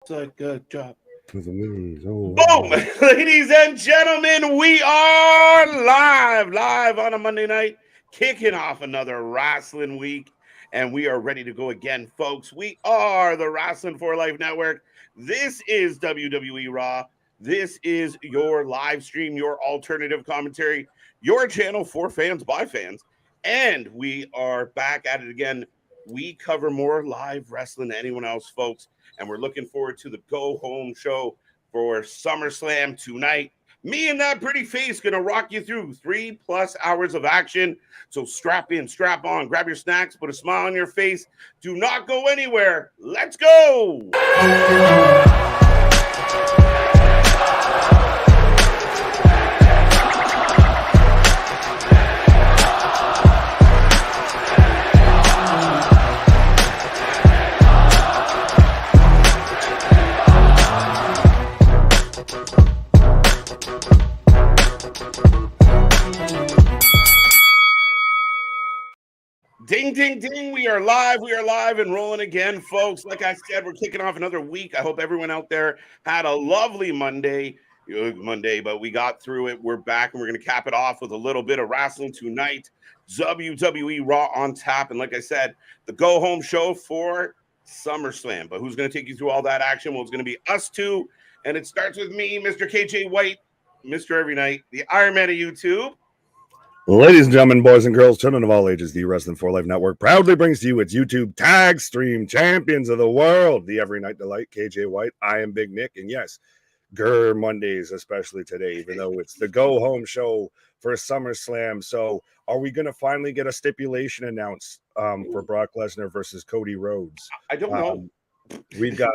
a good job. Oh, Boom! Ladies and gentlemen, we are live on a Monday night, kicking off another wrestling week, and we are ready to go again, folks. We are the Wrasslin for Life Network. This is WWE Raw. This is your live stream, your alternative commentary, your channel for fans by fans, and we are back at it again. We cover more live wrestling than anyone else, folks, and we're looking forward to the Go Home Show for Summerslam tonight. Me and that pretty face gonna rock you through 3+ hours of action. So strap in, strap on, grab your snacks, put a smile on your face. Do not go anywhere. Let's go. Ding, ding, ding. We are live. We are live and rolling again, folks. Like I said, we're kicking off another week. I hope everyone out there had a lovely Monday, but we got through it. We're back and we're going to cap it off with a little bit of wrestling tonight. WWE Raw on tap. And like I said, the go home show for SummerSlam. But who's going to take you through all that action? Well, it's going to be us two. And it starts with me, Mr. KJ White, Mr. Every Night, the Iron Man of YouTube. ladies and gentlemen, boys and girls, children of all ages, the Wrestling for Life Network proudly brings to you its YouTube tag stream champions of the world, the Every Night Delight, KJ White. I am Big Nick, and yes, Grr Mondays, especially today, even though it's the go home show for SummerSlam. So, are we going to finally get a stipulation announced for Brock Lesnar versus Cody Rhodes? I don't know. We've got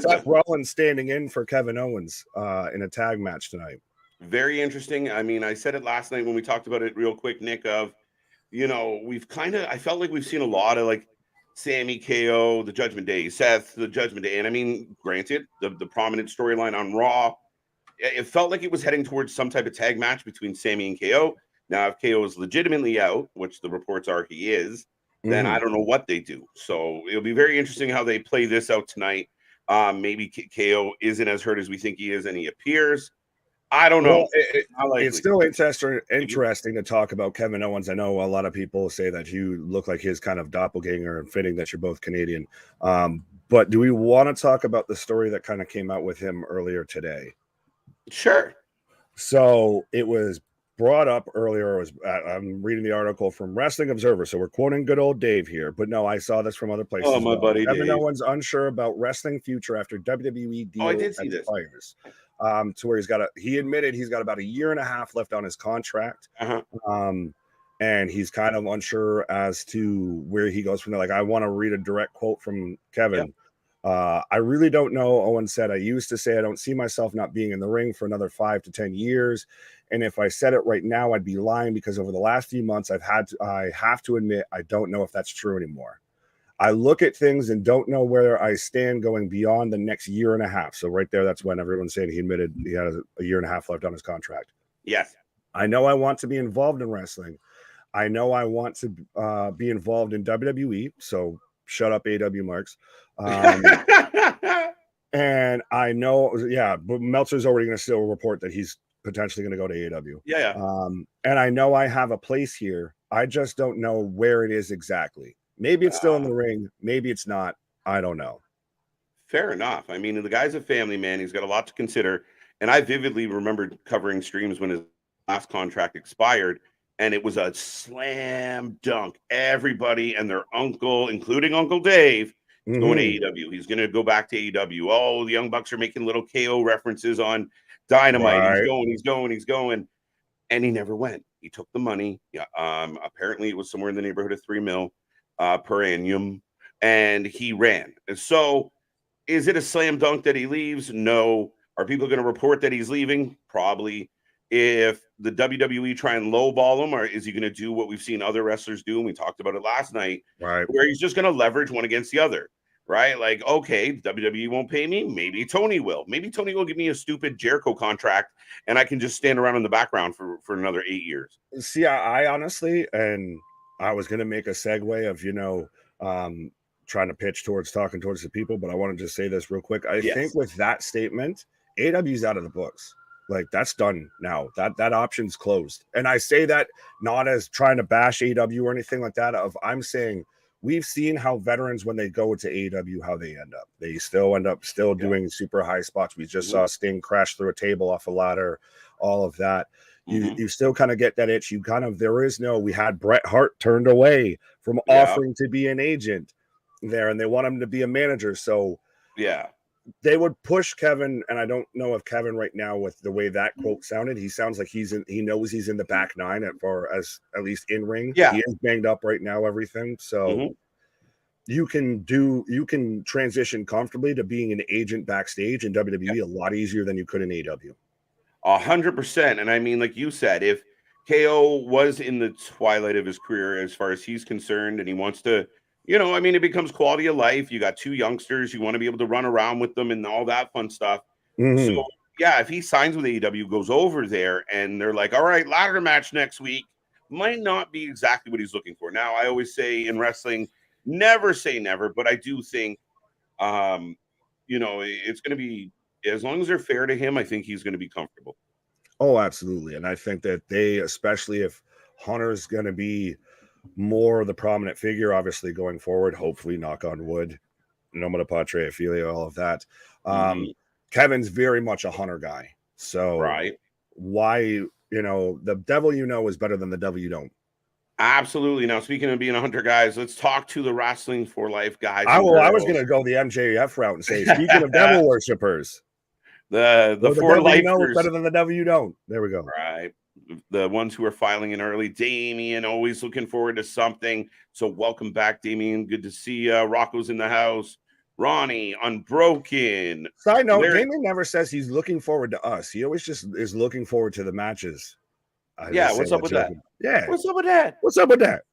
Seth Rollins standing in for Kevin Owens in a tag match tonight. Very interesting. I mean, I said it last night when we talked about it real quick, Nick, I felt like we've seen a lot of like Sammy KO, the Judgment Day, Seth, the Judgment Day. And I mean, granted, the prominent storyline on Raw, it felt like it was heading towards some type of tag match between Sammy and KO. Now, if KO is legitimately out, which the reports are he is, then I don't know what they do. So it'll be very interesting how they play this out tonight. Maybe KO isn't as hurt as we think he is, and he appears. I don't know. It's still interesting to talk about Kevin Owens. I know a lot of people say that you look like his kind of doppelganger, and fitting that you're both Canadian. But do we want to talk about the story that kind of came out with him earlier today? Sure. So it was brought up earlier. I'm reading the article from Wrestling Observer. So we're quoting good old Dave here. But no, I saw this from other places. Oh, my buddy Kevin Dave. Owens unsure about wrestling future after WWE deal expires. To where he admitted he's got about 1.5 years left on his contract. And he's kind of unsure as to where he goes from there. Like, I want to read a direct quote from Kevin. Yep. I really don't know. Owen said, I used to say I don't see myself not being in the ring for another 5 to 10 years. And if I said it right now, I'd be lying, because over the last few months, I have to admit, I don't know if that's true anymore. I look at things and don't know where I stand going beyond the next 1.5 years. So right there, that's when everyone's saying he admitted he had 1.5 years left on his contract. Yes. I know I want to be involved in wrestling. I know I want to be involved in WWE. So shut up, AW Marks. And I know, but Meltzer's already going to still report that he's potentially going to go to AEW. Yeah. And I know I have a place here. I just don't know where it is exactly. Maybe it's still in the ring. Maybe it's not. I don't know. Fair enough. I mean, the guy's a family man. He's got a lot to consider. And I vividly remembered covering streams when his last contract expired, and it was a slam dunk. Everybody and their uncle, including Uncle Dave, is going to AEW. He's going to go back to AEW. Oh, the Young Bucks are making little KO references on Dynamite. Right. He's going. And he never went. He took the money. Yeah. Apparently, it was somewhere in the neighborhood of $3 million. Per annum, and he ran. And so, is it a slam dunk that he leaves? No. Are people going to report that he's leaving? Probably. If the WWE try and lowball him, or is he going to do what we've seen other wrestlers do? And we talked about it last night, right? Where he's just going to leverage one against the other, right? Like, okay, WWE won't pay me. Maybe Tony will. Maybe Tony will give me a stupid Jericho contract, and I can just stand around in the background for another 8 years. See, I honestly, and I was going to make a segue of, trying to pitch towards talking towards the people, but I want to just say this real quick. I think with that statement, AEW's out of the books. Like, that's done now. That option's closed. And I say that not as trying to bash AEW or anything like that. I'm saying we've seen how veterans, when they go to AEW, how they end up. They still end up doing super high spots. We just saw Sting crash through a table off a ladder, all of that. You still kind of get that itch. We had Bret Hart turned away from offering to be an agent there, and they want him to be a manager. So they would push Kevin, and I don't know if Kevin right now, with the way that quote sounded, he sounds like he knows he's in the back nine at least in ring. He is banged up right now, everything. So you can transition comfortably to being an agent backstage in WWE a lot easier than you could in AEW. 100%. And I mean, like you said, if KO was in the twilight of his career as far as he's concerned, and he wants to, it becomes quality of life. You got two youngsters, you want to be able to run around with them and all that fun stuff. So if he signs with AEW, goes over there, and they're like, all right, ladder match next week, might not be exactly what he's looking for. Now, I always say in wrestling, never say never, but I do think it's going to be, as long as they're fair to him, I think he's going to be comfortable. Oh, absolutely. And I think that especially if Hunter's going to be more the prominent figure, obviously going forward, hopefully, knock on wood, nomina patria, filia, all of that. Kevin's very much a Hunter guy. So why, the devil is better than the devil you don't. Absolutely. Now, speaking of being a Hunter, guys, let's talk to the Wrestling for Life guys. I was going to go the MJF route and say, speaking of devil worshippers, the four lifers better than the devil you don't. There we go. Right. The ones who are filing in early. Damien, always looking forward to something. So welcome back, Damien. Good to see you. Rocco's in the house. Ronnie, Unbroken. Side note, Damien never says he's looking forward to us. He always just is looking forward to the matches. What's up with that? Yeah. What's up with that? What's up with that?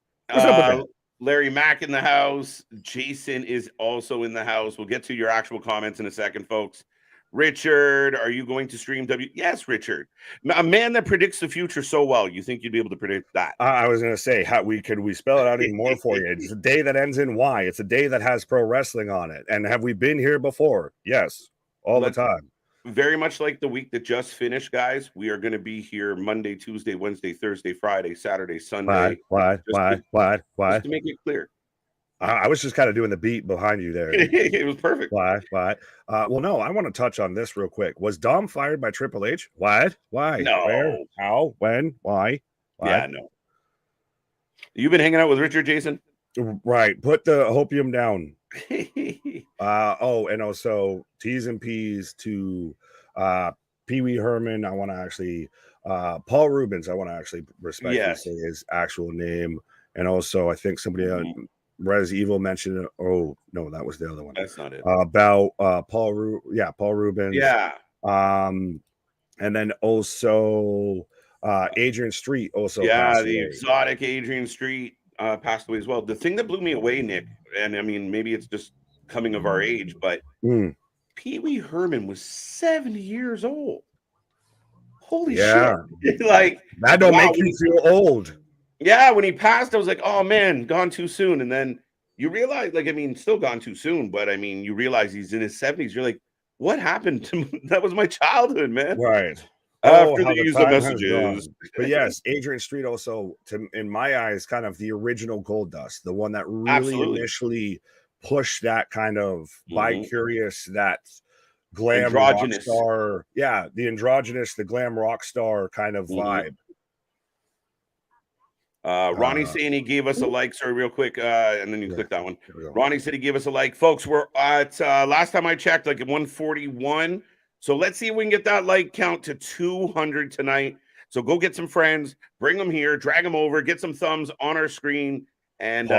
Larry Mack in the house. Jason is also in the house. We'll get to your actual comments in a second, folks. Richard, are you going to stream Yes, Richard. A man that predicts the future so well. You think you'd be able to predict that? I was going to say, could we spell it out even more for you? It's a day that ends in Y. It's a day that has pro wrestling on it. And have we been here before? Yes, all the time. Very much like the week that just finished, guys. We are going to be here Monday, Tuesday, Wednesday, Thursday, Friday, Saturday, Sunday. Why? Just to make it clear. I was just kind of doing the beat behind you there. It was perfect. Why? Well, no, I want to touch on this real quick. Was Dom fired by Triple H? What? Why? No. Where? How? When? Why? Yeah, no. You've been hanging out with Richard, Jason? Right. Put the hopium down. And also T's and P's to Pee Wee Herman. I want to actually Paul Rubens. I want to actually respectfully say his actual name. And also, I think somebody Res Evil mentioned it. Oh no, that was the other one. That's not it. About Paul Rubens. Yeah. And then also Adrian Street also. Yeah, the exotic Adrian Street passed away as well. The thing that blew me away, Nick, and I mean maybe it's just coming of our age, but Pee Wee Herman was 70 years old. Holy shit! Like that don't make you feel old. Yeah, when he passed, I was like, oh man, gone too soon. And then you realize, still gone too soon, but you realize he's in his 70s. You're like, what happened to me? That was my childhood, man. Right. After the use of messages. But yes, Adrian Street also, in my eyes, kind of the original Goldust, the one that really initially pushed that kind of bi-curious, that glam rock star. Yeah, the androgynous, the glam rock star kind of vibe. Ronnie saying he gave us a like, sorry, real quick, and then you click that one. Ronnie said he gave us a like. Folks, we're at last time I checked, like at 141. So let's see if we can get that like count to 200 tonight. So go get some friends, bring them here, drag them over, get some thumbs on our screen, and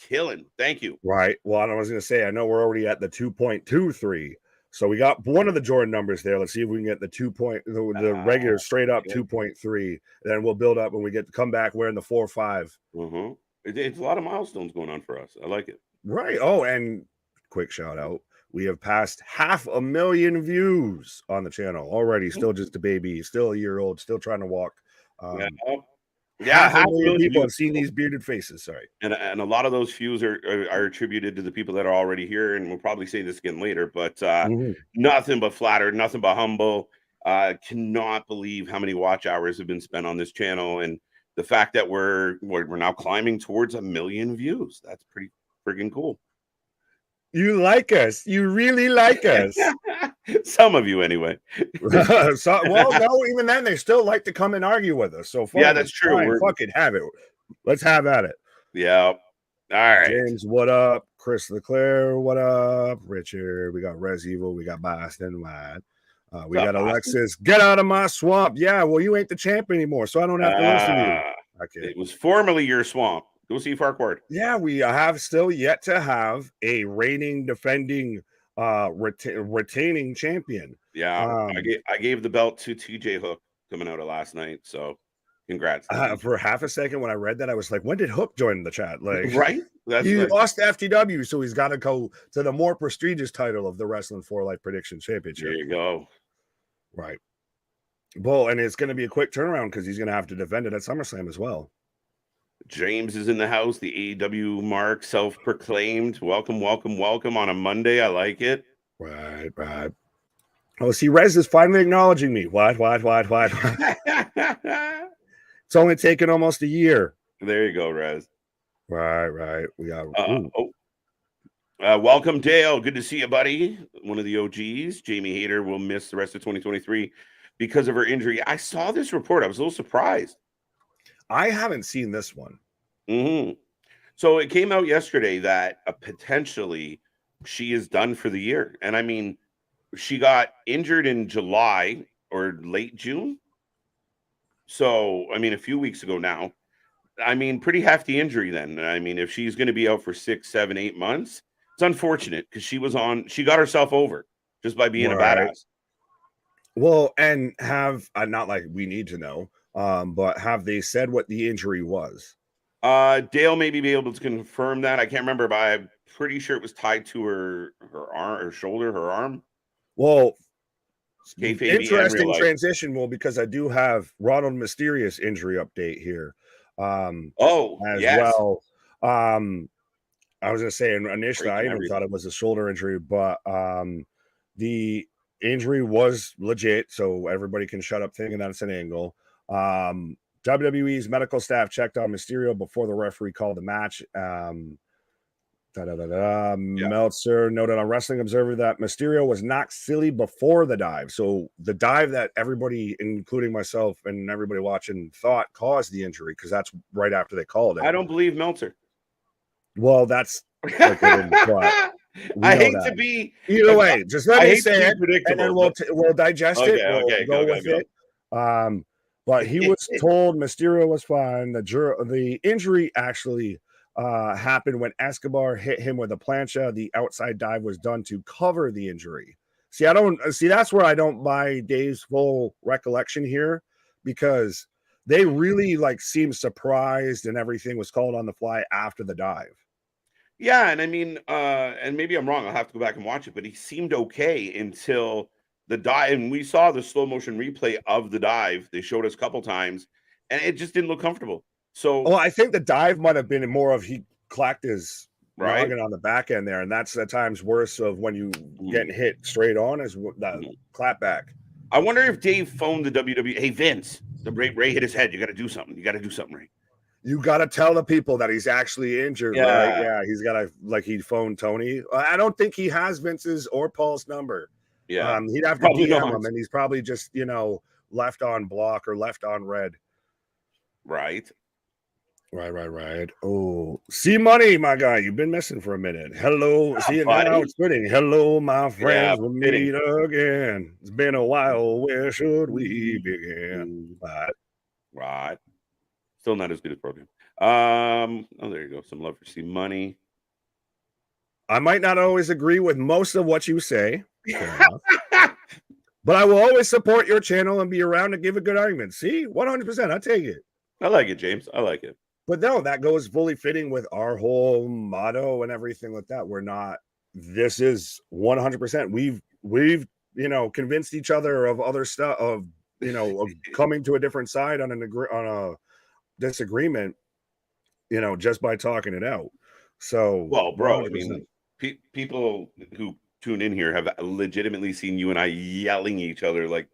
killing. Thank you. Right. Well, I was going to say, I know we're already at the 2.23. So we got one of the Jordan numbers there. Let's see if we can get the regular straight up 2.3. Then we'll build up when we get to come back. We're in the 4.5. It's a lot of milestones going on for us. I like it. Right. Oh, and quick shout out. We have passed 500,000 views on the channel already. Still just a baby, still a year old, still trying to walk. Yeah, half a million people have seen these bearded faces. Sorry, and a lot of those views are attributed to the people that are already here, and we'll probably say this again later. But nothing but flattered, nothing but humble. Cannot believe how many watch hours have been spent on this channel, and the fact that we're now climbing towards 1 million views. That's pretty friggin' cool. You like us. You really like us. Some of you, anyway. So, well, no, even then, they still like to come and argue with us. So, yeah, that's true. We're fucking have it. Let's have at it. Yeah. All right. James, what up? Chris Leclerc, what up? Richard, we got Res Evil, we got Boston Wide. We got Alexis. Get out of my swamp. Yeah, well, you ain't the champ anymore, so I don't have to listen to you. Okay. It was formerly your swamp. Go see Farquhar. Yeah, we have still yet to have a reigning, defending, retaining champion. Yeah, I gave the belt to TJ Hook coming out of last night. So, congrats. For half a second when I read that, I was like, "When did Hook join the chat?" Like, right? He lost to FTW, so he's got to go to the more prestigious title of the Wrasslin for Life Prediction Championship. There you go. Right. Well, and it's going to be a quick turnaround because he's going to have to defend it at SummerSlam as well. James is in the house. The AEW mark, self-proclaimed. Welcome, welcome, welcome on a Monday. I like it. Right. Oh, see, Rez is finally acknowledging me. What? It's only taken almost a year. There you go, Rez. Right. We got. Welcome, Dale. Good to see you, buddy. One of the OGs. Jamie Hayter will miss the rest of 2023 because of her injury. I saw this report. I was a little surprised. I haven't seen this one. So it came out yesterday that potentially she is done for the year. And I mean, she got injured in July or late June. So, I mean, a few weeks ago now. I mean, pretty hefty injury then. I mean, if she's going to be out for 6, 7, 8 months, it's unfortunate because she got herself over just by being a badass. Well, and have not like we need to know, but have they said what the injury was? Dale maybe be able to confirm that. I can't remember, but I'm pretty sure it was tied to her arm, her shoulder, her arm. Well, interesting transition, because I do have Ronald Mysterious injury update here. Well. I was gonna say, and initially I even thought it was a shoulder injury, but the injury was legit, so everybody can shut up thinking that it's an angle. WWE's medical staff checked on Mysterio before the referee called the match. Meltzer noted on Wrestling Observer that Mysterio was knocked silly before the dive. So the dive that everybody, including myself and everybody watching, thought caused the injury, because that's right after they called it. I don't believe Meltzer. Well, that's like, I hate to be either way. Just let me say it, and then we'll digest it. We'll go with it. But he was told Mysterio was fine. The injury actually happened when Escobar hit him with a plancha. The outside dive was done to cover the injury. That's where I don't buy Dave's full recollection here, because they really seemed surprised and everything was called on the fly after the dive. Yeah, and I mean, and maybe I'm wrong. I'll have to go back and watch it, but he seemed okay until the dive. And we saw the slow motion replay of the dive. They showed us a couple times, and it just didn't look comfortable. So, I think the dive might have been more of he clacked his noggin on the back end there, and that's at times worse of when you getting hit straight on is the clap back. I wonder if Dave phoned the WWE. Hey, Vince, the Ray hit his head. You got to do something. You got to do something, Ray. You got to tell the people that he's actually injured, right? Yeah, he's got to, he phoned Tony. I don't think he has Vince's or Paul's number. Yeah. He'd have to DM him, and he's probably just, left on block or left on red. Right. Oh, see money, my guy. You've been missing for a minute. Hello. See it now. It's fitting. Hello, my friends. We'll meet again. It's been a while. Where should we begin? Right. Still not as good as program. There you go. Some love for see money. I might not always agree with most of what you say, but I will always support your channel and be around to give a good argument. See, 100%. I take it. I like it, James. I like it. But no, that goes fully fitting with our whole motto and everything like that. We're not. This is 100%. We've convinced each other of other stuff, of coming to a different side on disagreement, you know, just by talking it out. So, well, bro, 100%. I mean, people who tune in here have legitimately seen you and I yelling at each other like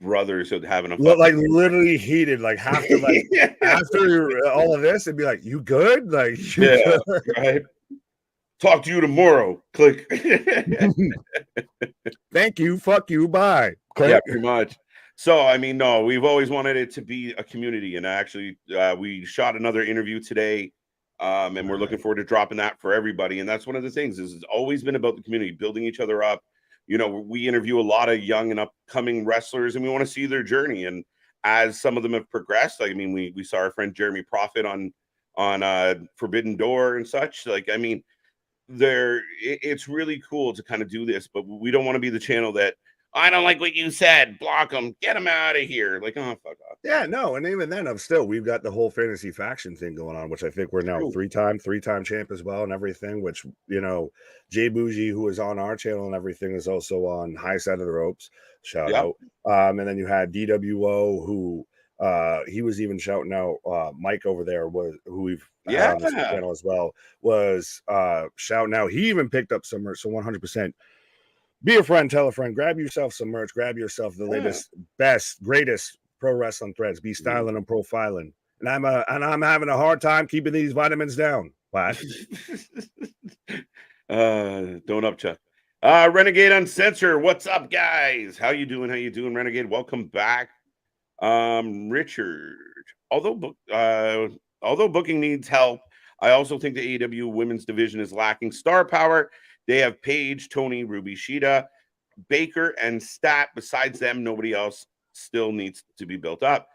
brothers having a like literally heated, like half the like after all of this, it'd be like, you good? Like, you yeah, good? right. Talk to you tomorrow. Click. Thank you. Fuck you. Bye. Click. Yeah, pretty much. So, I mean, no, we've always wanted it to be a community, and actually, we shot another interview today, and we're looking forward to dropping that for everybody. And that's one of the things is it's always been about the community, building each other up. You know, we interview a lot of young and upcoming wrestlers, and we want to see their journey. And as some of them have progressed, like, I mean, we saw our friend Jeremy Prophet on Forbidden Door and such. Like, I mean, it's really cool to kind of do this, but we don't want to be the channel that I don't like what you said, block them, get them out of here. Like, oh, fuck off. Yeah, no, and even then, we've got the whole fantasy faction thing going on, which I think we're now three-time champ as well and everything, which, you know, Jay Bougie, who is on our channel and everything, is also on High Side of the Ropes. Shout out. And then you had DWO, who he was even shouting out Mike over there, who we've had on this channel as well, was shouting out. He even picked up some merch, so 100%. Be a friend, tell a friend, grab yourself some merch, grab yourself the latest, best, greatest pro wrestling threads, be styling and profiling. And I'm having a hard time keeping these vitamins down. What? Don't up, Chuck. Renegade Uncensored. What's up, guys? How you doing? Renegade? Welcome back. Richard. Although booking needs help, I also think the AEW women's division is lacking star power. They have Paige, Tony, Ruby, Shida, Baker, and Stat. Besides them, nobody else still needs to be built up.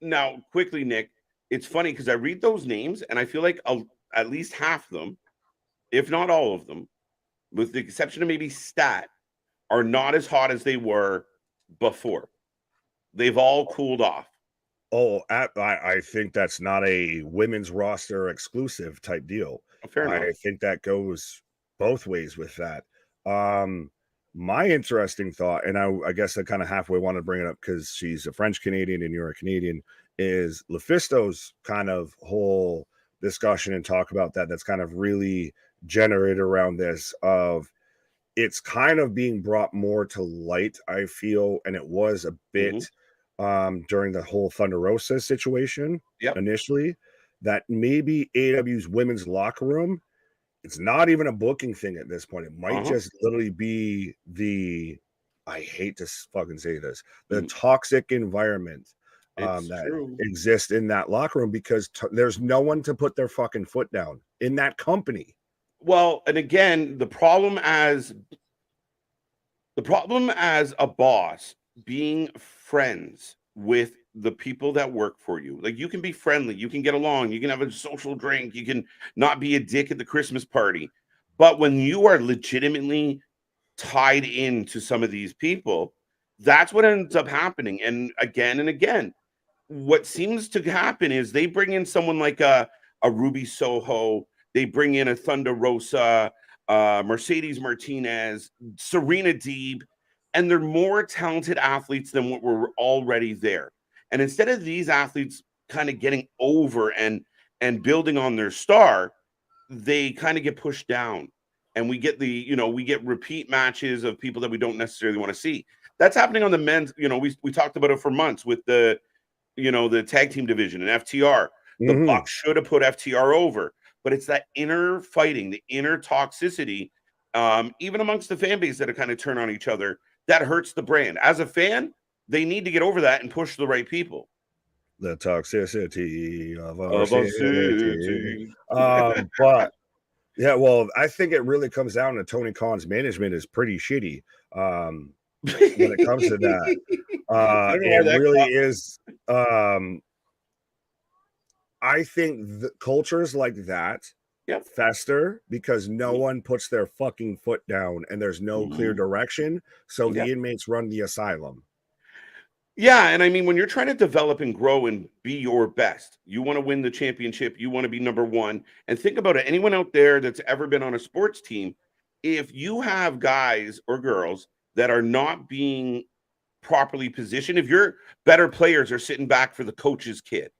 Now, quickly, Nick, it's funny because I read those names and I feel like at least half of them, if not all of them, with the exception of maybe Stat, are not as hot as they were before. They've all cooled off. Oh, I think that's not a women's roster exclusive type deal. Fair enough. I think that goes both ways with that. My interesting thought, and I guess I kind of halfway want to bring it up because she's a French Canadian and you're a Canadian, is Lufisto's kind of whole discussion and talk about that's kind of really generated around this of it's kind of being brought more to light, I feel, and it was a bit during the whole Thunder Rosa situation initially, that maybe AEW's women's locker room, it's not even a booking thing at this point. It might just literally be I hate to fucking say this, the toxic environment that exists in that locker room because there's no one to put their fucking foot down in that company. Well, and again, the problem as a boss being friends with the people that work for you. Like, you can be friendly, you can get along, you can have a social drink, you can not be a dick at the Christmas party. But when you are legitimately tied into some of these people, that's what ends up happening. And again, what seems to happen is they bring in someone like a Ruby Soho, they bring in a Thunder Rosa, Mercedes Martinez, Serena Deeb, and they're more talented athletes than what were already there. And instead of these athletes kind of getting over and building on their star, they kind of get pushed down. And we get we get repeat matches of people that we don't necessarily want to see. That's happening on the men's, we talked about it for months with the tag team division and FTR. The Bucks should have put FTR over, but it's that inner fighting, the inner toxicity, even amongst the fan base that are kind of turn on each other, that hurts the brand. As a fan, they need to get over that and push the right people. The toxicity of our city. But yeah, well, I think it really comes down to Tony Khan's management is pretty shitty when it comes to that. It really is. I think the cultures like that fester because no one puts their fucking foot down and there's no clear direction. So the inmates run the asylum. Yeah, and I mean, when you're trying to develop and grow and be your best, you want to win the championship, you want to be number one. And think about it, anyone out there that's ever been on a sports team, if you have guys or girls that are not being properly positioned, if your better players are sitting back for the coach's kid,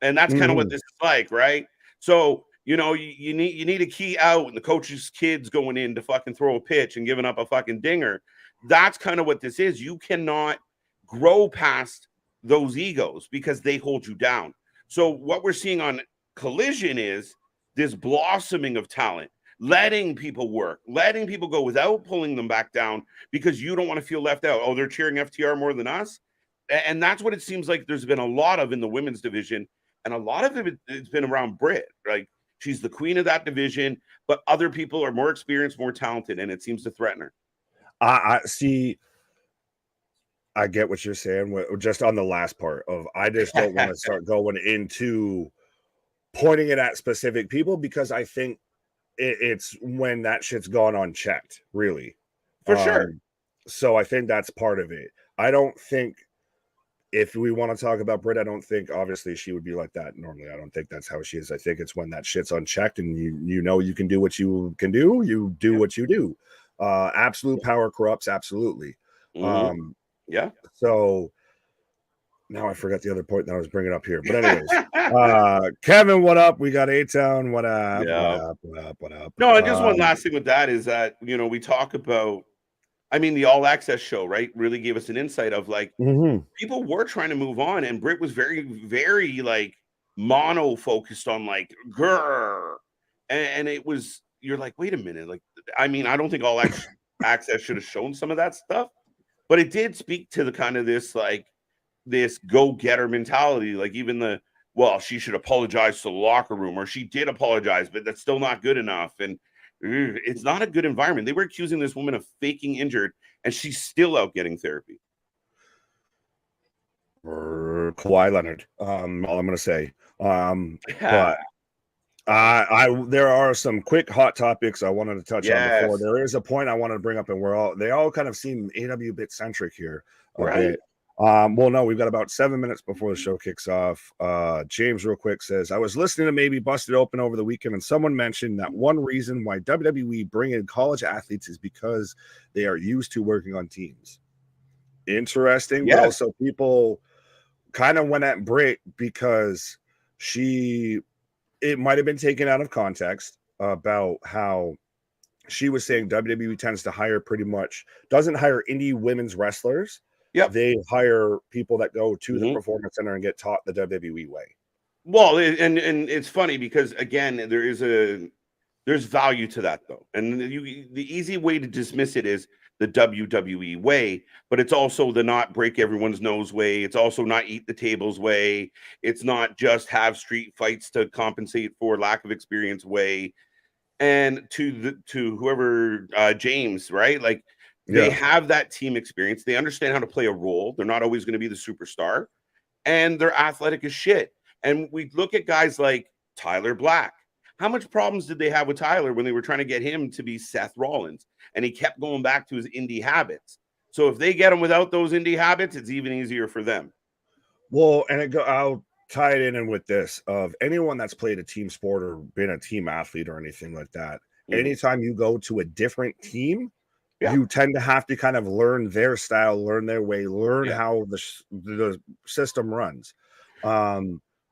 And that's kind of what this is like, right? So, you know, you need a key out, and the coach's kids going in to fucking throw a pitch and giving up a fucking dinger. That's kind of what this is. You cannot grow past those egos because they hold you down. So what we're seeing on Collision is this blossoming of talent, letting people work, letting people go without pulling them back down because you don't want to feel left out. Oh, they're cheering FTR more than us. And that's what it seems like there's been a lot of in the women's division. And a lot of it's been around Britt. Like, she's the queen of that division, but other people are more experienced, more talented, and it seems to threaten her. I see. I get what you're saying. Just on the last part of, I just don't want to start going into pointing it at specific people, because I think it's when that shit's gone unchecked, really. For sure. So I think that's part of it. I don't think, if we want to talk about Britt, I don't think obviously she would be like that normally. I don't think that's how she is. I think it's when that shit's unchecked and you know you can do what you can do, you do what you do. Absolute power corrupts, absolutely. Yeah. So now I forgot the other point that I was bringing up here. But anyways, Kevin, what up? We got A-Town. What up? Yeah. What up? No, and just one last thing with that is that, you know, we talk about, I mean, the All Access show, right, really gave us an insight of, like, people were trying to move on, and Britt was very, very, like, mono focused on, like, grrr. And it was, you're like, wait a minute. Like, I mean, I don't think All Access should have shown some of that stuff, but it did speak to the kind of this, like, this go-getter mentality. Like, even well, she should apologize to the locker room, or she did apologize, but that's still not good enough. And it's not a good environment. They were accusing this woman of faking injured, and she's still out getting therapy. Kawhi Leonard. All I'm going to say. But there are some quick hot topics I wanted to touch on before. There is a point I wanted to bring up, and they all kind of seem AW bit centric here a bit. Well, no, we've got about 7 minutes before the show kicks off. James, real quick, says, I was listening to Maybe Busted Open over the weekend, and someone mentioned that one reason why WWE bring in college athletes is because they are used to working on teams. Interesting, but also people kind of went at Britt because it might have been taken out of context about how she was saying WWE tends to doesn't hire indie women's wrestlers. They hire people that go to the Performance Center and get taught the WWE way. Well, and it's funny because, again, there's value to that, though. And the easy way to dismiss it is the WWE way, but it's also the not break everyone's nose way. It's also not eat the tables way. It's not just have street fights to compensate for lack of experience way. And to whoever, James, right? Like, they have that team experience. They understand how to play a role. They're not always going to be the superstar, and they're athletic as shit. And we look at guys like Tyler Black. How much problems did they have with Tyler when they were trying to get him to be Seth Rollins? And he kept going back to his indie habits. So if they get him without those indie habits, it's even easier for them. Well, and I'll tie it in with this of anyone that's played a team sport or been a team athlete or anything like that. Anytime you go to a different team, you tend to have to kind of learn their style, learn their way, learn how the system runs.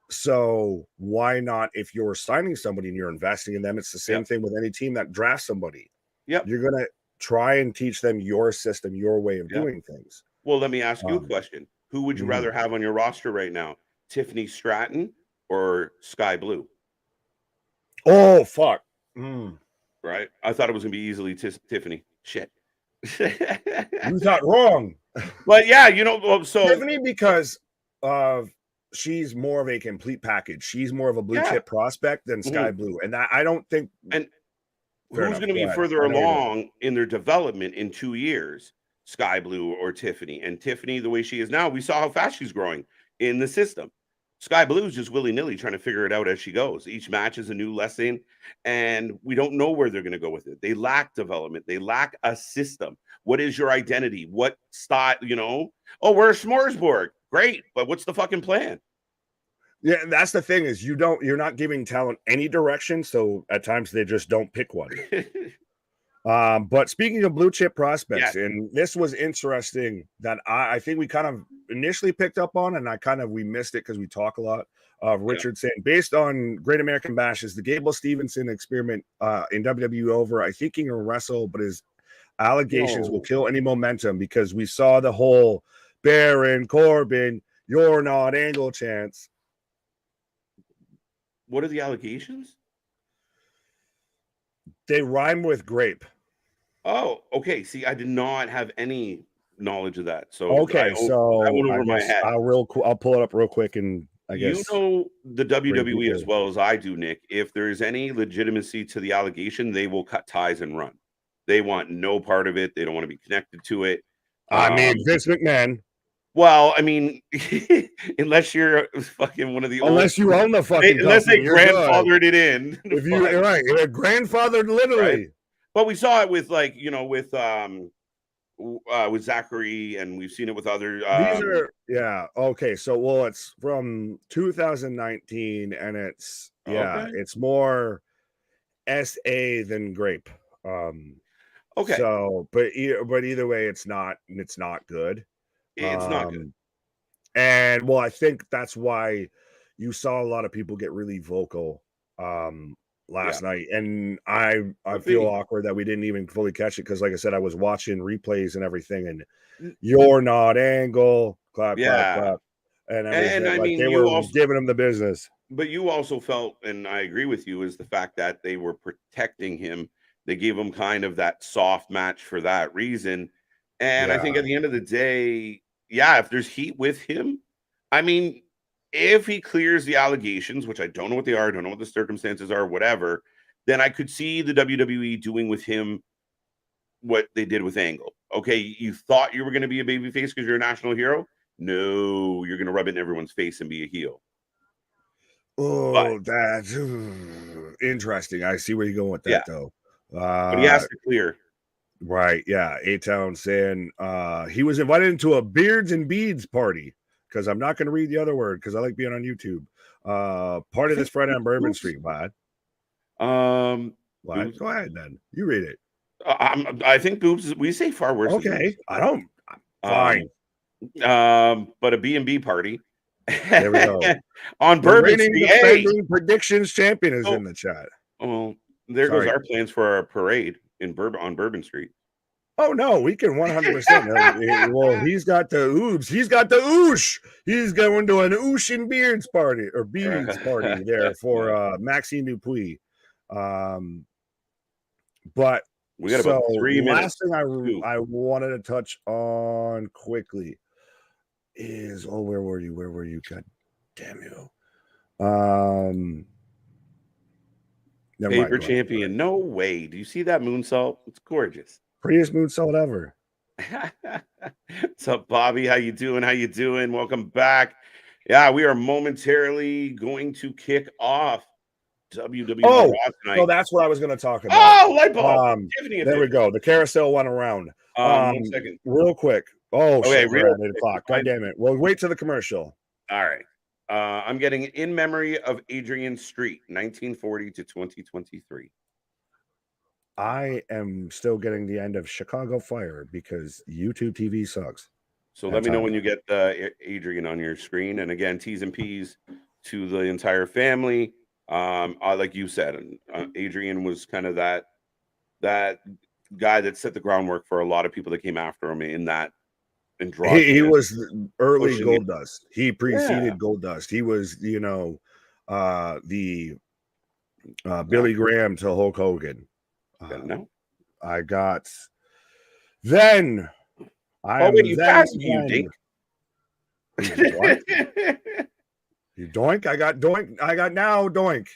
So why not, if you're signing somebody and you're investing in them, it's the same thing with any team that drafts somebody. You're going to try and teach them your system, your way of doing things. Well, let me ask you a question. Who would you rather have on your roster right now? Tiffany Stratton or Sky Blue? Oh, fuck. Right? I thought it was going to be easily Tiffany. Shit. You thought wrong. But yeah, you know, so Tiffany, because she's more of a complete package. She's more of a blue chip prospect than Sky Blue, and I don't think. And who's going to be further along in their development in 2 years, Sky Blue or Tiffany? And Tiffany, the way she is now, we saw how fast she's growing in the system. Sky Blue is just willy-nilly trying to figure it out as she goes. Each match is a new lesson, and we don't know where they're going to go with it. They lack development. They lack a system. What is your identity? What style, you know? Oh, we're a smorgasbord. Great, but what's the fucking plan? Yeah, that's the thing is you're not giving talent any direction, so at times they just don't pick one. But speaking of blue chip prospects, and this was interesting that I think we kind of initially picked up on, and we missed it because we talk a lot. Richard saying, based on Great American Bash, is the Gable Stevenson experiment in WWE over? I think he can wrestle, but his allegations will kill any momentum because we saw the whole Baron Corbin, you're not Angle chance. What are the allegations? They rhyme with grape. Oh, okay. See, I did not have any knowledge of that. So okay, I went over my head. I'll pull it up real quick, and I guess you know the WWE as well as I do, Nick. If there is any legitimacy to the allegation, they will cut ties and run. They want no part of it. They don't want to be connected to it. I mean, Vince McMahon. Well, I mean, unless you're fucking one of the unless you own the fucking unless they grandfathered it in. If you're right, grandfathered literally. Right? But we saw it with with Zachary, and we've seen it with other. These are okay. So it's from 2019, and it's it's more SA than grape. Okay. So, but either way, it's not good. It's not good. And I think that's why you saw a lot of people get really vocal last night, and I feel awkward that we didn't even fully catch it because, like I said, I was watching replays and everything, and you're not Angle, clap, clap, and I mean, they were also giving him the business. But you also felt, and I agree with you, is the fact that they were protecting him. They gave him kind of that soft match for that reason, and I think at the end of the day, if there's heat with him, I mean, if he clears the allegations, which I don't know what they are, I don't know what the circumstances are, whatever, then I could see the WWE doing with him what they did with Angle. Okay, you thought you were going to be a babyface because you're a national hero? No, you're going to rub it in everyone's face and be a heel. Oh, that's interesting. I see where you're going with that, though. But he has to clear. Right, yeah. A-Town saying he was invited into a Beards and Beads party, because I'm not going to read the other word because I like being on YouTube. Party this Friday on Bourbon Street, Vlad. Vlad, go ahead then. You read it. I think boobs. We say far worse. Okay, I don't. Fine. But a B&B party. There we go. On Bourbon Street. Defending predictions champion is in the chat. Oh, there goes our plans for our parade on Bourbon Street. Oh no, we can 100%. Well, he's got the oobs. He's got the oosh. He's going to an oosh and beards party or beads party there for Maxine Dupuis. But we got about 3 minutes. Last thing I wanted to touch on quickly is where were you? Where were you? God damn you. Paper champion. No way. Do you see that moonsault? It's gorgeous. Prettiest moonsault ever. What's up, Bobby? How you doing? Welcome back. Yeah, we are momentarily going to kick off WWE RAW tonight. So that's what I was going to talk about. Oh, light bulb. There we go. The carousel went around. 1 second. Real quick. Oh, okay, shit, we're at 8 o'clock. God damn it. Well, wait till the commercial. All right. I'm getting In Memory of Adrian Street, 1940 to 2023. I am still getting the end of Chicago Fire because YouTube TV sucks. So let me know when you get Adrian on your screen. And again, T's and P's to the entire family. Like you said, Adrian was kind of that guy that set the groundwork for a lot of people that came after him in that. He was early Goldust. He preceded Goldust. He was, the Billy Graham to Hulk Hogan. No, I got. Then I. You passed me, you dink. You doink. I got doink. I got now doink.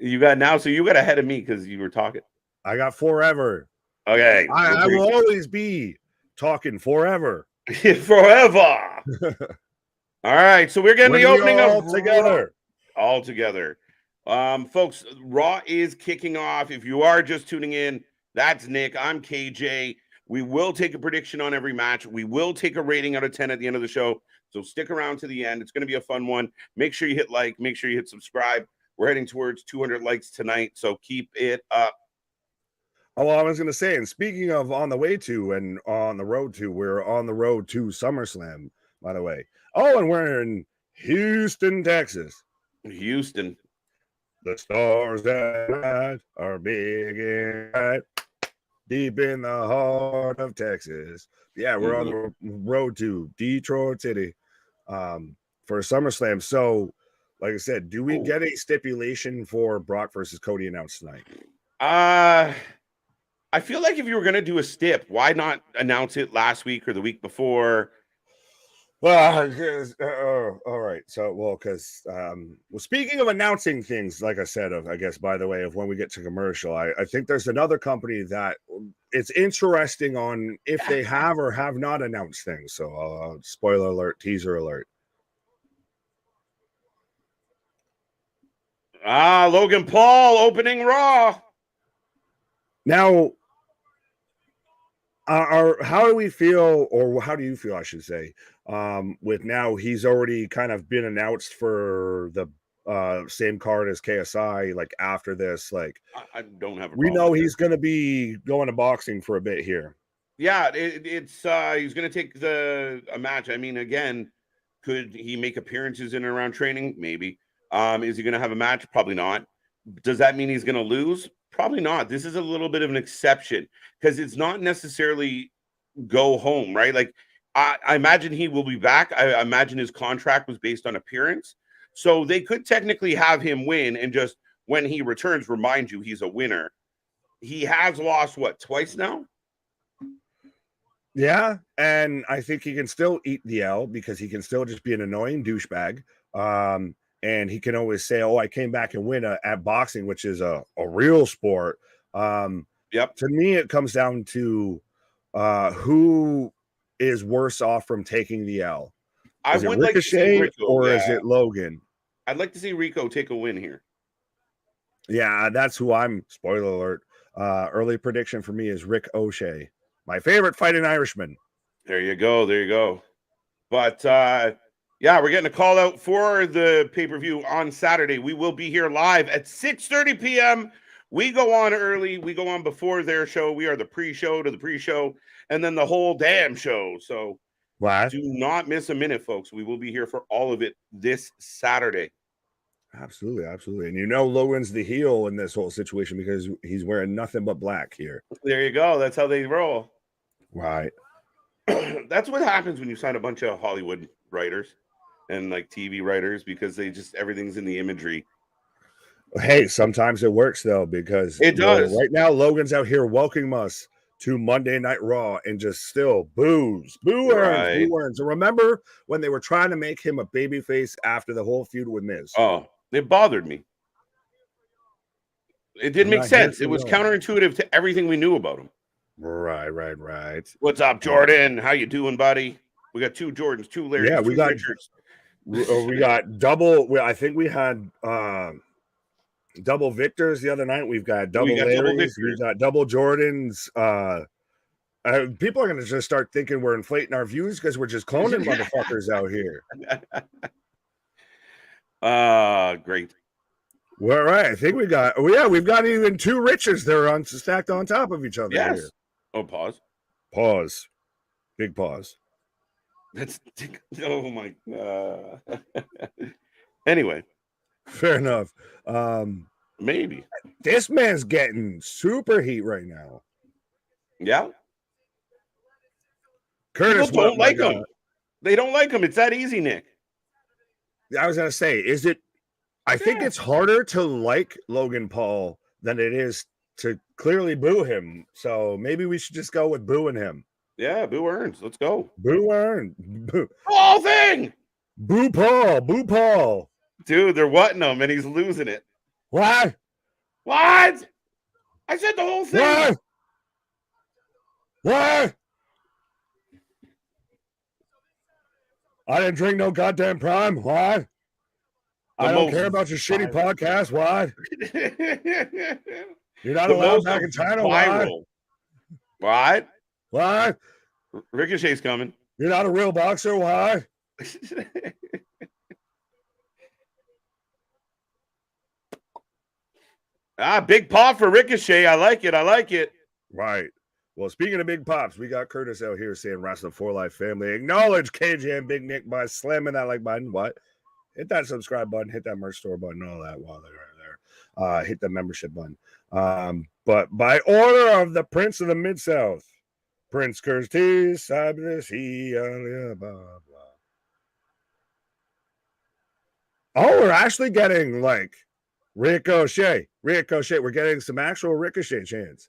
You got now, so you got ahead of me because you were talking. I got forever. Okay, I will always be talking forever. Forever. All right, so we're getting the opening all together. Folks, Raw is kicking off. If you are just tuning in, that's Nick. I'm KJ. We will take a prediction on every match. We will take a rating out of 10 at the end of the show. So stick around to the end. It's going to be a fun one. Make sure you hit like. Make sure you hit subscribe. We're heading towards 200 likes tonight, so keep it up. Oh, well, I was going to say, and speaking of on the way to and on the road to, we're on the road to SummerSlam. by the way. Oh, and we're in Houston, Texas. Houston. The stars at night are big and bright, deep in the heart of Texas. Yeah, we're on the road to Detroit City for SummerSlam. So, like I said, do we get a stipulation for Brock versus Cody announced tonight? I feel like if you were going to do a stip, why not announce it last week or the week before? Well, all right. So, because speaking of announcing things, like I said, I guess, by the way, of when we get to commercial, I think there's another company that it's interesting on if they have or have not announced things. So, spoiler alert, teaser alert. Logan Paul opening Raw. Now, how do we feel, or how do you feel, I should say, with now he's already kind of been announced for the same card as KSI, like after this, like I don't have a we know he's going to be going to boxing for a bit here. Yeah, it's he's going to take a match. I mean, again, could he make appearances in and around training? Maybe. Is he going to have a match? Probably not. Does that mean he's going to lose? Probably not. This is a little bit of an exception because it's not necessarily go home, right? Like I imagine he will be back. I imagine his contract was based on appearance. So they could technically have him win and just when he returns, remind you he's a winner. He has lost what, twice now? Yeah, and I think he can still eat the L because he can still just be an annoying douchebag. And he can always say, "Oh, I came back and win at boxing, which is a real sport." Yep. To me, it comes down to who is worse off from taking the L. Is it Ricochet or is it Logan? I'd like to see Rico take a win here. Yeah, that's who I'm. Spoiler alert. Early prediction for me is Rick O'Shea, my favorite fighting Irishman. There you go. There you go. But yeah, we're getting a call out for the pay-per-view on Saturday. We will be here live at 6:30 p.m. We go on early. We go on before their show. We are the pre-show to the pre-show and then the whole damn show. So do not miss a minute, folks. We will be here for all of it this Saturday. Absolutely, absolutely. And you know Logan's the heel in this whole situation because he's wearing nothing but black here. There you go. That's how they roll. Right. That's what happens when you sign a bunch of Hollywood writers and like TV writers because they just everything's in the imagery. Hey, sometimes it works though because it does. Right now, Logan's out here welcoming us to Monday Night Raw and just still boo earns. And remember when they were trying to make him a babyface after the whole feud with Miz? Oh, it bothered me. It didn't make sense. It was counterintuitive to everything we knew about him. Right. What's up, Jordan? How you doing, buddy? We got two Jordans, two Larrys, yeah, we got Richards. We got double. I think we had double Victors the other night. We've got double Larrys. We've got double Jordans. People are going to just start thinking we're inflating our views because we're just cloning motherfuckers out here. Great. Well, right. I think we got. We've got even two Richards that are stacked on top of each other. Yes. Here. Oh, Pause. Big pause. That's oh my god. Anyway, fair enough. Maybe this man's getting super heat right now. Yeah. Curtis people don't like him. They don't like him. It's that easy, Nick. I was gonna say, is it? I think it's harder to like Logan Paul than it is to clearly boo him. So maybe we should just go with booing him. Yeah, boo earns. Let's go. Boo earn. Boo. Whole thing. Boo Paul. Boo Paul. Dude, they're whatting him and he's losing it. What? I said the whole thing. What? I didn't drink no goddamn Prime. What? I don't care about your shitty podcast. What? You're not allowed back in China. What? What? Ricochet's coming. You're not a real boxer. Why? Big paw for Ricochet. I like it. Right. Well, speaking of big pops, we got Curtis out here saying Wrasslin for Life family. Acknowledge KJ and Big Nick by slamming that like button. What? Hit that subscribe button, hit that merch store button, all that while they're there. Hit the membership button. But by order of the Prince of the Mid-South, Prince Curtis, blah, blah, blah. Oh, we're actually getting like Ricochet. We're getting some actual Ricochet chants.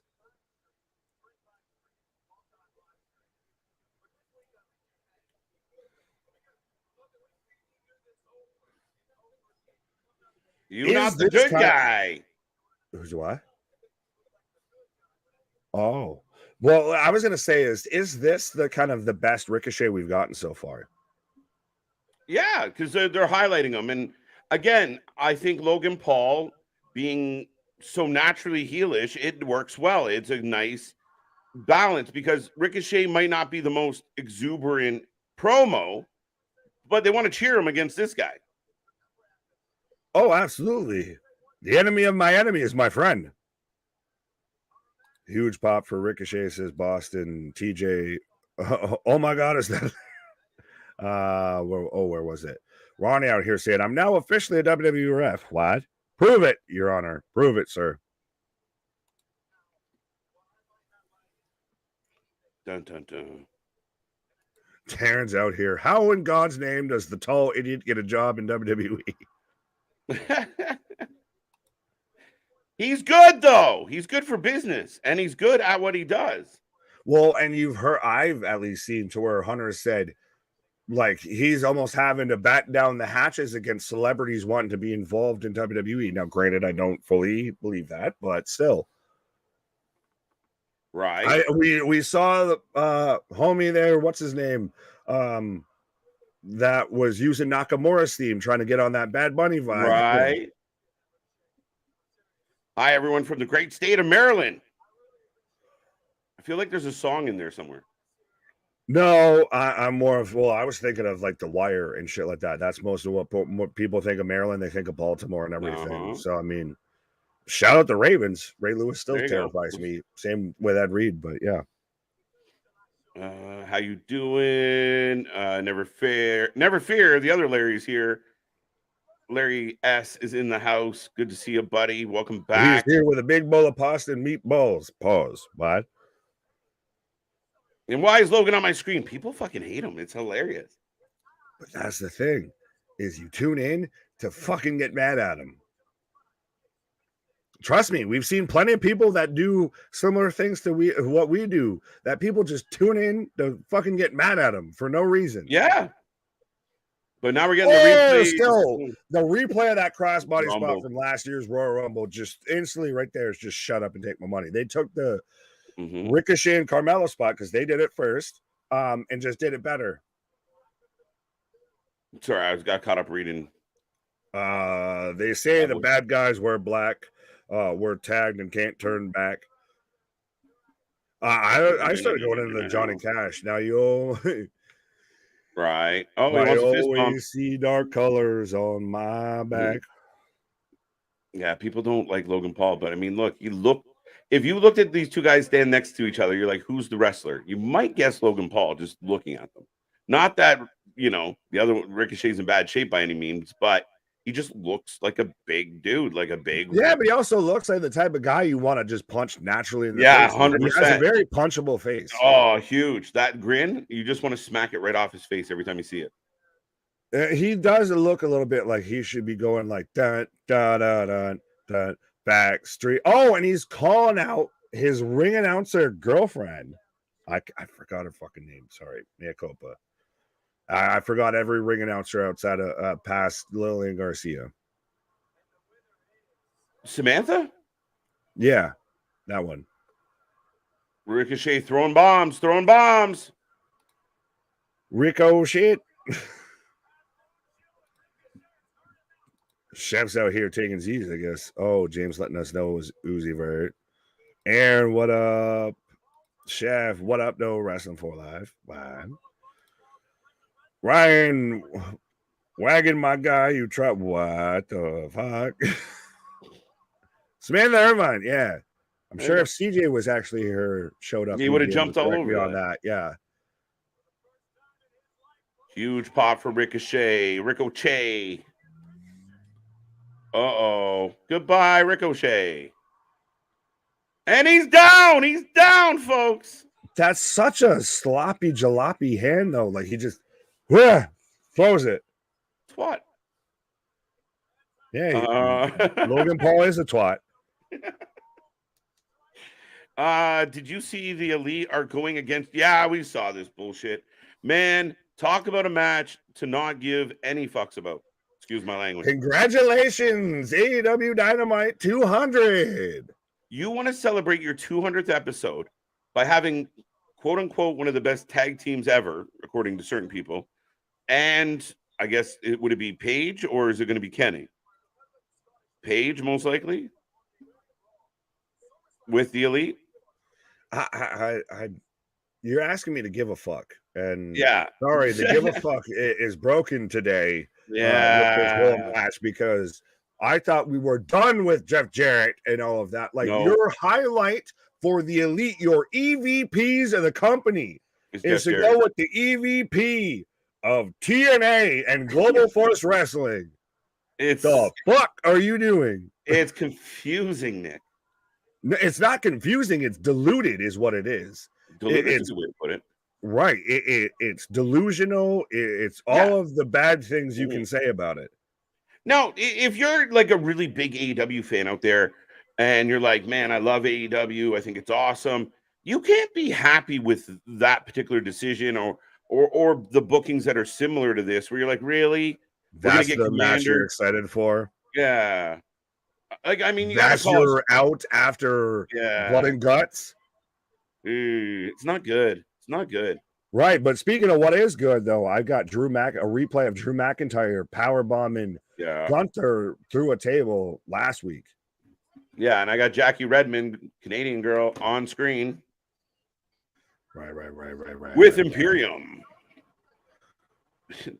You're not the good guy. Who's what? Oh, well, I was going to say, is this the kind of the best Ricochet we've gotten so far? Yeah, because they're highlighting him. And again, I think Logan Paul being so naturally heelish, it works well. It's a nice balance because Ricochet might not be the most exuberant promo, but they want to cheer him against this guy. Oh, absolutely. The enemy of my enemy is my friend. Huge pop for Ricochet, says Boston. TJ. Oh my God, is that? Where was it? Ronnie out here saying, I'm now officially a WWE ref. What? Prove it, Your Honor. Prove it, sir. Dun, dun, dun. Terrence out here. How in God's name does the tall idiot get a job in WWE? He's good, though. He's good for business, and he's good at what he does. Well, and you've heard, I've at least seen to where Hunter said, like, he's almost having to batten down the hatches against celebrities wanting to be involved in WWE. Now, granted, I don't fully believe that, but still. Right. We saw the homie there, what's his name? That was using Nakamura's theme, trying to get on that Bad Bunny vibe. Right. Hi, everyone from the great state of Maryland. I feel like there's a song in there somewhere. No, I'm more of, well, I was thinking of like The Wire and shit like that. That's most of what people think of Maryland. They think of Baltimore and everything. So, I mean, shout out the Ravens. Ray Lewis still terrifies me. Same with Ed Reed, but yeah. How you doing? Never fear. The other Larry's here. Larry S is in the house. Good to see you, buddy. Welcome back. He's here with a big bowl of pasta and meatballs. Pause. What? And why is Logan on my screen? People fucking hate him. It's hilarious. But that's the thing, is you tune in to fucking get mad at him. Trust me, we've seen plenty of people that do similar things to what we do, that people just tune in to fucking get mad at him for no reason. Yeah. But now we're getting the replay. Still, the replay of that crossbody spot from last year's Royal Rumble, just instantly right there is just shut up and take my money. They took the Ricochet and Carmelo spot because they did it first and just did it better. Sorry, I got caught up reading. They say the bad guys wear black, were tagged and can't turn back. I started going into the Johnny Cash. Now you right. Oh, I always see dark colors on my back. Yeah, people don't like Logan Paul, but I mean, if you looked at these two guys stand next to each other, you're like, who's the wrestler? You might guess Logan Paul just looking at them. Not that, the other Ricochet's in bad shape by any means, but he just looks like a big dude, like a big. Yeah, but he also looks like the type of guy you want to just punch naturally in the face. 100%. He has a very punchable face. Oh, huge. That grin, you just want to smack it right off his face every time you see it. He does look a little bit like he should be going like dun dun dun dun dun backstreet. Oh, and he's calling out his ring announcer girlfriend. I forgot her fucking name. Sorry, Mea culpa. I forgot every ring announcer outside of past Lillian Garcia. Samantha? Yeah, that one. Ricochet throwing bombs. Ricochet. Chef's out here taking Z's, I guess. Oh, James letting us know it was Uzi Vert. Aaron, what up? Chef, what up, though? Wrestling for Life. Bye. Ryan, wagging my guy, you try. What the fuck? Samantha Irvine, yeah. I'm sure if CJ was actually here, showed up, he would have jumped all over on that. Yeah. Huge pop for Ricochet. Uh-oh. Goodbye, Ricochet. And he's down. He's down, folks. That's such a sloppy jalopy hand, though. Like, he just throws it. Twat. Yeah. Logan Paul is a twat. Did you see the Elite are going against? Yeah, we saw this bullshit. Man, talk about a match to not give any fucks about. Excuse my language. Congratulations, AEW Dynamite 200. You want to celebrate your 200th episode by having, quote unquote, one of the best tag teams ever, according to certain people. And I guess would it be Paige or is it going to be Kenny? Paige, most likely, with the Elite. You're asking me to give a fuck, and yeah, sorry, the give a fuck is broken today. Yeah, with this whole match, because I thought we were done with Jeff Jarrett and all of that. Like, your highlight for the Elite, your EVPs of the company, is to go with the EVP of TNA and Global Force Wrestling. The fuck are you doing? It's confusing, Nick. It's not confusing. It's diluted, is what it is. Diluted is a way to put it. Right. It's delusional. It's all of the bad things you can say about it. Now, if you're like a really big AEW fan out there and you're like, man, I love AEW, I think it's awesome, you can't be happy with that particular decision or the bookings that are similar to this, where you're like, really? That's the match you're excited for? Yeah. Like, I mean, you're out after Blood and Guts? It's not good. It's not good. Right, but speaking of what is good, though, I got a replay of Drew McIntyre powerbombing Gunther through a table last week. Yeah, and I got Jackie Redmond, Canadian girl, on screen. Right. With Imperium.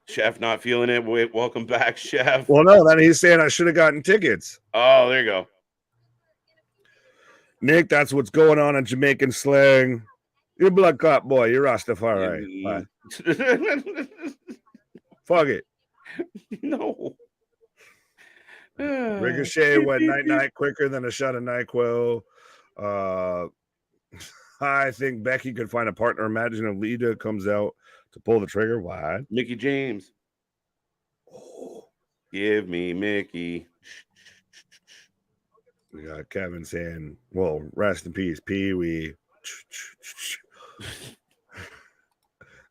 Chef not feeling it. Wait, welcome back, Chef. Well, no, then he's saying I should have gotten tickets. Oh, there you go. Nick, that's what's going on in Jamaican slang. You're blood clot boy. You're Rastafari. Fuck it. No. Ricochet went night quicker than a shot of NyQuil. I think Becky could find a partner. Imagine if Lita comes out to pull the trigger. Why? Mickey James. Give me Mickey. We got Kevin saying, well, rest in peace, Pee Wee.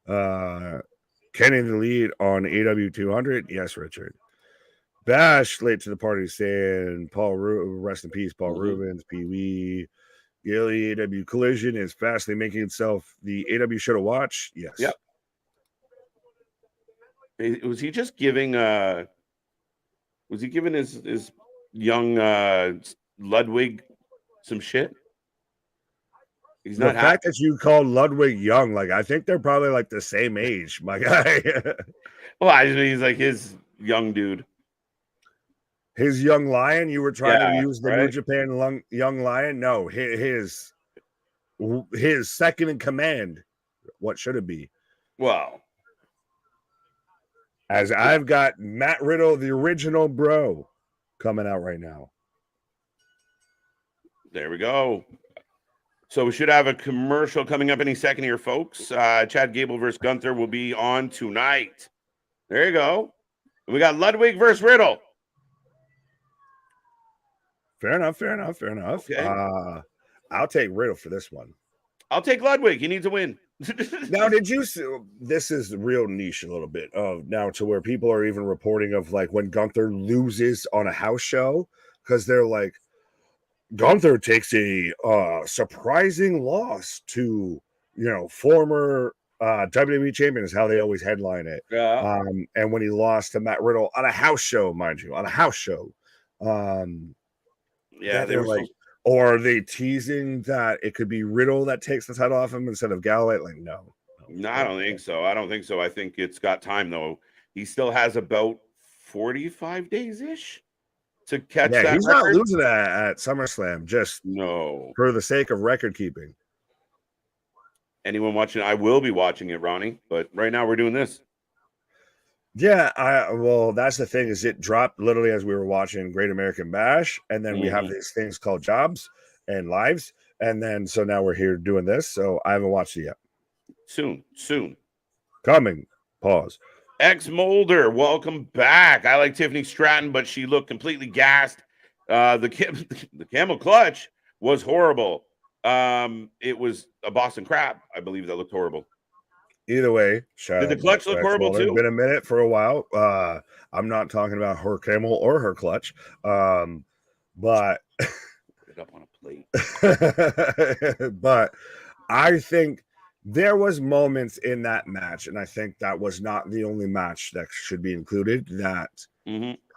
Kenny the lead on AW 200. Yes, Richard. Bash late to the party saying, rest in peace, Paul Rubens, Pee Wee. Gilly AW Collision is fastly making itself the AW show to watch. Yes. Yep. Was he just giving his young Ludwig some shit? He's not the fact that you call Ludwig young, like, I think they're probably like the same age, my guy. Well, I just mean he's like his young dude. His young lion. You were trying to use the New Japan young lion. No, his second in command. What should it be? Well, as I've got Matt Riddle, the original bro, coming out right now. There we go. So we should have a commercial coming up any second here, folks. Chad Gable versus Gunther will be on tonight. There you go. We got Ludwig versus Riddle. Fair enough. Okay. I'll take Riddle for this one. I'll take Ludwig. He needs a win. Now, did you see, this is real niche a little bit of now to where people are even reporting of like when Gunther loses on a house show, because they're like, Gunther takes a surprising loss to, former WWE champion is how they always headline it. Yeah. And when he lost to Matt Riddle on a house show, mind you, on a house show. Yeah, they were like, or are they teasing that it could be Riddle that takes the title off him instead of Galloway? Like, no, I don't think so. I think it's got time though. He still has about 45 days ish to catch that he's record. not losing at SummerSlam just for the sake of record keeping. Anyone watching? I will be watching it, Ronnie. But right now we're doing this. Yeah, well, that's the thing, is it dropped literally as we were watching Great American Bash, and then we have these things called jobs and lives, and then so now we're here doing this. So I haven't watched it yet. Soon. Coming. Pause. X Mulder, welcome back. I like Tiffany Stratton, but she looked completely gassed. The camel clutch was horrible. It was a Boston Crab, I believe, that looked horrible. Either way, did the clutch look horrible too? It's been a minute for a while. I'm not talking about her camel or her clutch, but put it up on a plate. But I think there was moments in that match, and I think that was not the only match that should be included that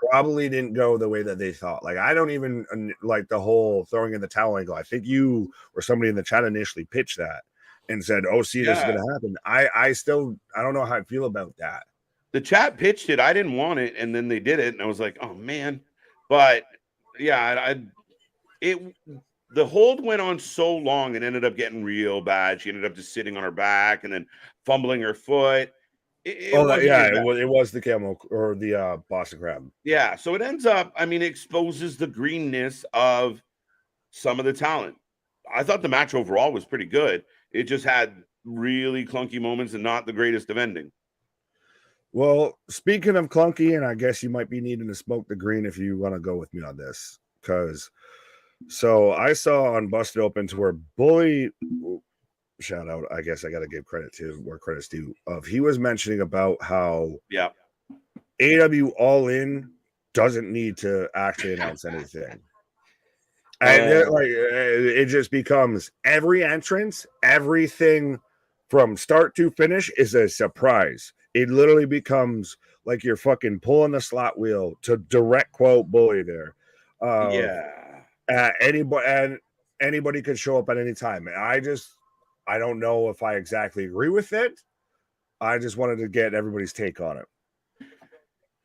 probably didn't go the way that they thought. Like, I don't even like the whole throwing in the towel angle. I think you or somebody in the chat initially pitched that and said, "Oh, see, this is going to happen." I don't know how I feel about that. The chat pitched it. I didn't want it, and then they did it, and I was like, "Oh man!" But yeah, the hold went on so long and ended up getting real bad. She ended up just sitting on her back and then fumbling her foot. It was the camel or the Boston Crab. Yeah, so it ends up, it exposes the greenness of some of the talent. I thought the match overall was pretty good. It just had really clunky moments and not the greatest of ending. Well, speaking of clunky, and I guess you might be needing to smoke the green if you want to go with me on this, because so I saw on Busted Open to where Bully, shout out, I guess I got to give credit to where credit's due, he was mentioning about how AW All In doesn't need to actually announce anything. And it just becomes every entrance, everything from start to finish is a surprise. It literally becomes like you're fucking pulling the slot wheel, to direct quote Bully there. Anybody could show up at any time. I don't know if I exactly agree with it. I just wanted to get everybody's take on it.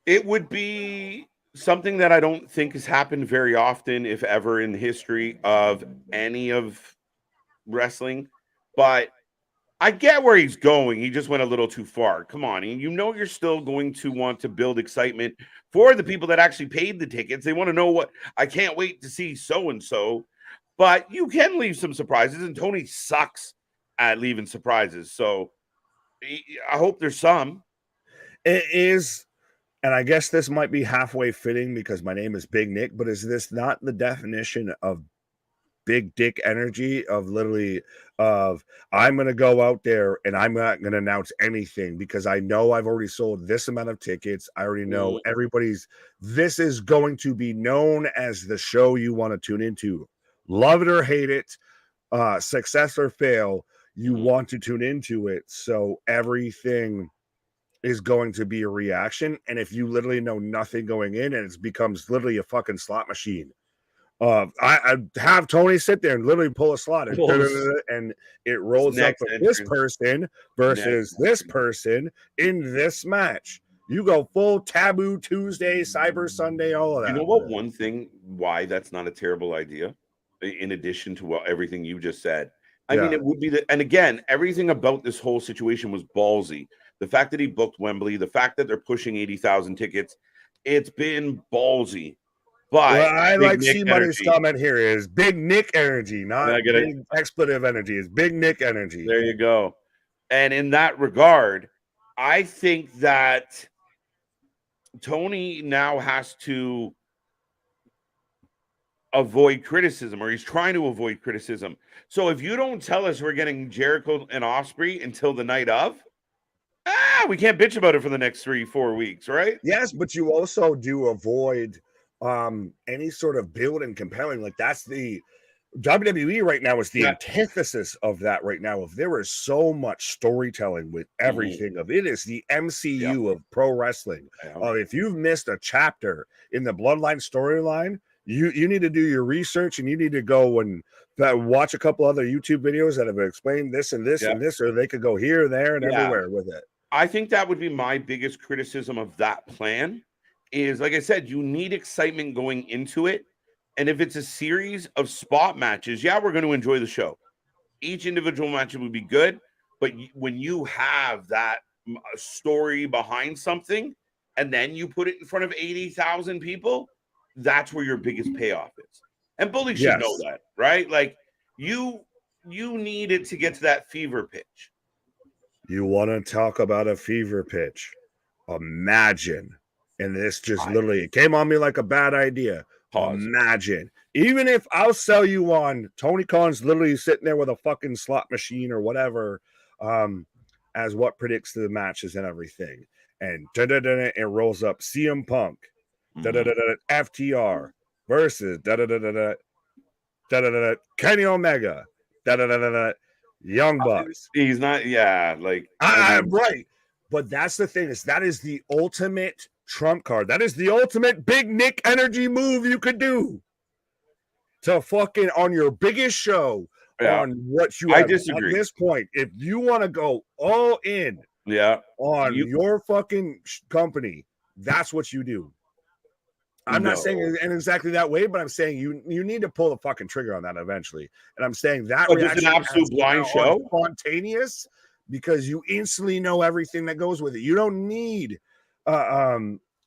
It would be something that I don't think has happened very often, if ever, in the history of any of wrestling. But I get where he's going. He just went a little too far. Come on. You're still going to want to build excitement for the people that actually paid the tickets. They want to know I can't wait to see so-and-so. But you can leave some surprises, and Tony sucks at leaving surprises. So I hope there's some. It is. And I guess this might be halfway fitting because my name is Big Nick, but is this not the definition of big dick energy, of literally I'm going to go out there and I'm not going to announce anything because I know I've already sold this amount of tickets. I already know this is going to be known as the show you want to tune into. Love it or hate it, success or fail, you want to tune into it. So everything is going to be a reaction. And if you literally know nothing going in, and it becomes literally a fucking slot machine. I have Tony sit there and literally pull a slot and it rolls up with this person versus this person in this match. You go full Taboo Tuesday, Cyber Sunday, all of that. You know what? One thing why that's not a terrible idea, in addition to everything you just said, it would be and again, everything about this whole situation was ballsy. The fact that he booked Wembley, the fact that they're pushing 80,000 tickets, it's been ballsy. But I like C-Money's comment here is Big Nick energy, not big expletive energy. It's Big Nick energy. There you go. And in that regard, I think that Tony now has to avoid criticism, or he's trying to avoid criticism. So if you don't tell us we're getting Jericho and Ospreay until the night of, we can't bitch about it for the next 3-4 weeks, right? Yes, but you also do avoid any sort of build and compelling. Like, that's the WWE right now is the antithesis of that right now. If there is so much storytelling with everything of it is the MCU of pro wrestling. If you've missed a chapter in the Bloodline storyline, you need to do your research, and you need to go and watch a couple other YouTube videos that have explained this and this and this, or they could go here, there, and everywhere with it. I think that would be my biggest criticism of that plan, is, like I said, you need excitement going into it. And if it's a series of spot matches, yeah, we're going to enjoy the show. Each individual match would be good. But when you have that story behind something and then you put it in front of 80,000 people, that's where your biggest payoff is. And Bully should know that, right? Like you need it to get to that fever pitch. You want to talk about a fever pitch? Imagine, and this just literally it came on me like a bad idea. Pause. Imagine, even if I'll sell you on Tony Khan's literally sitting there with a fucking slot machine or whatever, as what predicts the matches and everything, and it rolls up CM Punk, FTR versus Kenny Omega, Young Bucks. He's not, like I'm right. But that's the thing, is that is the ultimate trump card. That is the ultimate Big Nick energy move you could do to fucking on your biggest show on what you have. I disagree. At this point, if you want to go all in on your fucking company, that's what you do. I'm not saying it in exactly that way, but I'm saying you need to pull the fucking trigger on that eventually. And I'm saying that just an absolute blind show, spontaneous, because you instantly know everything that goes with it. You don't need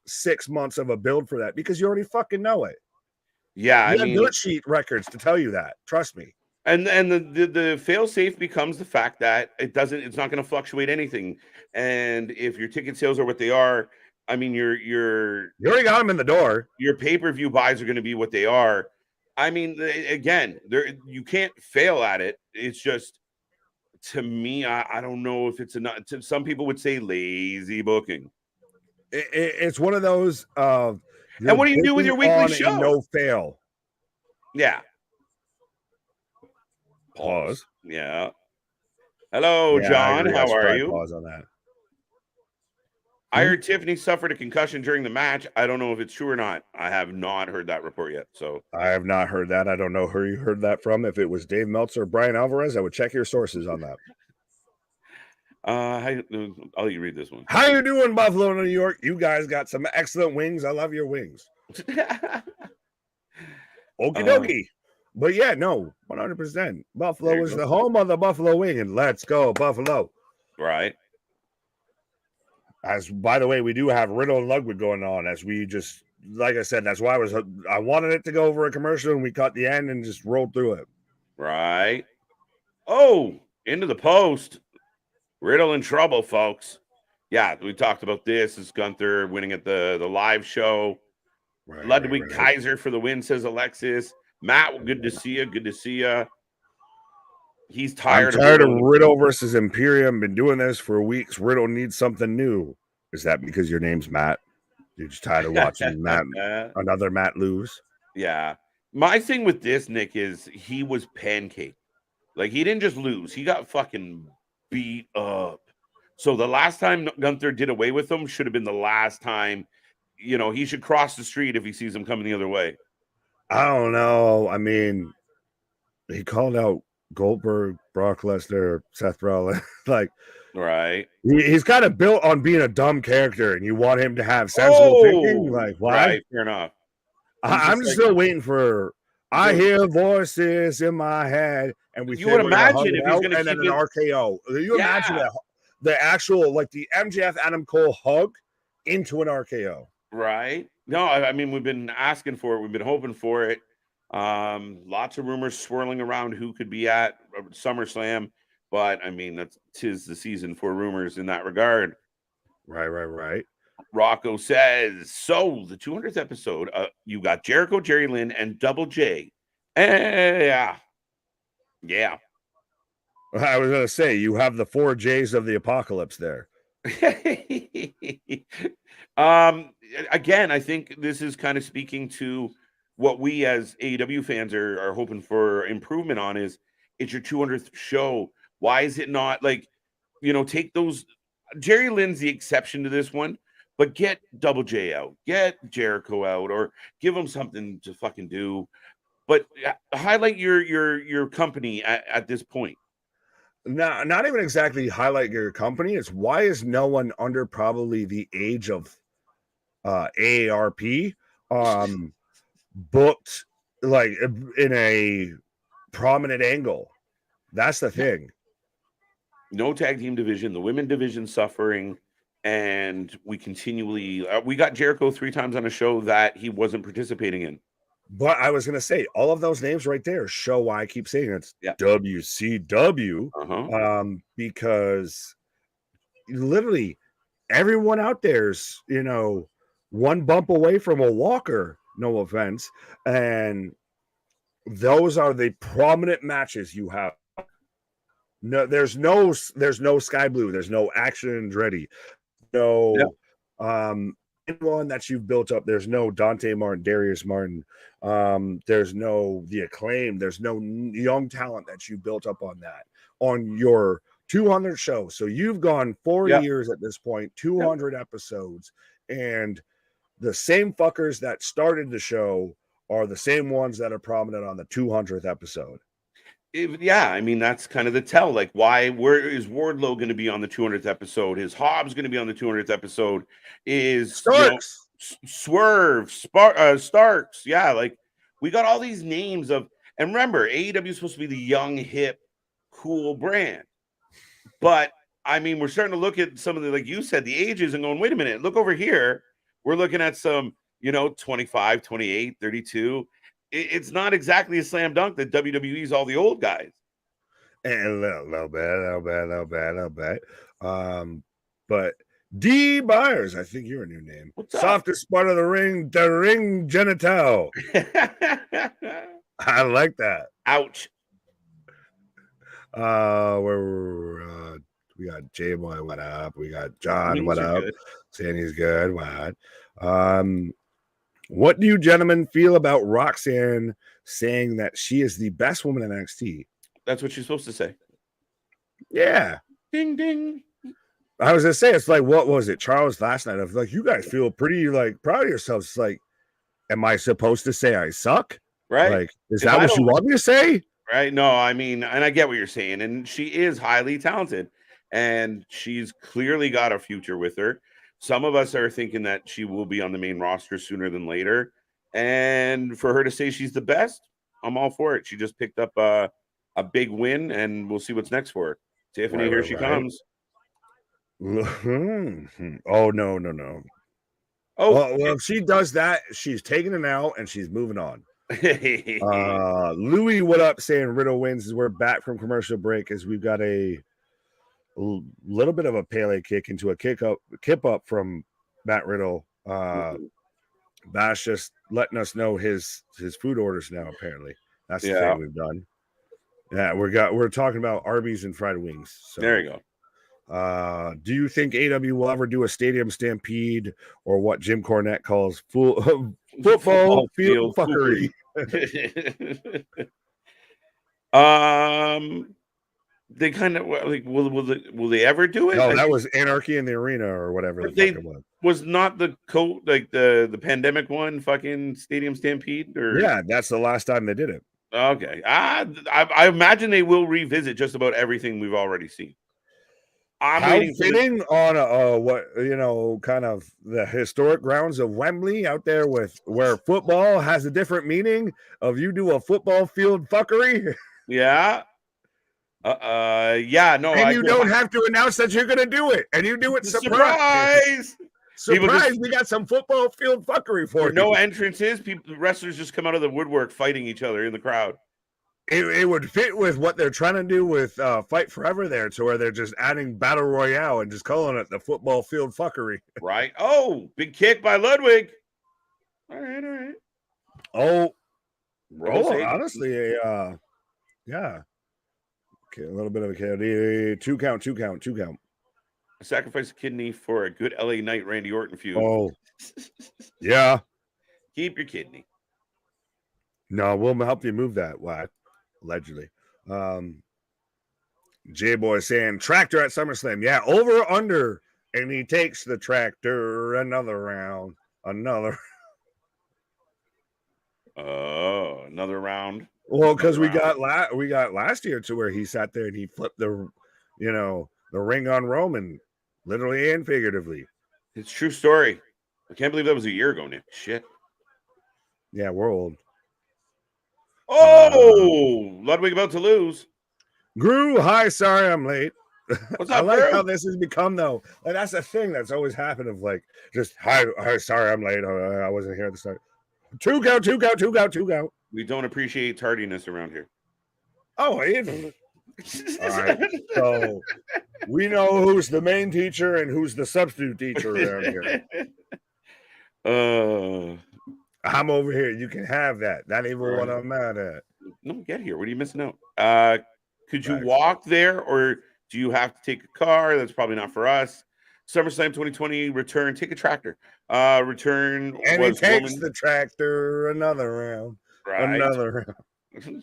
6 months of a build for that because you already fucking know it. Yeah, you have dirt sheet records to tell you that. Trust me. And the fail safe becomes the fact that it's not going to fluctuate anything. And if your ticket sales are what they are, I mean, you already got them in the door. Your pay-per-view buys are going to be what they are. I mean, again, you can't fail at it. It's just, to me, I don't know if it's enough. Some people would say lazy booking. It's one of those. And what do you do with your weekly show? No fail. Yeah. Pause. Yeah. Hello, John. How are you? Pause on that. I heard Tiffany suffered a concussion during the match. I don't know if it's true or not. I have not heard that report yet. So I have not heard that. I don't know who you heard that from. If it was Dave Meltzer or Brian Alvarez, I would check your sources on that. I'll let you read this one. How you doing, Buffalo, New York? You guys got some excellent wings. I love your wings. Okie dokie. But yeah, no, 100%. Buffalo is the home of the Buffalo Wing, and let's go, Buffalo. Right. As by the way, we do have Riddle and Ludwig going on, as we just, like I said, that's why I wanted it to go over a commercial, and we cut the end and just rolled through it. Right. Oh, into the post. Riddle in trouble, folks. Yeah, we talked about this. Is Gunther winning at the live show. Right, Ludwig Kaiser for the win, says Alexis. Matt, good to see you. Good to see you. He's tired. I'm tired of Riddle versus Imperium. Been doing this for weeks. Riddle needs something new. Is that because your name's Matt? You're just tired of watching another Matt lose? Yeah. My thing with this, Nick, is he was pancaked. Like, he didn't just lose. He got fucking beat up. So the last time Gunther did away with him should have been the last time. You know, he should cross the street if he sees him coming the other way. I don't know. I mean, he called out Goldberg, Brock Lesnar, Seth Rollins. Like, right. He's kind of built on being a dumb character, and you want him to have sensible thinking. Like, why? Right, fair enough. I'm just still waiting for. I hear voices in my head, and you would imagine if he's going to keep an RKO. You imagine that the actual, like, the MJF Adam Cole hug into an RKO. Right. No, I mean, we've been asking for it. We've been hoping for it. Lots of rumors swirling around who could be at SummerSlam, but I mean, tis the season for rumors in that regard. Right. Rocco says, so the 200th episode, you got Jericho, Jerry Lynn, and Double J. Yeah. I was going to say, you have the 4 J's of the apocalypse there. Again, I think this is kind of speaking to what we as AEW fans are hoping for improvement on. Is it's your 200th show. Why is it not, like, you know, take those? Jerry Lynn's the exception to this one, but get Double J out, get Jericho out, or give them something to fucking do. But highlight your company at this point. No, not even exactly highlight your company. It's why is no one under probably the age of AARP booked like in a prominent angle. That's the thing. No tag team division, the women division suffering, and we continually we got Jericho 3 times on a show that he wasn't participating in. But I was gonna say all of those names right there show why I keep saying it's WCW, because literally everyone out there's one bump away from a walker. No offense, and those are the prominent matches you have. No, there's no Sky Blue, there's no Action Andretti, anyone that you've built up. There's no Dante Martin, Darius Martin, there's no The Acclaim, there's no young talent that you built up on your 200 show. So you've gone 4 years at this point, 200 episodes, and the same fuckers that started the show are the same ones that are prominent on the 200th episode. I mean, that's kind of the tell. Like, where is Wardlow going to be on the 200th episode? Is Hobbs going to be on the 200th episode? Is Starks, Swerve, Starks? Yeah, like we got all these names of, and remember, AEW is supposed to be the young, hip, cool brand. But I mean, we're starting to look at some of the, like you said, the ages and going, wait a minute, look over here. We're looking at some, 25, 28, 32. It's not exactly a slam dunk that WWE's all the old guys. And a little bit. But D Byers, I think you're a new name. Softest part of the ring genital. I like that. Ouch. We got J Boy, what up? We got John, what up? Saying he's good. What? What do you gentlemen feel about Roxanne saying that she is the best woman in NXT? That's what she's supposed to say. Yeah. Ding, ding. I was going to say, it's like, what was it? Charles last night of like, you guys feel pretty like proud of yourselves. It's like, am I supposed to say I suck? Right. Like, is that what you want me to say? Right. No, I mean, and I get what you're saying. And she is highly talented and she's clearly got a future with her. Some of us are thinking that she will be on the main roster sooner than later. And for her to say she's the best, I'm all for it. She just picked up a big win, and we'll see what's next for her. Tiffany, here she comes. Oh, no. Oh, well, if she does that, she's taking it out, and she's moving on. Louis, what up? Saying Riddle wins as we're back from commercial break as we've got a little bit of a Pele kick into a kip up from Matt Riddle. Bash just letting us know his food orders now. Apparently, that's the thing we've done. Yeah, we're talking about Arby's and fried wings. So there you go. Do you think AW will ever do a stadium stampede or what Jim Cornette calls football field fuckery? They kind of like will they ever do it? No, that was Anarchy in the Arena or whatever the fuck it was. Was not the the pandemic one fucking Stadium Stampede? Or yeah, that's the last time they did it. Okay, I imagine they will revisit just about everything we've already seen. I'm waiting fitting on what kind of the historic grounds of Wembley out there with where football has a different meaning of you do a football field fuckery. Yeah. No. And you don't have to announce that you're going to do it, and you do it surprise. Surprise! We got some football field fuckery for you. No entrances. Wrestlers just come out of the woodwork fighting each other in the crowd. It would fit with what they're trying to do with Fight Forever there, to where they're just adding Battle Royale and just calling it the football field fuckery. Right. Oh, big kick by Ludwig. All right. Oh, honestly, yeah. Okay, a little bit of a KOD. Two count. I sacrifice a kidney for a good LA Knight Randy Orton feud. Oh, yeah. Keep your kidney. No, we'll help you move that. What? Allegedly. J-Boy saying tractor at SummerSlam. Yeah, over or under. And he takes the tractor another round. Another round. Well, because we got last year to where he sat there and he flipped the ring on Roman, literally and figuratively. It's a true story. I can't believe that was a year ago, Nick. Shit. Yeah, we're old. Oh, Ludwig about to lose. Gru, hi, sorry I'm late. What's up, I like Gru? how this has become, though. Like, that's a thing that's always happened of like, just, hi, sorry I'm late. I wasn't here at the start. Two go. We don't appreciate tardiness around here. Oh, all right. So we know who's the main teacher and who's the substitute teacher around here. I'm over here. You can have that. Not even what I'm mad at. No, get here. What are you missing out? Could you walk there, or do you have to take a car? That's probably not for us. Summerslam 2020 return. Take a tractor. Return. And he takes the tractor another round. Right. Another round.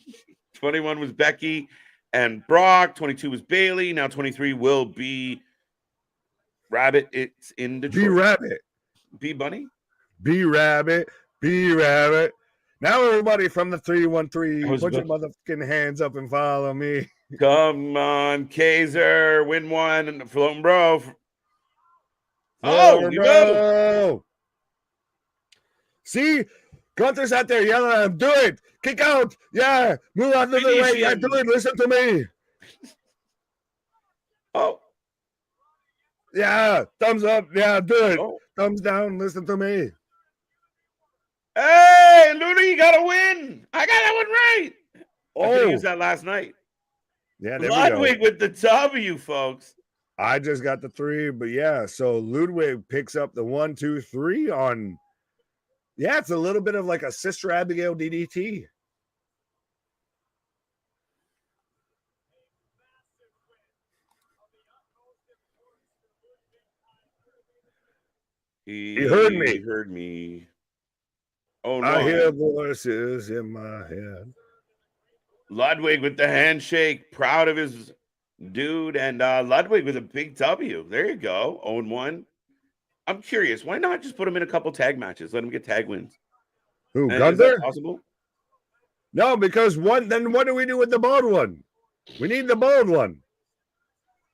21 was Becky and Brock. 22 was Bailey. Now 23 will be Rabbit. It's in Detroit. Be Rabbit. Be Bunny. Be Rabbit. Be Rabbit. Now everybody from the 313, put your motherfucking hands up and follow me. Come on, Kaiser. Win one and floating bro. Oh, bro. See? Gunther's out there yelling at him. Do it. Kick out. Yeah. Move out of the way. Yeah, do it. Listen to me. Oh. Yeah. Thumbs up. Yeah, do it. Oh. Thumbs down. Listen to me. Hey, Luna, you got to win. I got that one right. I could have used that last night. Yeah, Ludwig with the W, folks. I just got the 3, but yeah. So Ludwig picks up the 1, 2, 3 on... Yeah, it's a little bit of like a Sister Abigail DDT. He heard me. He heard me. Oh, no. I hear voices in my head. Ludwig with the handshake. Proud of his dude. And Ludwig with a big W. There you go. 0-1. I'm curious. Why not just put him in a couple tag matches? Let him get tag wins. Who, Gunther? Is that possible? No, because then what do we do with the bald one? We need the bald one.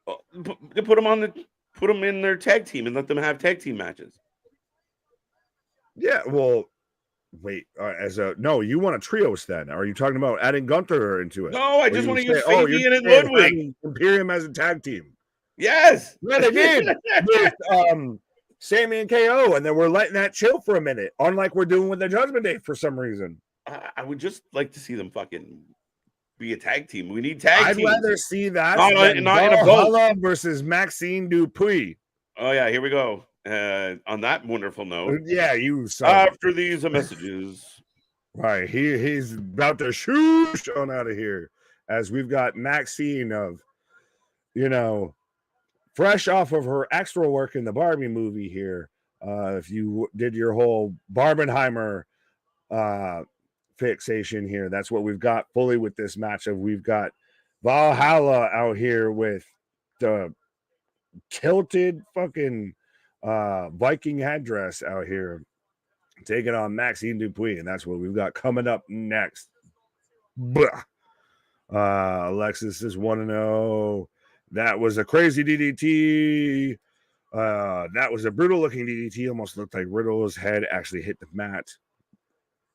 Put them in their tag team and let them have tag team matches. Yeah, well, wait. No, you want a trios then? Are you talking about adding Gunther into it? No, I just want to use Fabian and Ludwig. Imperium as a tag team. Yes. Yeah, they did. With, Sammy and KO, and then we're letting that chill for a minute, unlike we're doing with the Judgment Day for some reason. I would just like to see them fucking be a tag team. We need tag teams. I'd rather see that not in a Valhalla versus Maxine Dupuis. Oh yeah, here we go. On that wonderful note, yeah, you saw after these messages. Right, he's about to shoosh on out of here as we've got Maxine of, fresh off of her extra work in the Barbie movie here. If you did your whole Barbenheimer fixation here, that's what we've got fully with this matchup. We've got Valhalla out here with the tilted fucking Viking headdress out here, taking on Maxine Dupuis, and that's what we've got coming up next. Alexis is 1-0. That was a crazy DDT. That was a brutal looking DDT. Almost looked like Riddle's head actually hit the mat.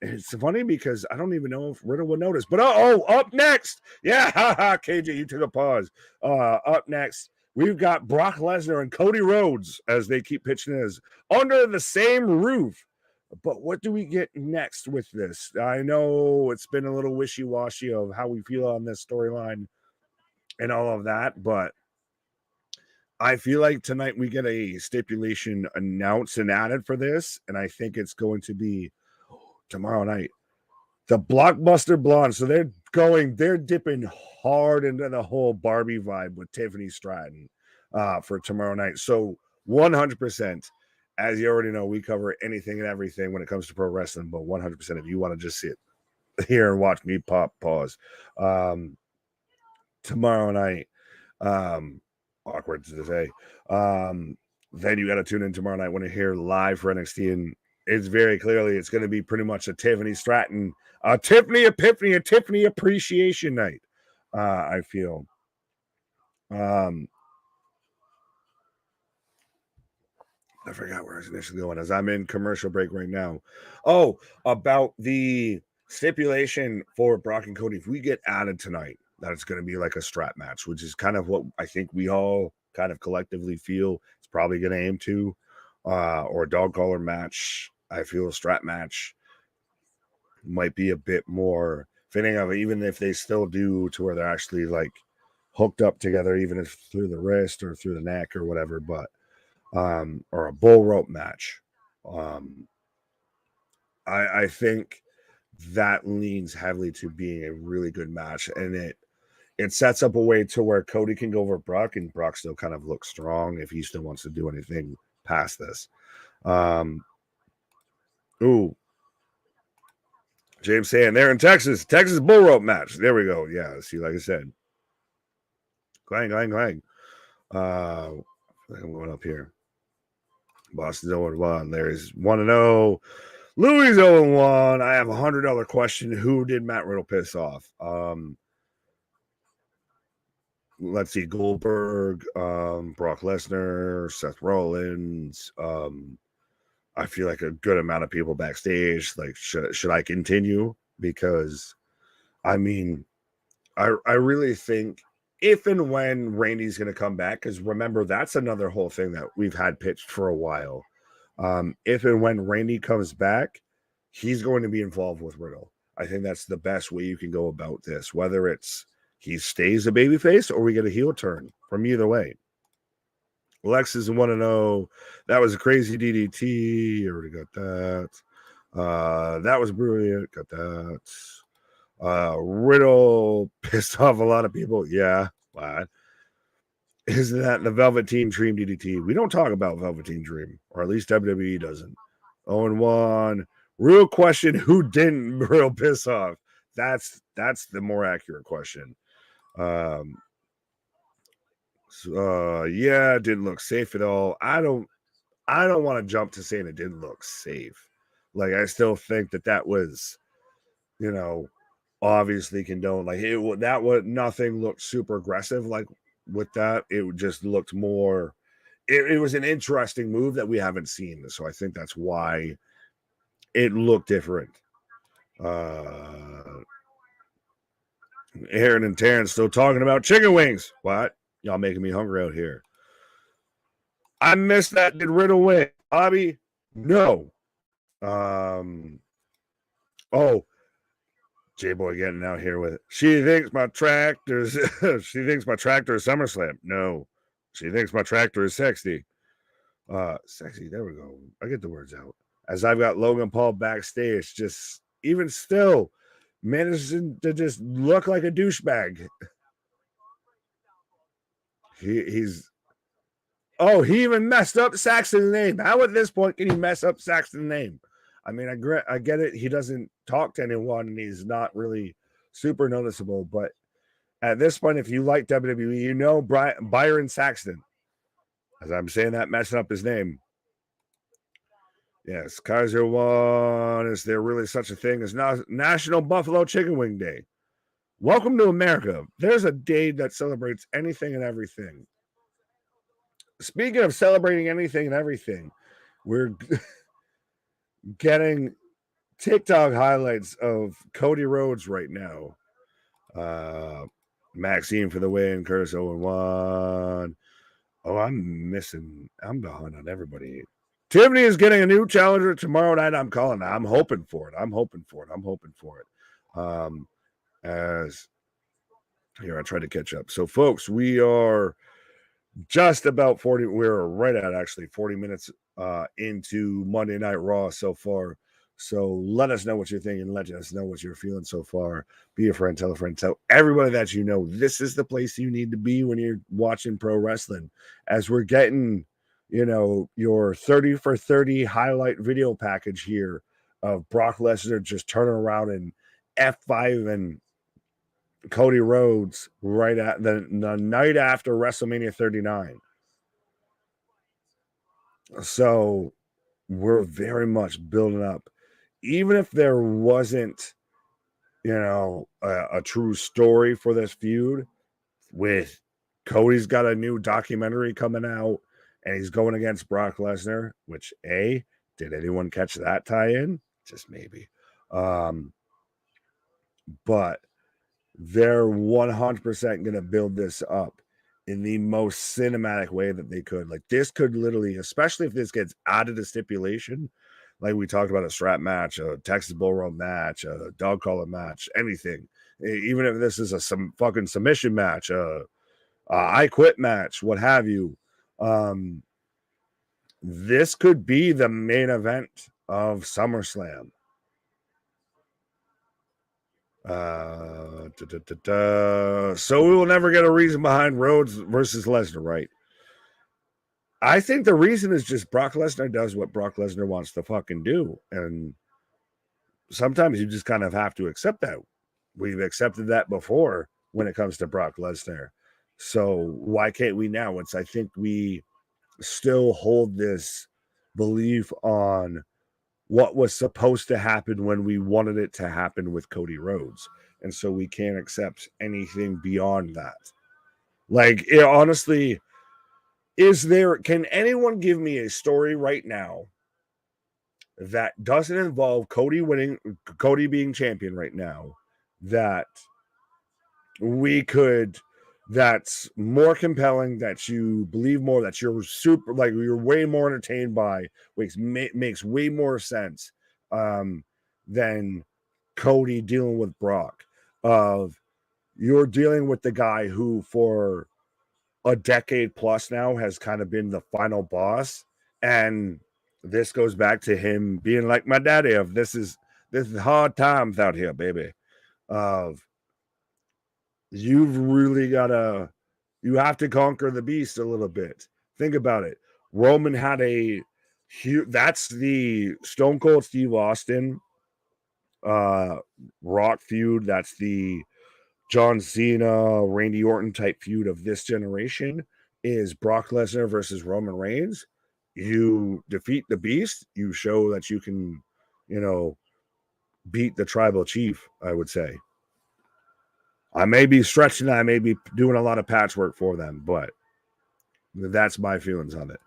And it's funny because I don't even know if Riddle would notice. But up next. Yeah, KJ, you took a pause. Up next, we've got Brock Lesnar and Cody Rhodes, as they keep pitching as under the same roof. But what do we get next with this? I know it's been a little wishy-washy of how we feel on this storyline and all of that, but I feel like tonight we get a stipulation announced and added for this, and I think it's going to be tomorrow night. The Blockbuster Blonde. So they're dipping hard into the whole Barbie vibe with Tiffany Stratton for tomorrow night. So 100%, as you already know, we cover anything and everything when it comes to pro wrestling, but 100% if you want to just sit here and watch me pause. Tomorrow night, awkward to say. Then you got to tune in tomorrow night when you hear live for NXT, and it's very clearly it's going to be pretty much a Tiffany Stratton, a Tiffany Epiphany, a Tiffany Appreciation Night. I feel. I forgot where I was initially going as I'm in commercial break right now. Oh, about the stipulation for Brock and Cody. If we get added tonight, that it's going to be like a strap match, which is kind of what I think we all kind of collectively feel it's probably going to aim to, or a dog collar match. I feel a strap match might be a bit more fitting of it, even if they still do to where they're actually like hooked up together, even if through the wrist or through the neck or whatever, but or a bull rope match. I think that leans heavily to being a really good match, and it sets up a way to where Cody can go over Brock, and Brock still kind of looks strong if he still wants to do anything past this. James saying they're in Texas bull rope match. There we go. Yeah, see, like I said, clang, clang, clang. I'm going up here. Boston's 0-1. Larry's 1-0. Louis 0-1. I have $100 question. Who did Matt Riddle piss off? Let's see. Goldberg, Brock Lesnar, Seth Rollins. I feel like a good amount of people backstage. Like, should I continue? Because, I mean, I really think if and when Randy's going to come back, because remember, that's another whole thing that we've had pitched for a while. If and when Randy comes back, he's going to be involved with Riddle. I think that's the best way you can go about this, whether it's he stays a babyface or we get a heel turn from either way. Lex is 1-0. That was a crazy DDT. Already got that. That was brilliant. Got that. Riddle pissed off a lot of people. Yeah. What? Isn't that the Velveteen Dream DDT? We don't talk about Velveteen Dream, or at least WWE doesn't. 0-1. Real question: who didn't Riddle piss off? That's the more accurate question. Yeah, it didn't look safe at all. I don't want to jump to saying it didn't look safe. Like, I still think that was, obviously condoned. Like, nothing looked super aggressive. Like with that, it just looked more. It was an interesting move that we haven't seen, so I think that's why it looked different. Aaron and Terrence still talking about chicken wings. What? Y'all making me hungry out here. I missed that. Did Riddle win? Bobby? No. J-Boy getting out here with it. She thinks my tractor's SummerSlam. No. She thinks my tractor is sexy. Sexy. There we go. I get the words out. As I've got Logan Paul backstage, just even still managing to just look like a douchebag. He even messed up Saxton's name. How at this point can he mess up Saxton's name? I mean, I get it. He doesn't talk to anyone, and he's not really super noticeable. But at this point, if you like WWE, you know Byron Saxton. As I'm saying that, messing up his name. Yes, Kaiser won. Is there really such a thing as National Buffalo Chicken Wing Day? Welcome to America. There's a day that celebrates anything and everything. Speaking of celebrating anything and everything, we're getting TikTok highlights of Cody Rhodes right now. Maxine for the win. Curse 0-1. Oh, I'm behind on everybody. Tiffany is getting a new challenger tomorrow night. I'm calling that. I'm hoping for it. As here, I try to catch up. So, folks, we are just about 40. We're right at actually 40 minutes into Monday Night Raw so far. So let us know what you're thinking. Let us know what you're feeling so far. Be a friend, tell a friend, tell everybody that you know. This is the place you need to be when you're watching pro wrestling. As we're getting, your 30 for 30 highlight video package here of Brock Lesnar just turning around and F5 and Cody Rhodes right at the night after WrestleMania 39. So we're very much building up. Even if there wasn't, a true story for this feud, with Cody's got a new documentary coming out, and he's going against Brock Lesnar, which did anyone catch that tie-in? Just maybe. But they're 100% going to build this up in the most cinematic way that they could. Like, this could literally, especially if this gets added to stipulation, like we talked about, a strap match, a Texas Bull Rope match, a dog collar match, anything. Even if this is some fucking submission match, I quit match, what have you. This could be the main event of SummerSlam. So we will never get a reason behind Rhodes versus Lesnar, right? I think the reason is just Brock Lesnar does what Brock Lesnar wants to fucking do. And sometimes you just kind of have to accept that. We've accepted that before when it comes to Brock Lesnar. So why can't we now? I think we still hold this belief on what was supposed to happen when we wanted it to happen with Cody Rhodes. And so we can't accept anything beyond that. Like, honestly, can anyone give me a story right now that doesn't involve Cody being champion right now, that's more compelling, that you believe more, that you're you're way more entertained by, makes way more sense than Cody dealing with Brock? You're dealing with the guy who for a decade plus now has kind of been the final boss, and this goes back to him being like my daddy of this is hard times out here, baby. You've really you have to conquer the beast a little bit. Think about it. Roman had that's the Stone Cold Steve Austin Rock feud. That's the John Cena, Randy Orton type feud of this generation, is Brock Lesnar versus Roman Reigns. You defeat the beast, you show that you can, beat the tribal chief, I would say. I may be stretching, I may be doing a lot of patchwork for them, but that's my feelings on it.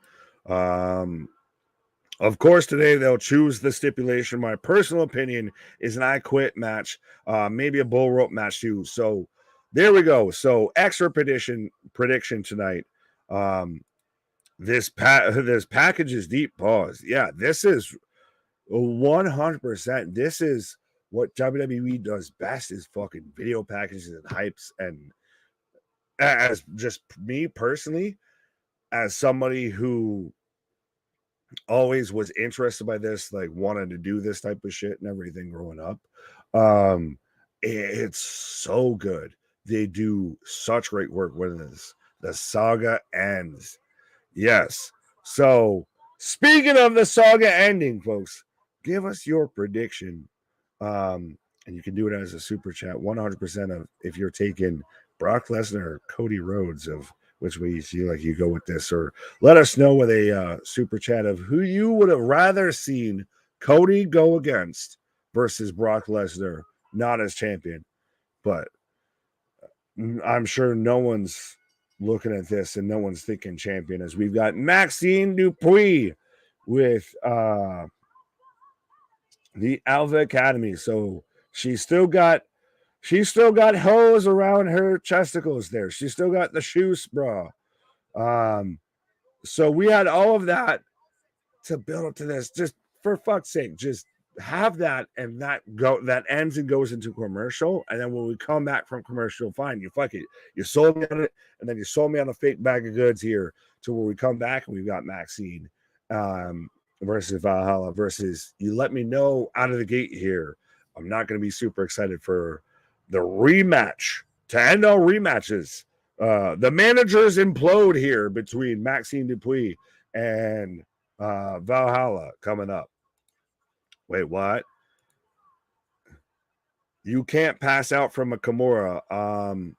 Of course, today they'll choose the stipulation. My personal opinion is an I Quit match, maybe a bull rope match too. So there we go. So extra prediction tonight. This package is deep. Pause. Yeah, this is 100%. This is what WWE does best, is fucking video packages and hypes. And as just me personally, as somebody who always was interested by this, like wanted to do this type of shit and everything growing up, it's so good. They do such great work when the saga ends. Yes. So speaking of the saga ending, folks, give us your prediction. And you can do it as a super chat, 100% of if you're taking Brock Lesnar or Cody Rhodes, of which way you feel like you go with this, or let us know with a super chat of who you would have rather seen Cody go against versus Brock Lesnar, not as champion. But I'm sure no one's looking at this and no one's thinking champion, as we've got Maxine Dupuis with the Alpha Academy. So she's still got hose around her chesticles there. She's still got the shoes bra. So we had all of that to build up to this. Just for fuck's sake, just have that, and that ends and goes into commercial. And then when we come back from commercial, fine, you fuck it. You sold me on it, and then you sold me on a fake bag of goods here to where we come back and we've got Maxine versus Valhalla versus, you let me know out of the gate here. I'm not going to be super excited for the rematch to end all rematches. The managers implode here between Maxine Dupuis and Valhalla coming up. Wait, what? You can't pass out from a Kimura.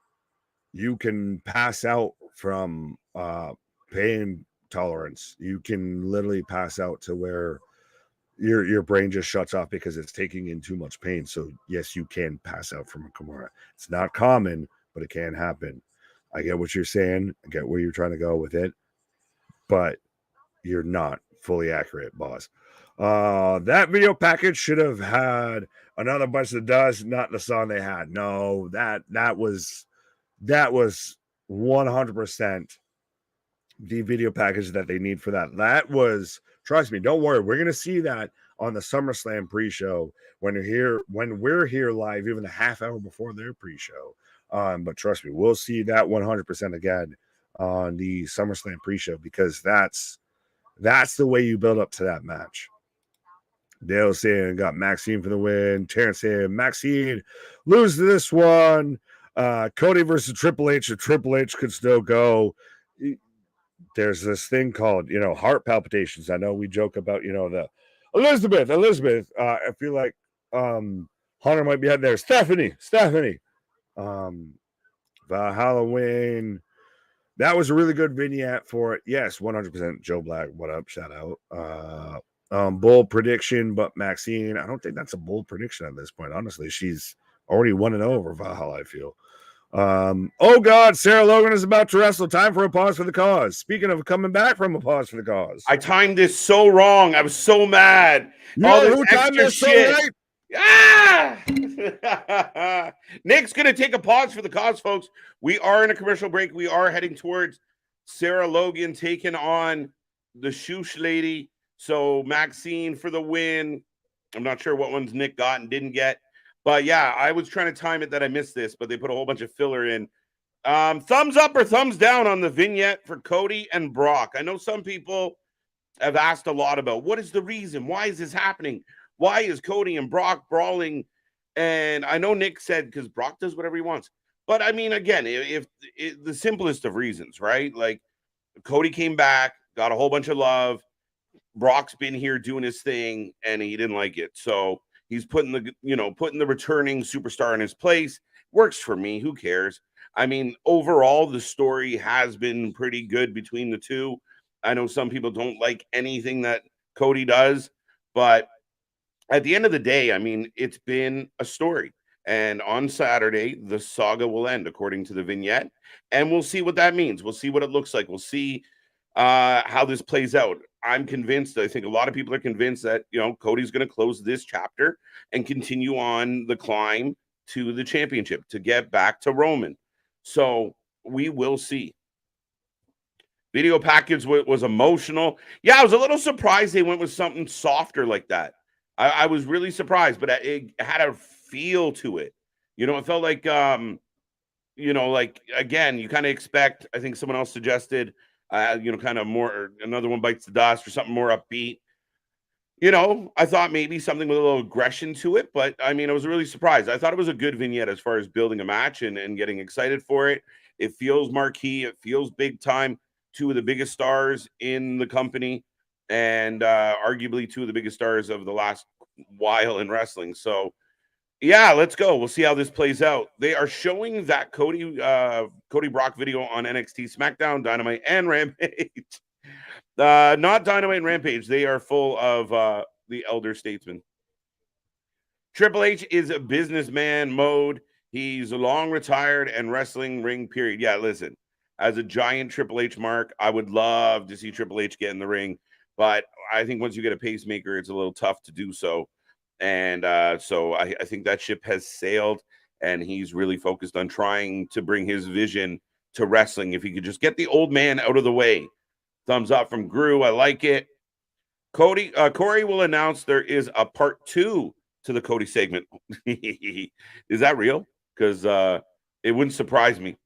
You can pass out from pain tolerance. You can literally pass out to where your brain just shuts off because it's taking in too much pain. So yes, you can pass out from a Kimura. It's not common, but it can happen. I get what you're saying. I get where you're trying to go with it. But You're not fully accurate, boss. That video package should have had another bunch of dust, not the song they had. No, that was 100% the video package that they need for that. That was, trust me, don't worry, we're gonna see that on the SummerSlam pre-show when we're here live, even a half hour before their pre-show. But trust me, we'll see that 100% again on the SummerSlam pre-show, because that's the way you build up to that match. Dale saying got Maxine for the win. Terrence saying Maxine lose this one. Cody versus Triple H. If Triple H could still go, there's this thing called, heart palpitations. I know we joke about, the Elizabeth. I feel like Hunter might be out there. Stephanie. Halloween. That was a really good vignette for it. Yes, 100% Joe Black. What up? Shout out. Bold prediction, but Maxine, I don't think that's a bold prediction at this point. Honestly, she's already 1-0 over Valhalla, I feel. Oh God, Sarah Logan is about to wrestle. Time for a pause for the cause. Speaking of coming back from a pause for the cause, I timed this so wrong. I was so mad. All this extra shit. So right? Ah! Nick's gonna take a pause for the cause, folks. We are in a commercial break. We are heading towards Sarah Logan taking on the Shoosh lady. So Maxine for the win. I'm not sure what ones Nick got and didn't get. But yeah, I was trying to time it that I missed this, but they put a whole bunch of filler in. Thumbs up or thumbs down on the vignette for Cody and Brock. I know some people have asked a lot about what is the reason? Why is this happening? Why is Cody and Brock brawling? And I know Nick said because Brock does whatever he wants. But I mean, again, if the simplest of reasons, right? Like Cody came back, got a whole bunch of love. Brock's been here doing his thing, and he didn't like it. So he's putting the returning superstar in his place. Works for me. Who cares? I mean, overall, the story has been pretty good between the two. I know some people don't like anything that Cody does, but at the end of the day, I mean, it's been a story. And on Saturday, the saga will end, according to the vignette. And we'll see what that means. We'll see what it looks like. We'll see how this plays out. I'm convinced, I think a lot of people are convinced that, Cody's going to close this chapter and continue on the climb to the championship to get back to Roman. So we will see. Video package was emotional. Yeah, I was a little surprised they went with something softer like that. I was really surprised, but it had a feel to it. It felt like, again, you kind of expect, I think someone else suggested, kind of more, another one bites the dust or something more upbeat. I thought maybe something with a little aggression to it, but I mean, I was really surprised. I thought it was a good vignette as far as building a match and getting excited for it. It feels marquee. It feels big time. Two of the biggest stars in the company and arguably two of the biggest stars of the last while in wrestling. So yeah, let's go. We'll see how this plays out. They are showing that Cody Brock video on NXT, SmackDown, Dynamite, and Rampage. Not Dynamite and Rampage. They are full of the elder statesmen. Triple H is a businessman mode. He's long retired and wrestling ring, period. Yeah, listen, as a giant Triple H mark, I would love to see Triple H get in the ring. But I think once you get a pacemaker, it's a little tough to do so. And so I think that ship has sailed, and he's really focused on trying to bring his vision to wrestling. If he could just get the old man out of the way. Thumbs up from Gru. I like it. Corey will announce there is a part 2 to the Cody segment. Is that real? Because it wouldn't surprise me.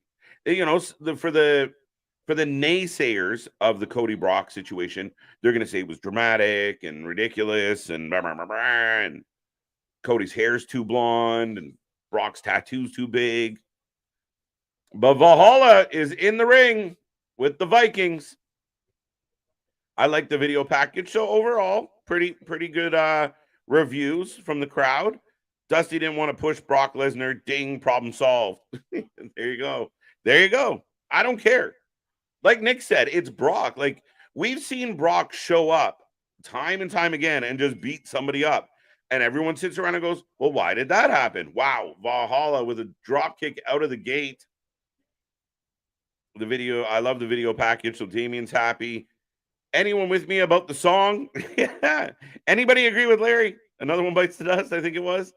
For the naysayers of the Cody Brock situation, they're going to say it was dramatic and ridiculous and blah, blah, blah, blah, and Cody's hair's too blonde and Brock's tattoo's too big. But Valhalla is in the ring with the Vikings. I like the video package. So overall, pretty good reviews from the crowd. Dusty didn't want to push Brock Lesnar. Ding, problem solved. There you go. I don't care. Like Nick said, it's Brock. Like, we've seen Brock show up time and time again and just beat somebody up. And everyone sits around and goes, well, why did that happen? Wow, Valhalla with a drop kick out of the gate. I love the video package, so Damien's happy. Anyone with me about the song? Anybody agree with Larry? Another One Bites the Dust, I think it was.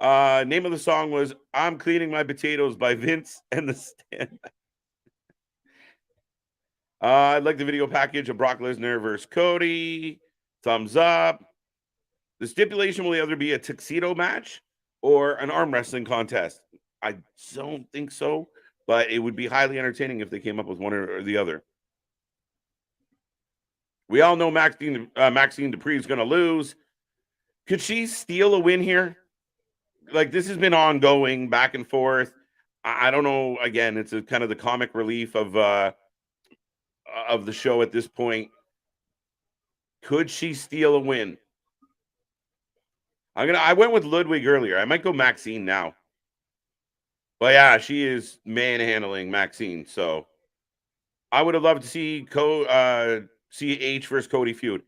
Name of the song was I'm Cleaning My Potatoes by Vince and the Stand. I like the video package of Brock Lesnar versus Cody. Thumbs up. The stipulation will either be a tuxedo match or an arm wrestling contest. I don't think so, but it would be highly entertaining if they came up with one or the other. We all know Maxine Dupree is going to lose. Could she steal a win here? Like, this has been ongoing back and forth. I don't know. Again, it's a kind of the comic relief of the show at this point. Could she steal a win? I went with Ludwig earlier. I might go Maxine now. But yeah, she is manhandling Maxine. So I would have loved to see H versus Cody feud.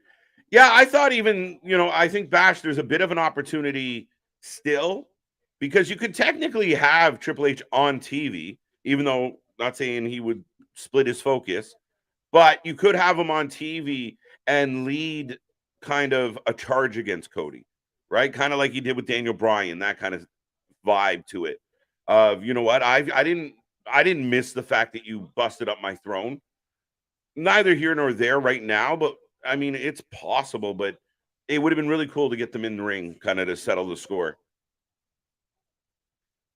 Yeah, I thought even, I think Bash, there's a bit of an opportunity still, because you could technically have Triple H on TV, even though not saying he would split his focus, but you could have him on TV and lead kind of a charge against Cody, right? Kind of like he did with Daniel Bryan, that kind of vibe to it. You know what? I didn't miss the fact that you busted up my throne. Neither here nor there right now, but I mean, it's possible, but it would have been really cool to get them in the ring, kind of to settle the score.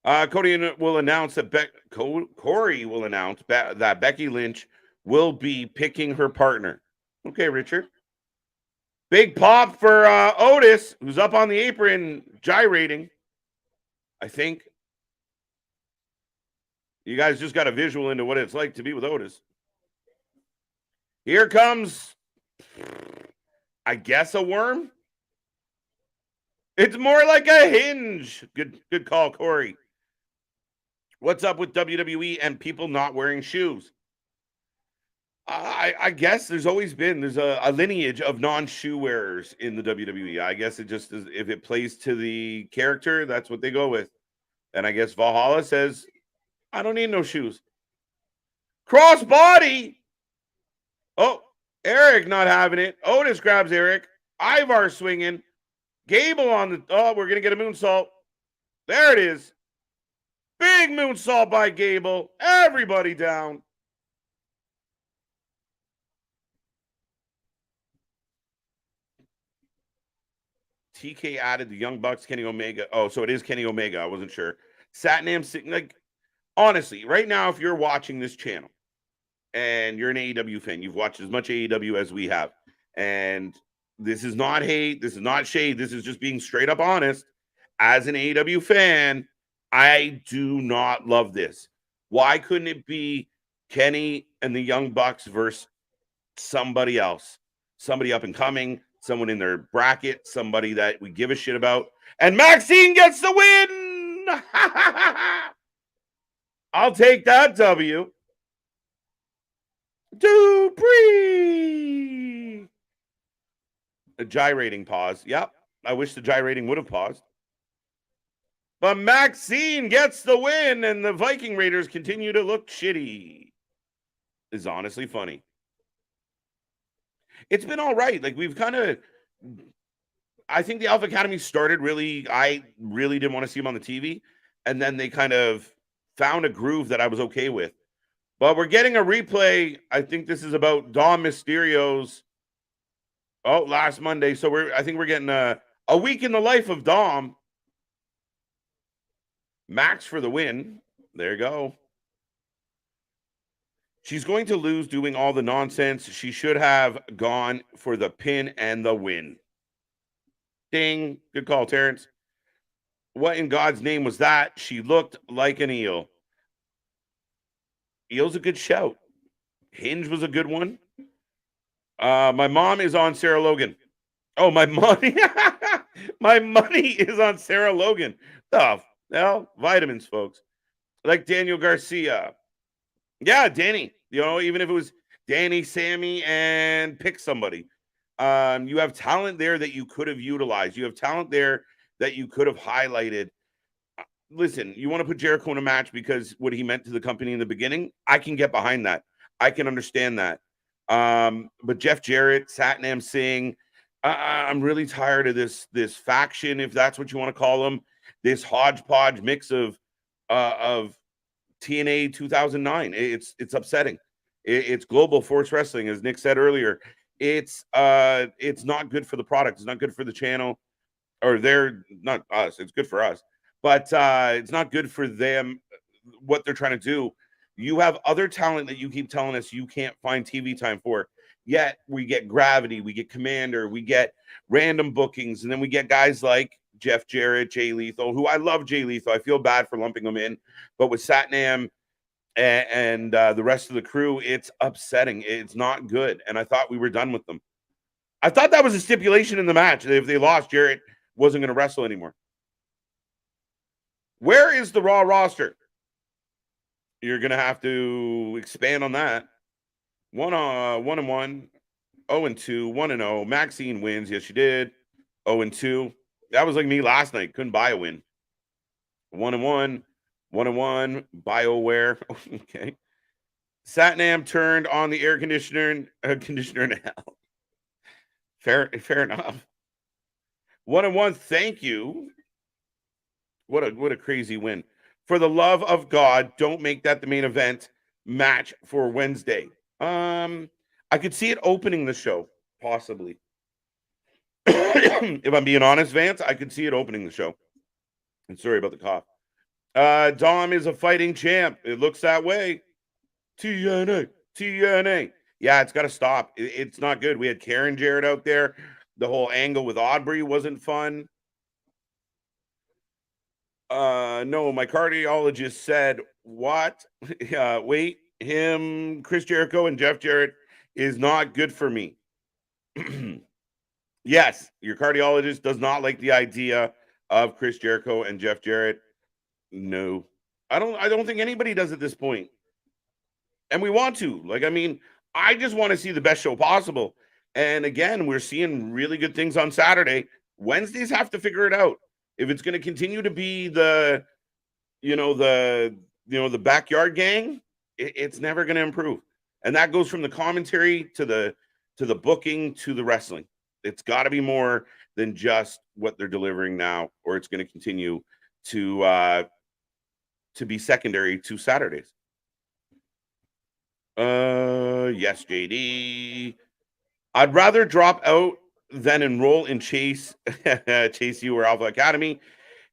Cody will announce that Corey will announce that Becky Lynch will be picking her partner. Okay, Richard. Big pop for Otis, who's up on the apron gyrating. I think you guys just got a visual into what it's like to be with Otis. Here comes, I guess, a worm. It's more like a hinge. Good call, Corey. What's up with WWE and people not wearing shoes? I guess there's a lineage of non-shoe wearers in the WWE. I guess it just is, if it plays to the character, that's what they go with. And I guess Valhalla says, I don't need no shoes. Crossbody. Oh, Eric not having it. Otis grabs Eric. Ivar swinging. Gable on the... Oh, we're going to get a moonsault. There it is. Big moonsault by Gable. Everybody down. TK added the Young Bucks, Kenny Omega. Oh, so it is Kenny Omega. I wasn't sure. Satnam sitting, like, honestly, right now, if you're watching this channel and you're an AEW fan, you've watched as much AEW as we have, and this is not hate, this is not shade, this is just being straight up honest. As an AEW fan, I do not love this. Why couldn't it be Kenny and the Young Bucks versus somebody else? Somebody up and coming, someone in their bracket, somebody that we give a shit about. And Maxine gets the win! I'll take that W. Dupree! A gyrating pause. Yep. I wish the gyrating would have paused. But Maxine gets the win, and the Viking Raiders continue to look shitty. Is honestly funny. It's been all right. Like, we've kind of... I think the Alpha Academy started really... I really didn't want to see them on the TV. And then they kind of found a groove that I was okay with. But we're getting a replay. I think this is about Dom Mysterio's... Oh, last Monday. So I think we're getting a week in the life of Dom. Max for the win. There you go. She's going to lose doing all the nonsense. She should have gone for the pin and the win. Ding. Good call, Terrence. What in God's name was that? She looked like an eel. Eel's a good shout. Hinge was a good one. My mom is on Sarah Logan. Oh, my money. My money is on Sarah Logan. Oh, well, vitamins, folks. Like Daniel Garcia. Yeah, Danny. Even if it was Danny, Sammy, and pick somebody. You have talent there that you could have utilized. You have talent there that you could have highlighted. Listen, you want to put Jericho in a match because what he meant to the company in the beginning? I can get behind that. I can understand that. But Jeff Jarrett, Satnam Singh, I'm really tired of this faction, if that's what you want to call them, this hodgepodge mix of TNA 2009. It's upsetting. It's Global Force Wrestling, as Nick said earlier. It's not good for the product. It's not good for the channel, or they're not us. It's good for us, but it's not good for them. What they're trying to do. You have other talent that you keep telling us you can't find TV time for. Yet we get Gravity, we get Commander, we get random bookings, and then we get guys like Jeff Jarrett, Jay Lethal, who I love Jay Lethal. I feel bad for lumping them in, but with Satnam and the rest of the crew, it's upsetting. It's not good, and I thought we were done with them. I thought that was a stipulation in the match. If they lost, Jarrett wasn't going to wrestle anymore. Where is the Raw roster? You're going to have to expand on that. 1-1, 0-2, 1-0. Maxine wins. Yes, she did. 0-2. That was like me last night. Couldn't buy a win. 1-1, 1-1. BioWare. Okay. Satnam turned on the air conditioner in hell. Fair enough. 1-1. Thank you. What a crazy win. For the love of God, don't make that the main event match for Wednesday. I could see it opening the show, possibly. If I'm being honest, Vance, I could see it opening the show. I'm sorry about the cough. Dom is a fighting champ. It looks that way. TNA. Yeah, it's got to stop. It's not good. We had Karen Jarrett out there. The whole angle with Aubrey wasn't fun. No, my cardiologist said, what? Wait, Chris Jericho and Jeff Jarrett is not good for me. Yes, your cardiologist does not like the idea of Chris Jericho and Jeff Jarrett. No, I don't think anybody does at this point. And we want to. I just want to see the best show possible. And again, we're seeing really good things on Saturday. Wednesdays have to figure it out. If it's going to continue to be the backyard gang, it's never going to improve. And that goes from the commentary to the booking to the wrestling. It's got to be more than just what they're delivering now, or it's going to continue to be secondary to Saturdays. Yes, JD. I'd rather drop out than enroll in Chase U or Alpha Academy.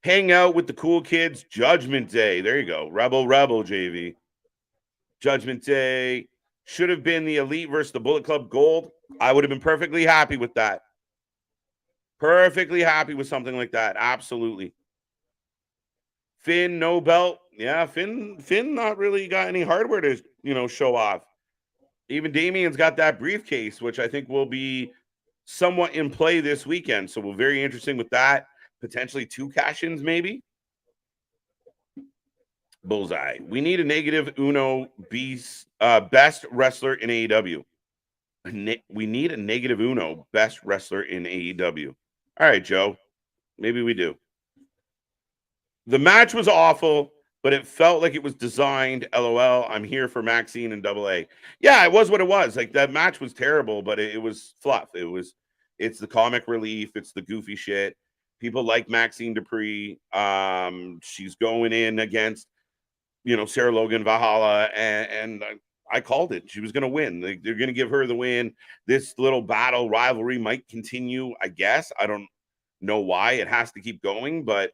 Hang out with the cool kids. Judgment Day. There you go. Rebel, JV. Judgment Day. Should have been the Elite versus the Bullet Club Gold. I would have been perfectly happy with that. Perfectly happy with something like that. Absolutely. Finn, no belt. Yeah, Finn not really got any hardware to, show off. Even Damien's got that briefcase, which I think will be somewhat in play this weekend. So we're very interesting with that. Potentially 2 cash-ins, maybe. Bullseye. We need a negative Uno best wrestler in AEW. We need a negative Uno best wrestler in AEW. All right, Joe. Maybe we do. The match was awful, but it felt like it was designed. LOL. I'm here for Maxine and AA. Yeah, it was what it was. That match was terrible, but it was fluff. It's the comic relief. It's the goofy shit. People like Maxine Dupree. She's going in against, Sarah Logan, Valhalla, and I called it. She was going to win. They're going to give her the win. This little battle rivalry might continue, I guess. I don't know why it has to keep going, but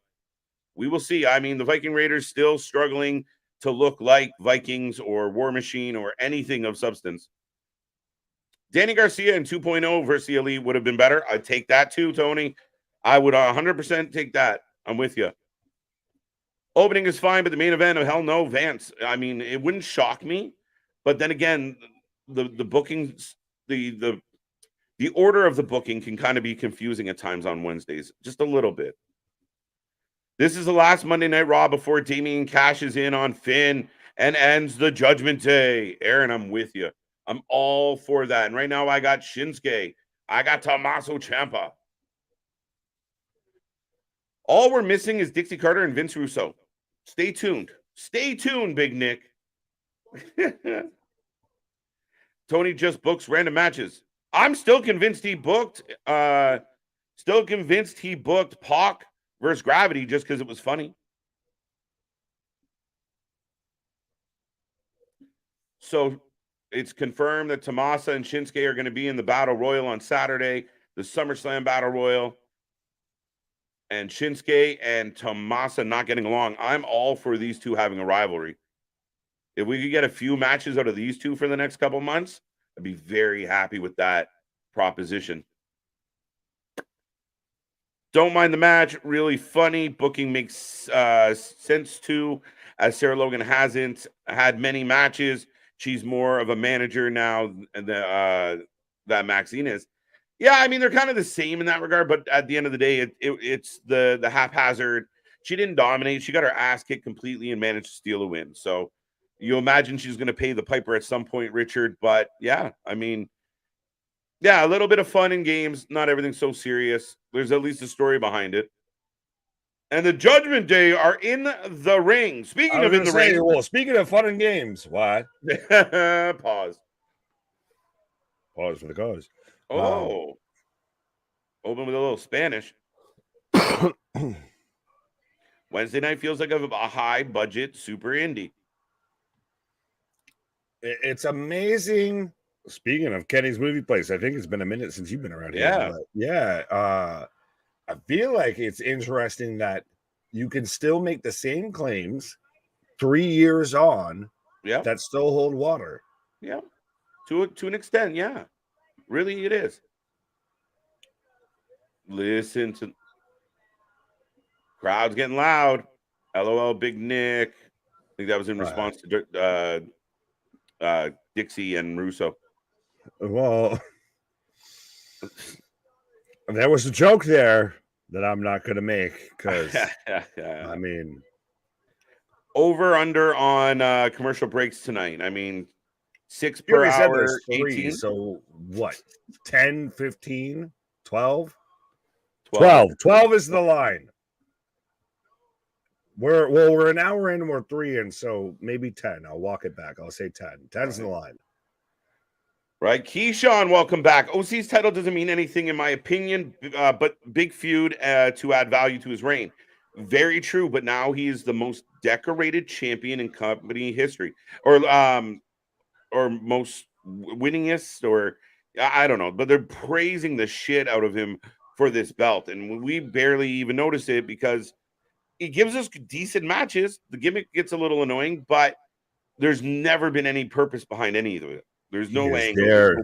we will see. I mean, the Viking Raiders still struggling to look like Vikings or War Machine or anything of substance. Danny Garcia in 2.0 versus the Elite would have been better. I'd take that too, Tony. I would 100% take that. I'm with you. Opening is fine, but the main event, hell no, Vance. I mean, it wouldn't shock me. But then again, the bookings, the order of the booking can kind of be confusing at times on Wednesdays, just a little bit. This is the last Monday Night Raw before Damien cashes in on Finn and ends the Judgment Day. Aaron, I'm with you. I'm all for that. And right now I got Shinsuke. I got Tommaso Ciampa. All we're missing is Dixie Carter and Vince Russo. Stay tuned. Stay tuned, Big Nick. Tony just books random matches. I'm still convinced he booked. Still convinced he booked Pac versus Gravity just because it was funny. So it's confirmed that Tommaso and Shinsuke are going to be in the Battle Royal on Saturday, the SummerSlam Battle Royal. And Shinsuke and Tommaso not getting along. I'm all for these two having a rivalry. If we could get a few matches out of these two for the next couple months, I'd be very happy with that proposition. Don't mind the match. Really funny. Booking makes sense too, as Sarah Logan hasn't had many matches. She's more of a manager now that Maxine is. Yeah, I mean, they're kind of the same in that regard, but at the end of the day, it's the haphazard. She didn't dominate. She got her ass kicked completely and managed to steal a win. So you imagine she's going to pay the piper at some point, Richard. But yeah, I mean, yeah, a little bit of fun in games. Not everything so serious. There's at least a story behind it. And the Judgment Day are in the ring. Speaking of in the ring. Well, speaking of fun and games, why? Pause. Pause for the cause. Oh. Open with a little Spanish. Wednesday night feels like a high budget super indie. It's amazing. Speaking of Kenny's movie place, I think it's been a minute since you've been around here. Yeah. I feel like it's interesting that you can still make the same claims 3 years on that still hold water. Yeah. To an extent, yeah. Really, it is. Listen to crowd's getting loud. LOL, Big Nick. I think that was in response to Dixie and Russo. Well, there was a joke there that I'm not going to make because, I mean, over under on commercial breaks tonight. I mean, 6 per hour, 18. So what? 10, 15, 12? 12 is the line. We're an hour in, we're 3 in, so maybe 10. I'll walk it back. I'll say 10. 10's the line. Right. Keyshawn, welcome back. OC's title doesn't mean anything, in my opinion, but big feud to add value to his reign. Very true, but now he's the most decorated champion in company history. Or most winningest, or I don't know, but they're praising the shit out of him for this belt. And we barely even notice it because he gives us decent matches. The gimmick gets a little annoying, but there's never been any purpose behind any of it. There's no angle. There.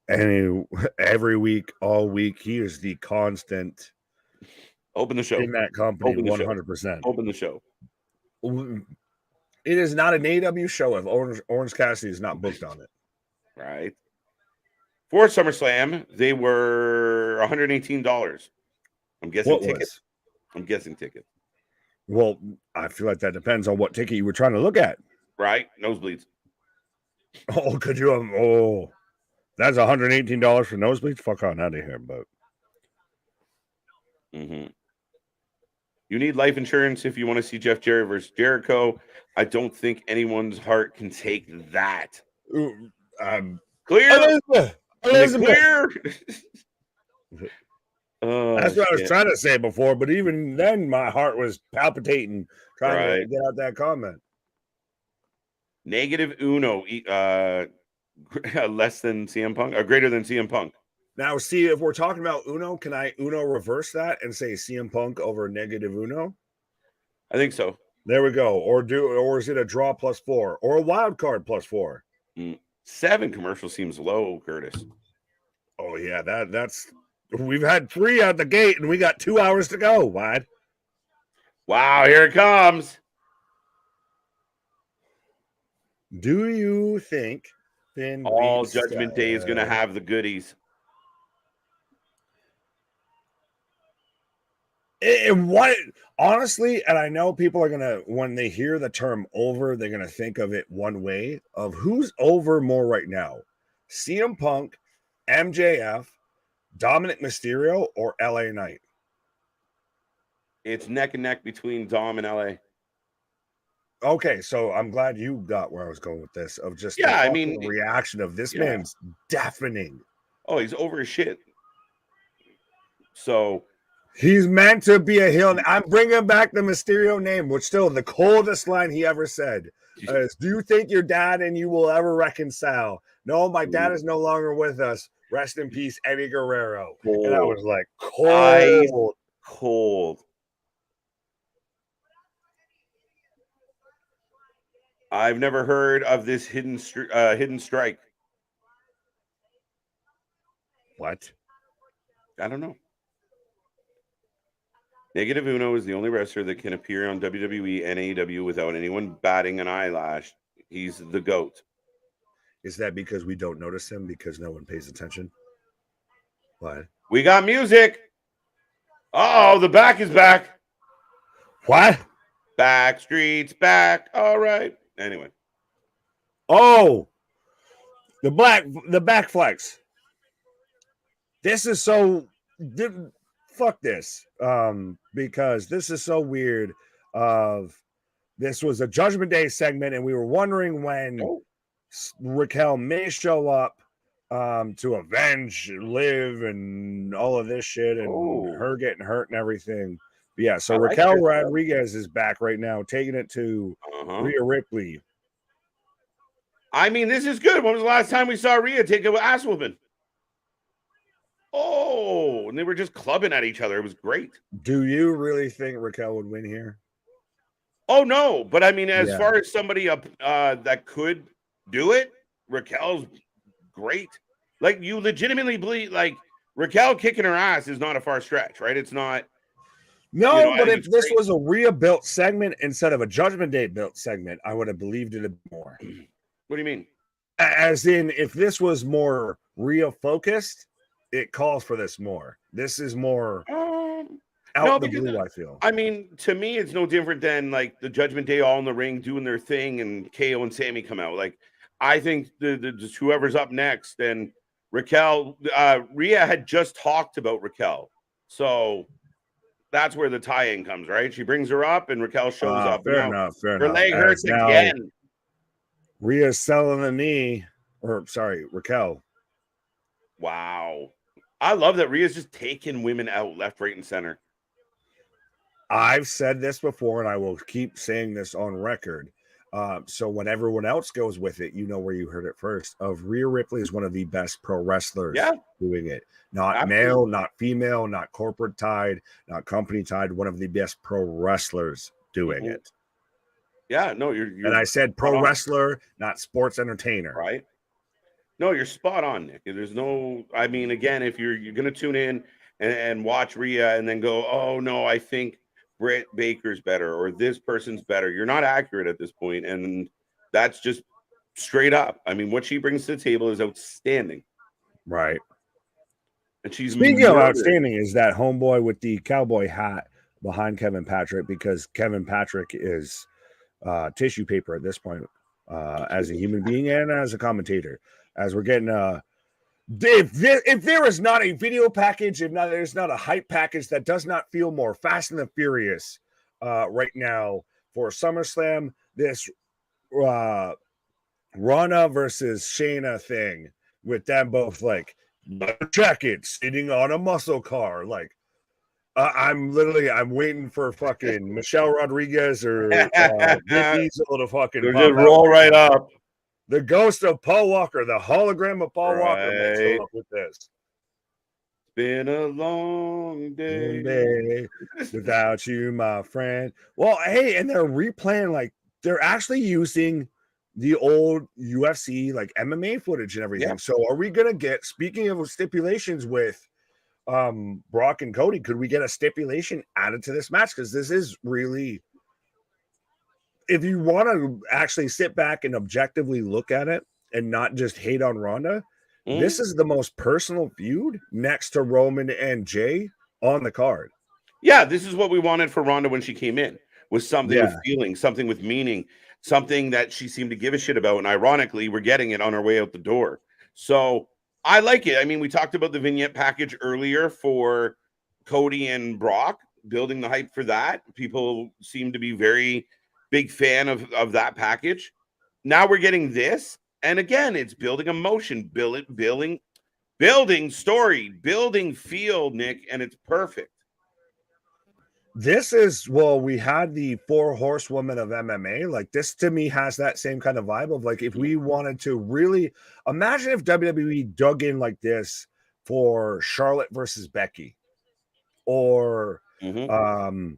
And every week, all week, he is the constant. Open the show. In that company, 100%. Open the show. It is not an AEW show if Orange Cassidy is not booked on it. Right. For SummerSlam, they were $118. I'm guessing tickets. I'm guessing tickets. Well, I feel like that depends on what ticket you were trying to look at. Right. Nosebleeds. Oh, could you have? Oh, that's $118 for nosebleeds? Fuck on out of here, but. You need life insurance if you want to see Jeff Jarrett versus Jericho. I don't think anyone's heart can take that. Clear. Clear. That's what I was trying to say before, but even then, my heart was palpitating trying to get out that comment. Negative Uno, less than CM Punk or greater than CM Punk. Now, see, if we're talking about Uno, can I Uno reverse that and say CM Punk over negative Uno? I think so. There we go. Or is it a draw +4 or a wild card +4? 7 commercial seems low, Curtis. Oh yeah, that's we've had 3 out the gate and we got 2 hours to go. Wide. Wow, here it comes. Do you think all Judgment Day is going to have the goodies? Honestly, and I know people are gonna, when they hear the term over, they're gonna think of it one way of who's over more right now: CM Punk, MJF, Dominic Mysterio, or LA Knight. It's neck and neck between Dom and LA. Okay, so I'm glad you got where I was going with this. Of just Yeah, the I mean, reaction of this man's deafening. Oh, he's over his shit. So he's meant to be a heel. I'm bringing back the Mysterio name, which still the coldest line he ever said is, "Do you think your dad and you will ever reconcile?" No, my dad is no longer with us. Rest in peace, Eddie Guerrero. Cold. And I was like, cold. Cold. I've never heard of this hidden strike. What? I don't know. Negative Uno is the only wrestler that can appear on WWE and AEW without anyone batting an eyelash. He's the GOAT. Is that because we don't notice him because no one pays attention? What? We got music. Oh, the back is back. What? Backstreet's back. All right. Anyway. Oh, the back flex. This is so fuck this. Because this is so weird. This was a Judgment Day segment, and we were wondering when Raquel may show up to avenge Liv and all of this shit and her getting hurt and everything. But yeah, so Raquel Rodriguez is back right now, taking it to Rhea Ripley. I mean, this is good. When was the last time we saw Rhea take an ass whooping? Oh, and they were just clubbing at each other. It was great. Do you really think Raquel would win here? Oh, no. But I mean, as far as somebody up that could do it, Raquel's great. Like, you legitimately believe, like, Raquel kicking her ass is not a far stretch, right? It's not. No, but if this was a Rhea built segment instead of a Judgment Day built segment, I would have believed it more. What do you mean? As in, if this was more Rhea focused, it calls for this more. This is more out the blue, I feel. I mean, to me, it's no different than like the Judgment Day all in the ring doing their thing and KO and Sammy come out. Like, I think just whoever's up next, and Raquel, Rhea had just talked about Raquel. So that's where the tie-in comes, right? She brings her up and Raquel shows up. Fair enough. Her leg hurts again. Rhea's selling the knee, or sorry, Raquel. Wow. I love that Rhea's just taking women out left, right, and center. I've said this before, and I will keep saying this on record. So when everyone else goes with it, you know where you heard it first. Rhea Ripley is one of the best pro wrestlers doing it. Not male, not female, not corporate tied, not company tied. One of the best pro wrestlers doing it. Yeah, no, you're and I said pro wrestler, not sports entertainer. Right. No, you're spot on, Nick. There's no, I mean, again, if you're going to tune in and watch Rhea and then go, oh, no, I think Britt Baker's better or this person's better. You're not accurate at this point, and that's just straight up. I mean, what she brings to the table is outstanding. Right. And she's speaking of outstanding is that homeboy with the cowboy hat behind Kevin Patrick, because Kevin Patrick is tissue paper at this point as a human being and as a commentator. As we're getting if there is not a video package, there's not a hype package that does not feel more Fast and the Furious right now for SummerSlam, this Ronda versus Shayna thing with them both like jacket sitting on a muscle car. Like I'm waiting for fucking Michelle Rodriguez or Vin Diesel to fucking just roll right up. The ghost of Paul Walker, the hologram of Paul Walker makes it up with this. It's been a long day without you, my friend. Well, hey, and they're replaying, like, they're actually using the old UFC, like, MMA footage and everything. Yeah. So are we going to get, speaking of stipulations with Brock and Cody, could we get a stipulation added to this match? Because this is really... If you want to actually sit back and objectively look at it and not just hate on Ronda, this is the most personal feud next to Roman and Jay on the card. Yeah, this is what we wanted for Ronda when she came in, was something with feeling, something with meaning, something that she seemed to give a shit about. And ironically, we're getting it on our way out the door. So I like it. I mean, we talked about the vignette package earlier for Cody and Brock, building the hype for that. People seem to be very big fan of that package. Now we're getting this, and again, it's building emotion, building story, building feel, Nick, and it's perfect. This is, well, we had the 4 horsewomen of MMA. Like, this to me has that same kind of vibe of like, if we wanted to really imagine if WWE dug in like this for Charlotte versus Becky, or well,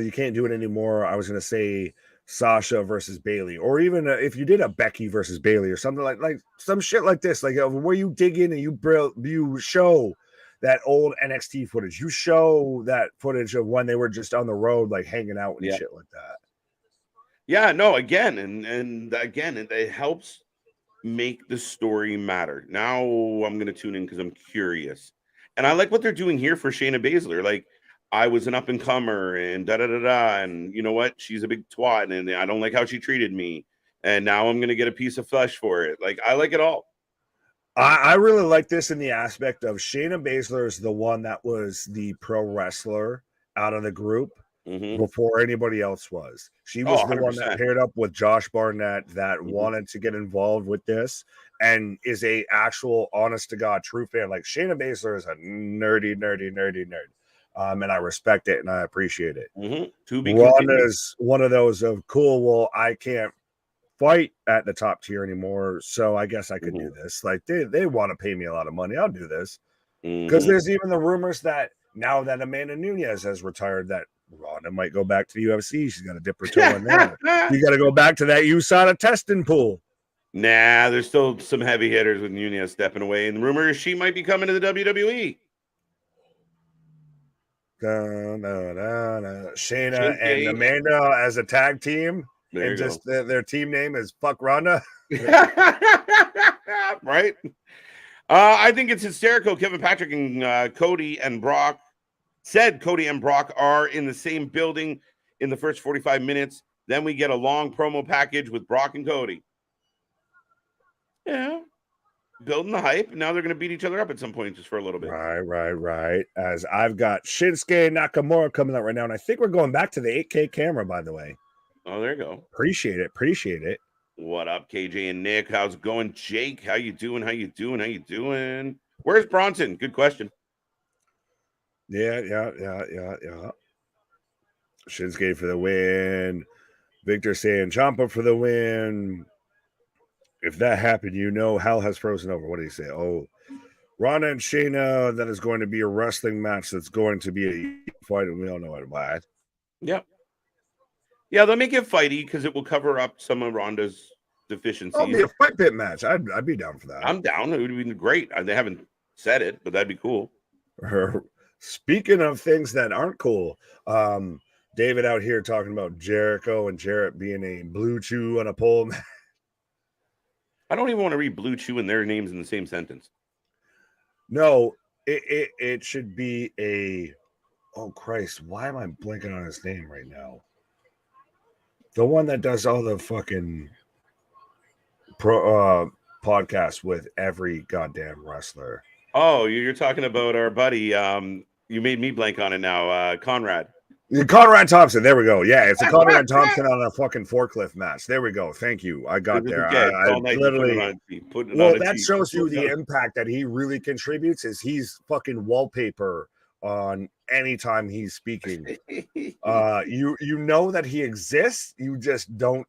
you can't do it anymore. I was going to say Sasha versus Bailey, or even if you did a Becky versus Bailey or something like some shit like this, like where you dig in and you show that old NXT footage. You show that footage of when they were just on the road, like hanging out and shit like that. Yeah, no, again, and again, it helps make the story matter. Now I'm going to tune in because I'm curious. And I like what they're doing here for Shayna Baszler. Like, I was an up and comer and da-da-da-da. And you know what? She's a big twat and I don't like how she treated me. And now I'm going to get a piece of flesh for it. Like, I like it all. I really like this in the aspect of Shayna Baszler is the one that was the pro wrestler out of the group before anybody else was. She was the 100%. One that paired up with Josh Barnett that wanted to get involved with this and is a actual honest to God true fan. Like, Shayna Baszler is a nerdy nerd. And I respect it and I appreciate it. Ronda's one of those of cool, well, I can't fight at the top tier anymore, so I guess I could do this. Like, they want to pay me a lot of money, I'll do this. Because there's even the rumors that now that Amanda Nunes has retired, that Ronda might go back to the UFC. She's got to dip her toe in there. You got to go back to that USADA testing pool. Nah, there's still some heavy hitters with Nunes stepping away, and the rumor is she might be coming to the WWE. Shayna and Amanda as a tag team. There and just their team name is Fuck Ronda. Right? I think it's hysterical. Kevin Patrick and Cody and Brock said Cody and Brock are in the same building in the first 45 minutes. Then we get a long promo package with Brock and Cody. Yeah. Building the hype. Now they're going to beat each other up at some point just for a little bit. Right. As I've got Shinsuke Nakamura coming out right now. And I think we're going back to the 8K camera, by the way. Oh, there you go. Appreciate it. What up, KJ and Nick? How's it going? Jake, how you doing? Where's Bronson? Good question. Yeah. Shinsuke for the win. Victor saying Ciampa for the win. If that happened, you know hell has frozen over. What do you say? Oh, Ronda and Shayna, that is going to be a wrestling match that's going to be a fight, and we all know why. Yep. Yeah, they'll make it fighty because it will cover up some of Ronda's deficiencies. It'll be a fight pit match. I'd be down for that. I'm down. It would be great. They haven't said it, but that'd be cool. Speaking of things that aren't cool, David out here talking about Jericho and Jarrett being a blue chew on a pole. I don't even want to read Blue Chew and their names in the same sentence. No, it should be a. Oh Christ! Why am I blanking on his name right now? The one that does all the fucking podcasts with every goddamn wrestler. Oh, you're talking about our buddy. You made me blank on it now. Conrad. Conrad Thompson. There we go. Yeah, it's a Conrad Thompson on a fucking forklift match. There we go. Thank you. I got there. I literally. Well, that shows you the impact that he really contributes. Is he's fucking wallpaper on any time he's speaking. You know that he exists. You just don't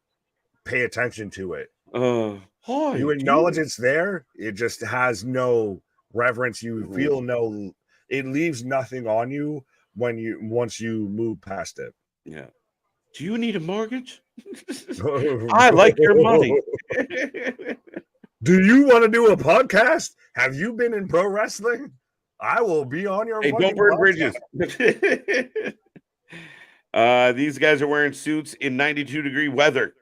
pay attention to it. You acknowledge it's there. It just has no reverence. You feel no. It leaves nothing on you. Once you move past it. Yeah. Do you need a mortgage? I like your money. Do you want to do a podcast? Have you been in pro wrestling? I will be on your. Hey, don't burn bridges. These guys are wearing suits in 92-degree weather.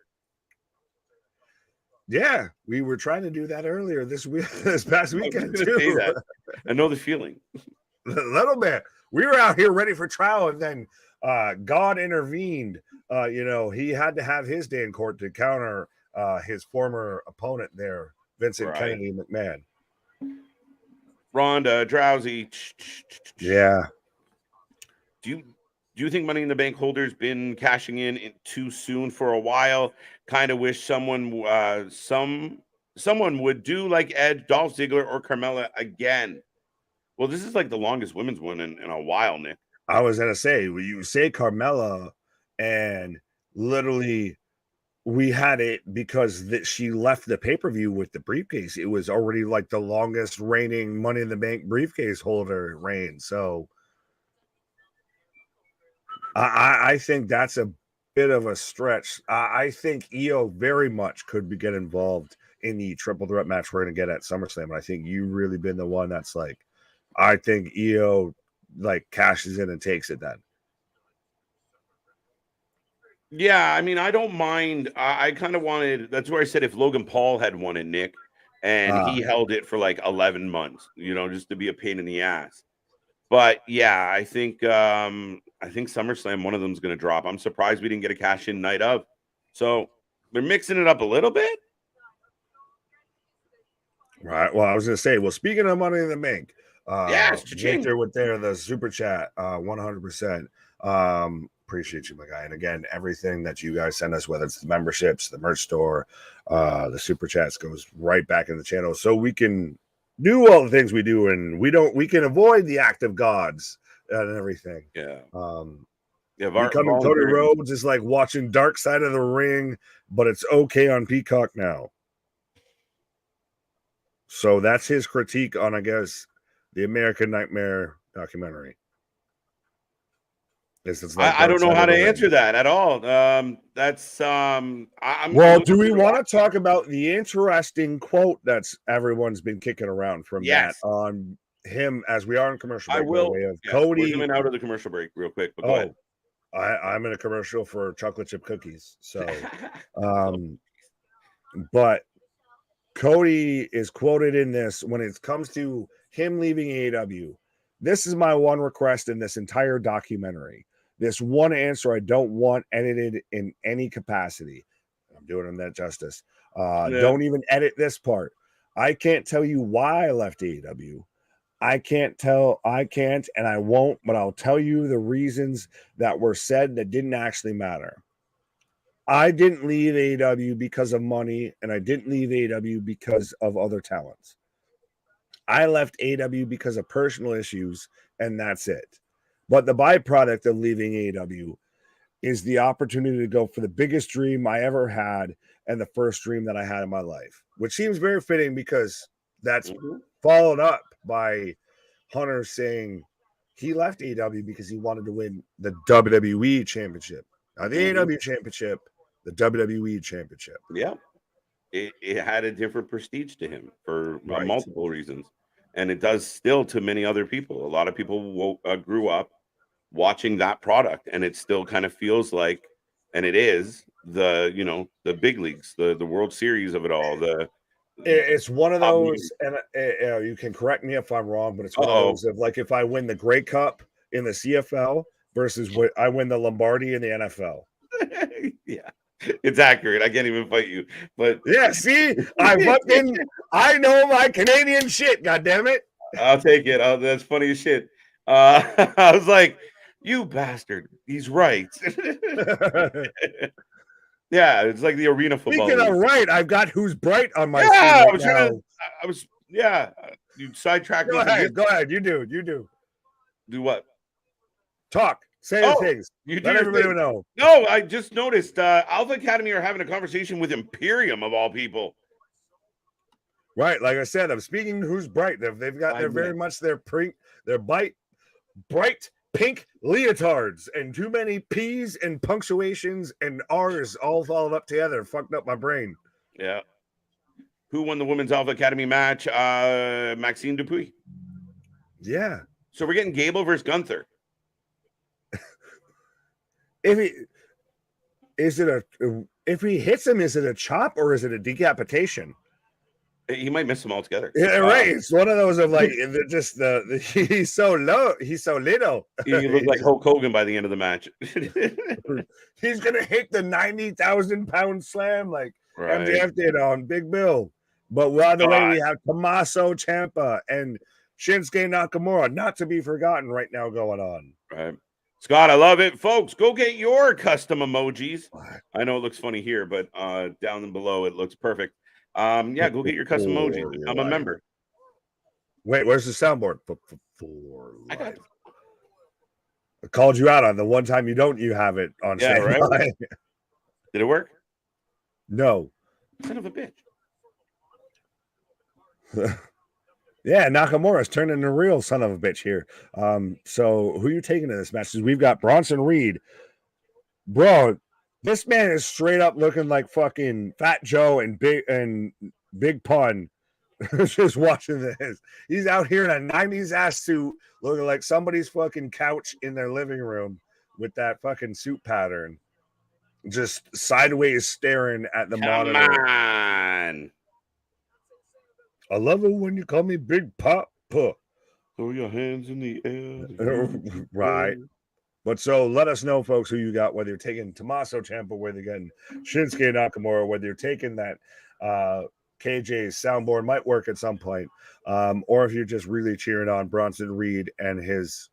Yeah, we were trying to do that earlier this past weekend too. I know the feeling. A little bit. We were out here ready for trial, and then God intervened. He had to have his day in court to counter his former opponent there, Vincent Kennedy McMahon. Ronda, drowsy. Yeah. Do Do you think Money in the Bank holders been cashing in too soon for a while? Kind of wish someone would do like Edge, Dolph Ziggler, or Carmella again. Well, this is like the longest women's one in a while, Nick. I was gonna say, when you say Carmella, and literally we had it because she left the pay-per-view with the briefcase. It was already like the longest reigning Money in the Bank briefcase holder reign. So I think that's a bit of a stretch. I think Io very much could get involved in the triple threat match we're going to get at SummerSlam. And I think you've really been the one that's like, I think Io like cashes in and takes it then. Yeah, I mean, I don't mind. I kind of wanted, that's where I said if Logan Paul had won it, Nick, and he held it for like 11 months, just to be a pain in the ass. But yeah, I think SummerSlam, one of them is going to drop. I'm surprised we didn't get a cash in night of. So they're mixing it up a little bit. Right. Well, I was going to say, speaking of Money in the Bank, Victor with the super chat, 100%. Appreciate you, my guy. And again, everything that you guys send us, whether it's the memberships, the merch store, the super chats, goes right back in the channel, so we can do all the things we do, and we can avoid the act of gods and everything. Yeah. Becoming Cody Rhodes is like watching Dark Side of the Ring, but it's okay on Peacock now. So that's his critique on, I guess, the American Nightmare documentary. I don't know how to answer that at all. Do we want to talk about the interesting quote that's everyone's been kicking around from that on him as we are in commercial break? I will. Cody, we're coming out of the commercial break real quick. But go ahead. I'm in a commercial for chocolate chip cookies. So, but Cody is quoted in this when it comes to him leaving AEW. This is my one request in this entire documentary. This one answer I don't want edited in any capacity. I'm doing him that justice. Don't even edit this part. I can't tell you why I left AEW. I can't, and I won't, but I'll tell you the reasons that were said that didn't actually matter. I didn't leave AEW because of money, and I didn't leave AEW because of other talents. I left AEW because of personal issues, and that's it. But the byproduct of leaving AEW is the opportunity to go for the biggest dream I ever had and the first dream that I had in my life, which seems very fitting because that's followed up by Hunter saying he left AEW because he wanted to win the WWE Championship. Not the AEW Championship, the WWE Championship. Yeah. It had a different prestige to him for multiple reasons. And it does still to many other people. A lot of people grew up watching that product, and it still kind of feels like, and it is the big leagues, the World Series of it all. It's one of those, and you can correct me if I'm wrong, but it's one of those of like if I win the Grey Cup in the CFL versus what I win the Lombardi in the NFL. Yeah, it's accurate. I can't even fight you, but yeah, see, I know my Canadian shit. God damn it! I'll take it. That's funny as shit. I was like, you bastard. He's right. Yeah, it's like the arena football. Speaking of right, I've got Who's Bright on my you sidetracked me. Go ahead. You do. Do what? Talk. Say the things. You let everybody know. No, I just noticed Alpha Academy are having a conversation with Imperium of all people. Right, like I said, I'm speaking Who's Bright. They've got very much their bright pink leotards, and too many P's and punctuations and R's all followed up together. Fucked up my brain. Yeah. Who won the Women's Alpha Academy match? Maxine Dupuis. Yeah. So we're getting Gable versus Gunther. If he hits him, is it a chop or is it a decapitation? He might miss them all together. Yeah, right. It's one of those of like just he's so low, he's so little. He look like Hulk Hogan by the end of the match. He's gonna hit the 90,000-pound slam like MJF did on Big Bill. But by the way, we have Tommaso Ciampa and Shinsuke Nakamura, not to be forgotten, right now going on. Right. Scott, I love it. Folks, go get your custom emojis. I know it looks funny here, but down below it looks perfect. Yeah, go get your custom emojis. Become a member. Wait, where's the soundboard? For I got life. I called you out on the one time you have it on standby. Right? Did it work? No. Son of a bitch. Yeah, Nakamura's turning the real son of a bitch here. So who are you taking to this match? We've got Bronson Reed. Bro, this man is straight up looking like fucking Fat Joe and Big Pun. Just watching this. He's out here in a 90s ass suit looking like somebody's fucking couch in their living room with that fucking suit pattern. Just sideways staring at the monitor. Come on. I love it when you call me Big Papa. Throw your hands in the air. Right. But so let us know, folks, who you got, whether you're taking Tommaso Ciampa, whether you're getting Shinsuke Nakamura, whether you're taking that KJ's soundboard might work at some point, or if you're just really cheering on Bronson Reed and his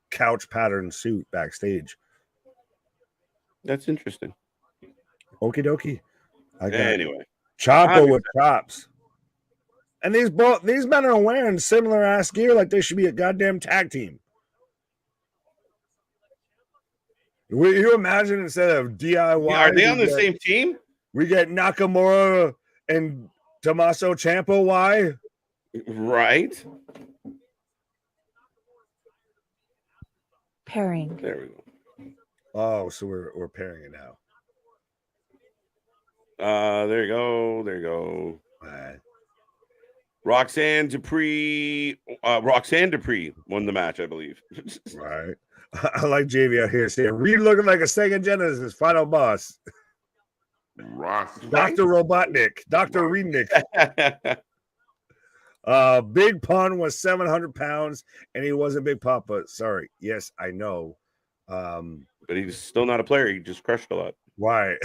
couch pattern suit backstage. That's interesting. Okie dokie. Anyway, Ciampa with chops. And these men are wearing similar ass gear like they should be a goddamn tag team. Will you imagine instead of DIY? Yeah, are they on the same team? We get Nakamura and Tommaso Ciampa. Why? Right. Pairing. There we go. Oh, so we're pairing it now. There you go. There you go. Right. Roxanne Dupree won the match, I believe. Right. I like JV out here saying Reed looking like a Sega Genesis final boss. Dr. Robotnik, Dr. Reednick. Big Pun was 700 pounds and he wasn't Big Papa. Sorry. Yes, I know. But he's still not a player. He just crushed a lot. Why?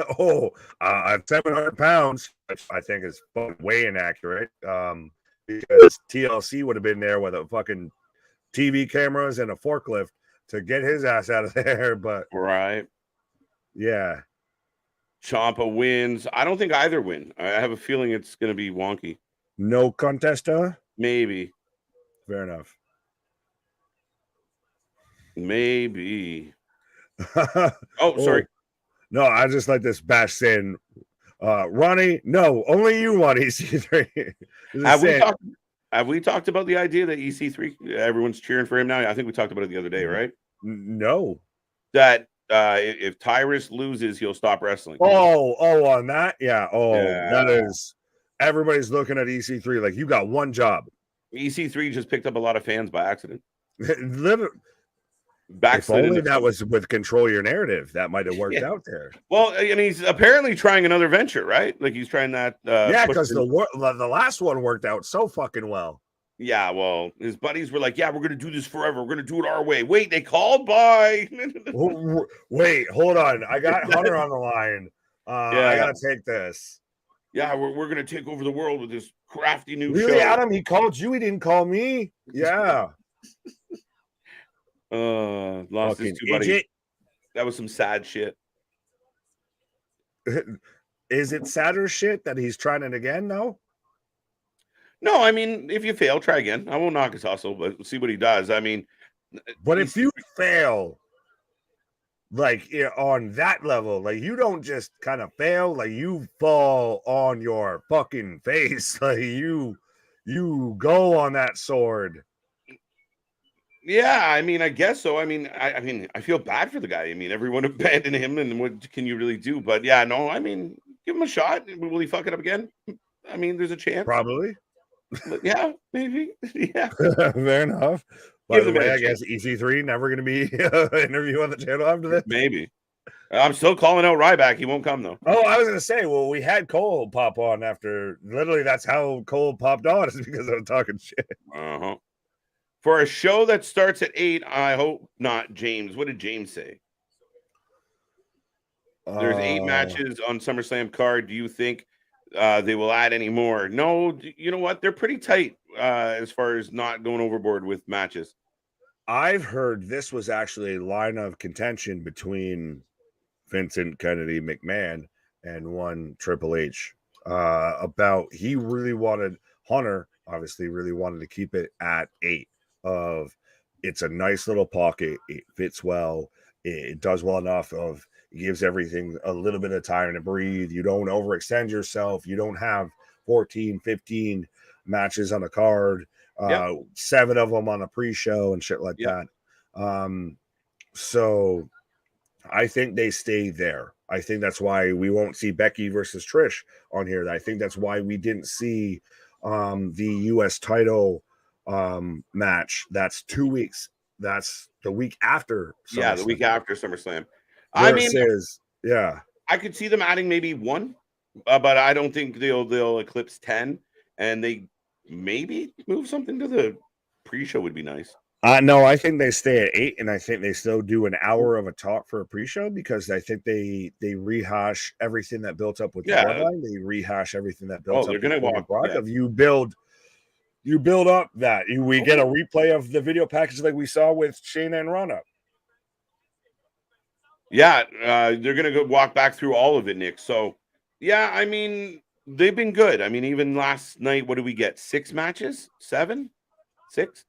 700 pounds, which I think is way inaccurate. Because TLC would have been there with a fucking TV cameras and a forklift to get his ass out of there. But right. Yeah. Ciampa wins. I don't think either win. I have a feeling it's going to be wonky. No contesta? Maybe. Fair enough. Maybe. Sorry. No, I just like this bash saying, Ronnie, no, only you want EC3. Have we talked about the idea that EC3, everyone's cheering for him now? I think we talked about it the other day, right? No. That if Tyrus loses, he'll stop wrestling. On that? Yeah. That is, everybody's looking at EC3 like you got one job. EC3 just picked up a lot of fans by accident. If only that was with Control Your Narrative, that might have worked out there. Well, and he's apparently trying another venture, right? Like he's trying that. Because the last one worked out so fucking well. Yeah, well, his buddies were like, "Yeah, we're gonna do this forever. We're gonna do it our way." Wait, they called by. Wait, hold on. I got Hunter on the line. I gotta take this. Yeah, we're gonna take over the world with this crafty new show. Really, Adam? He called you. He didn't call me. Yeah. Lost his two buddies. That was some sad shit. Is it sadder shit that he's trying it again? No, I mean, if you fail, try again. I won't knock his hustle, but we'll see what he does. I mean, but if you fail, like on that level, like you don't just kind of fail, like you fall on your fucking face, like you go on that sword. Yeah, I mean, I guess so. I mean, I feel bad for the guy. I mean, everyone abandoned him, and what can you really do? But yeah, no, I mean, give him a shot. Will he fuck it up again? I mean, there's a chance. Probably. But yeah, maybe. Yeah. Fair enough. By the way, I guess EC3 never going to be interview on the channel after this. Maybe. I'm still calling out Ryback. He won't come though. Oh, I was going to say, well, we had Cole pop on after. Literally, that's how Cole popped on, is because I was talking shit. For a show that starts at 8, I hope not. James, what did James say? There's 8 matches on SummerSlam card. Do you think they will add any more? No, you know what? They're pretty tight as far as not going overboard with matches. I've heard this was actually a line of contention between Vincent Kennedy McMahon and one Triple H about he really wanted Hunter obviously really wanted to keep it at 8 of it's a nice little pocket, it fits well, it does well enough of it gives everything a little bit of time to breathe, you don't overextend yourself, you don't have 14 15 matches on a card, 7 of them on a pre-show and shit like that. So I think they stay there. I think that's why we won't see Becky versus Trish on here. I think that's why we didn't see the US title match. That's 2 weeks. That's the week after SummerSlam. Yeah, the week after SummerSlam. Versus, I could see them adding maybe 1, but I don't think they'll eclipse 10, and they maybe move something to the pre-show would be nice. No, I think they stay at 8, and I think they still do an hour of a talk for a pre-show because I think they rehash everything that built up with the bloodline. They rehash everything that built up. They're gonna walk. Of you build up that we get a replay of the video package like we saw with Shayna and Ronda. Yeah, they're gonna go walk back through all of it, Nick. So, yeah, I mean, they've been good. I mean, even last night, what did we get? 6 matches? 7? 6?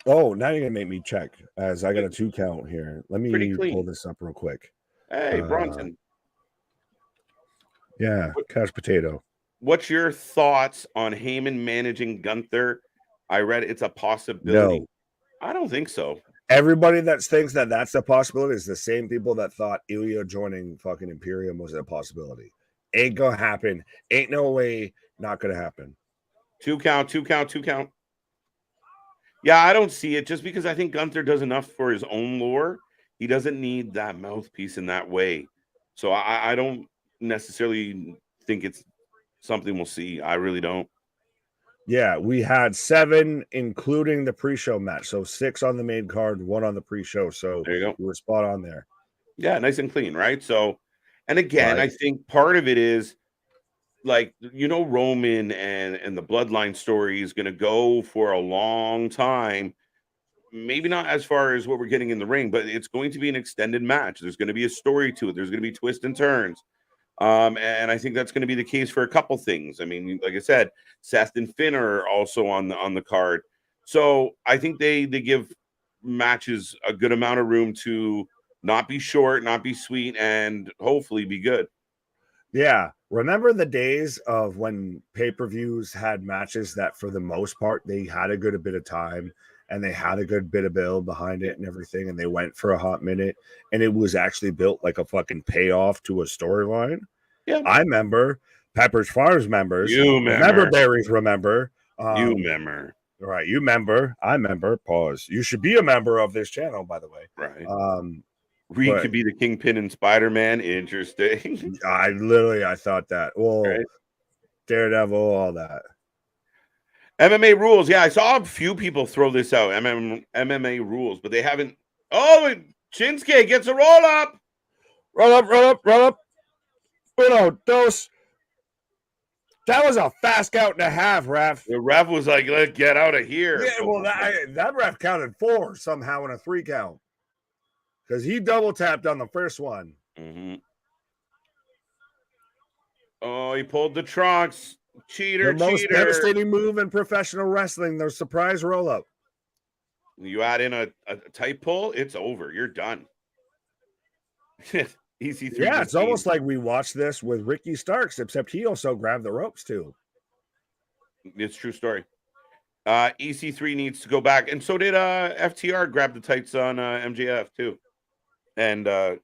Oh, now you're gonna make me check as I got a 2 count here. Let me pull this up real quick. Hey, Bronson. Yeah, couch potato. What's your thoughts on Heyman managing Gunther? I read it's a possibility. No, I don't think so. Everybody that thinks that that's a possibility is the same people that thought Ilya joining fucking Imperium was a possibility. Ain't gonna happen. Ain't no way. Not gonna happen. 2 count, 2 count, 2 count. Yeah, I don't see it just because I think Gunther does enough for his own lore. He doesn't need that mouthpiece in that way. So I don't necessarily think it's something we'll see. I really don't. Yeah, we had 7, including the pre-show match. So 6 on the main card, 1 on the pre-show. So there you go. We were spot on there. Yeah, nice and clean, right? So, and again, I think part of it is like, Roman and the bloodline story is going to go for a long time. Maybe not as far as what we're getting in the ring, but it's going to be an extended match. There's going to be a story to it. There's going to be twists and turns. And I think that's going to be the case for a couple things. I mean, like I said, Seth and Finn are also on the card. So I think they give matches a good amount of room to not be short, not be sweet, and hopefully be good. Yeah. Remember the days of when pay-per-views had matches that for the most part, they had a good bit of time and they had a good bit of build behind it and everything. And they went for a hot minute and it was actually built like a fucking payoff to a storyline. Yeah. I remember Pepper's Farms members. You remember. Berries remember. You remember. Right. You remember. I remember. Pause. You should be a member of this channel, by the way. Right. Reed could be the Kingpin in Spider-Man. Interesting. I thought that. Well, right. Daredevil, all that. MMA rules. Yeah, I saw a few people throw this out. MMA rules, but they haven't. Oh, Shinsuke gets a roll up. Roll up. Uno, dos. That was a fast count and a half, ref. The ref was like, "Let's get out of here." Yeah, well, that ref counted 4 somehow in a 3 count. Because he double tapped on the first one. Mm-hmm. Oh, he pulled the trunks. Cheater. The most devastating move in professional wrestling, the surprise roll up. You add in a tight pull, it's over. You're done. EC3. Yeah, it's almost like we watched this with Ricky Starks, except he also grabbed the ropes too. It's a true story. EC3 needs to go back, and so did FTR grab the tights on MJF too. And that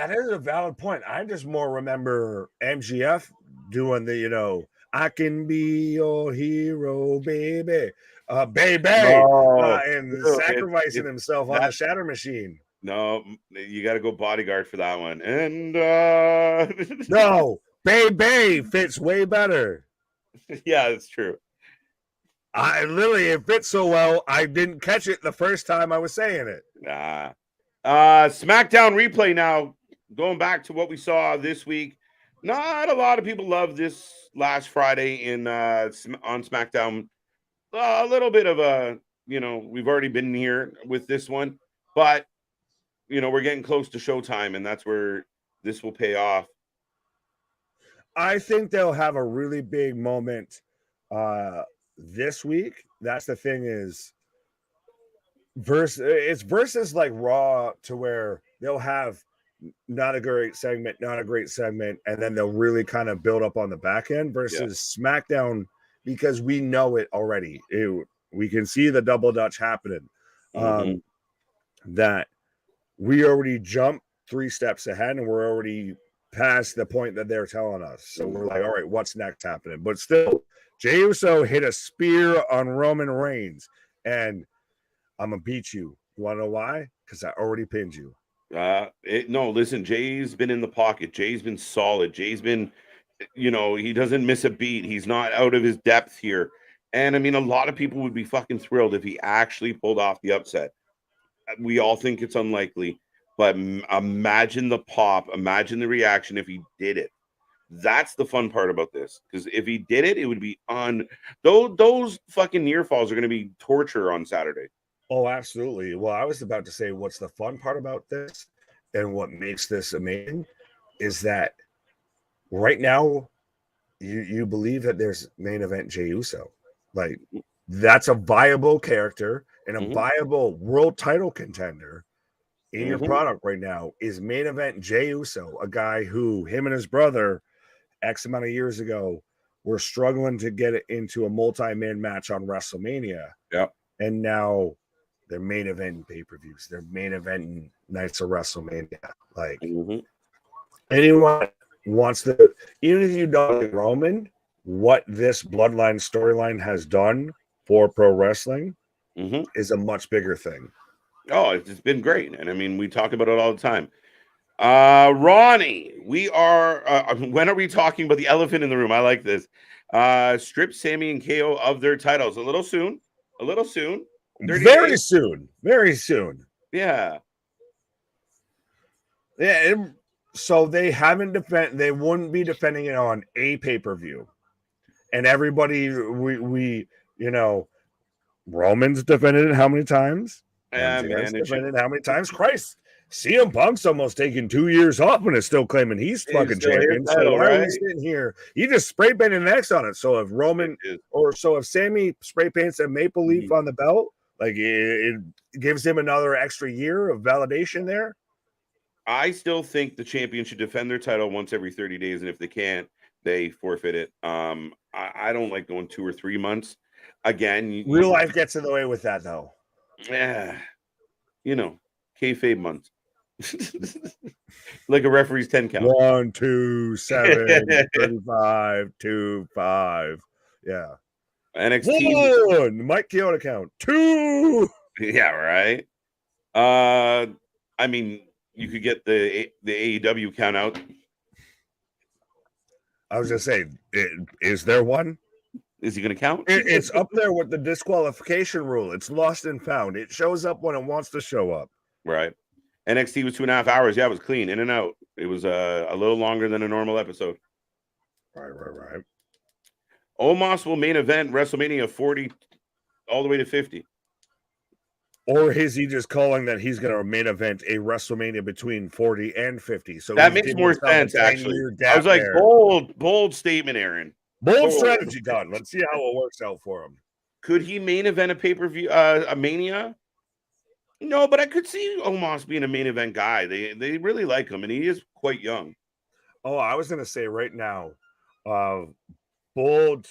is a valid point. I just more remember MJF doing the I can be your hero, baby, and sacrificing himself on the Shatter Machine. No, you got to go bodyguard for that one. And no, baby fits way better. Yeah, it's true. It fits so well. I didn't catch it the first time I was saying it. Nah. SmackDown replay now, going back to what we saw this week. Not a lot of people love this last Friday on SmackDown. A little bit of a we've already been here with this one, but we're getting close to showtime, and that's where this will pay off. I think they'll have a really big moment this week. That's the thing is, versus like Raw, to where they'll have not a great segment, and then they'll really kind of build up on the back end, versus SmackDown, because we know it already. We can see the double dutch happening. That we already jumped 3 steps ahead, and we're already past the point that they're telling us. So we're like, all right, what's next happening? But still, Jey Uso hit a spear on Roman Reigns, and I'm gonna beat you. You want to know why? Because I already pinned you. No, listen, Jay's been in the pocket. Jay's been solid. Jay's been, he doesn't miss a beat. He's not out of his depth here. And I mean, a lot of people would be fucking thrilled if he actually pulled off the upset. We all think it's unlikely, but imagine the pop, imagine the reaction if he did it. That's the fun part about this, because if he did it, it would be those fucking near falls are going to be torture on Saturday. Oh, absolutely. Well, I was about to say, what's the fun part about this and what makes this amazing is that right now you believe that there's main event Jey Uso. Like, that's a viable character and a viable world title contender in your product right now is main event Jey Uso, a guy who him and his brother X amount of years ago were struggling to get it into a multi-man match on WrestleMania. Yep. And now they're main event pay-per-views. They're main event nights of WrestleMania. Like, anyone wants to, even if you don't like Roman, what this bloodline storyline has done for pro wrestling is a much bigger thing. Oh, it's been great. And I mean, we talk about it all the time. Ronnie, we are, when are we talking about the elephant in the room? I like this. Strip Sammy and KO of their titles. A little soon. Very soon. Yeah. So they wouldn't be defending it on a pay-per-view. And everybody, Roman's defended it how many times? Yeah, man. Defended how many times? Christ. CM Punk's almost taking 2 years off and is still claiming he's fucking champion. So why are we sitting here? He just spray painted an X on it. So if if Sammy spray paints a maple leaf on the belt, like it gives him another extra year of validation there. I still think the champion should defend their title once every 30 days, and if they can't, they forfeit it. I don't like going 2 or 3 months. Again, real life gets in the way with that, though. Yeah, kayfabe months. Like a referee's 10 count. 1, 2, 7, 35, 2, 5. Yeah. NXT 1, Mike Chioda count. 2. Yeah, right. I mean, you could get the AEW count out. I was gonna say, is there one? Is he gonna count? It's up there with the disqualification rule. It's lost and found. It shows up when it wants to show up. Right. NXT was 2.5 hours. Yeah, it was clean, in and out. It was a little longer than a normal episode. Right. Omos will main event WrestleMania 40 all the way to 50. Or is he just calling that he's going to main event a WrestleMania between 40 and 50? So that makes more sense, actually. I was like, bold statement, Aaron. Bold strategy, Don. Let's see how it works out for him. Could he main event a pay-per-view, a Mania? No, but I could see Omos being a main event guy. They really like him, and he is quite young. Oh, I was going to say right now, bold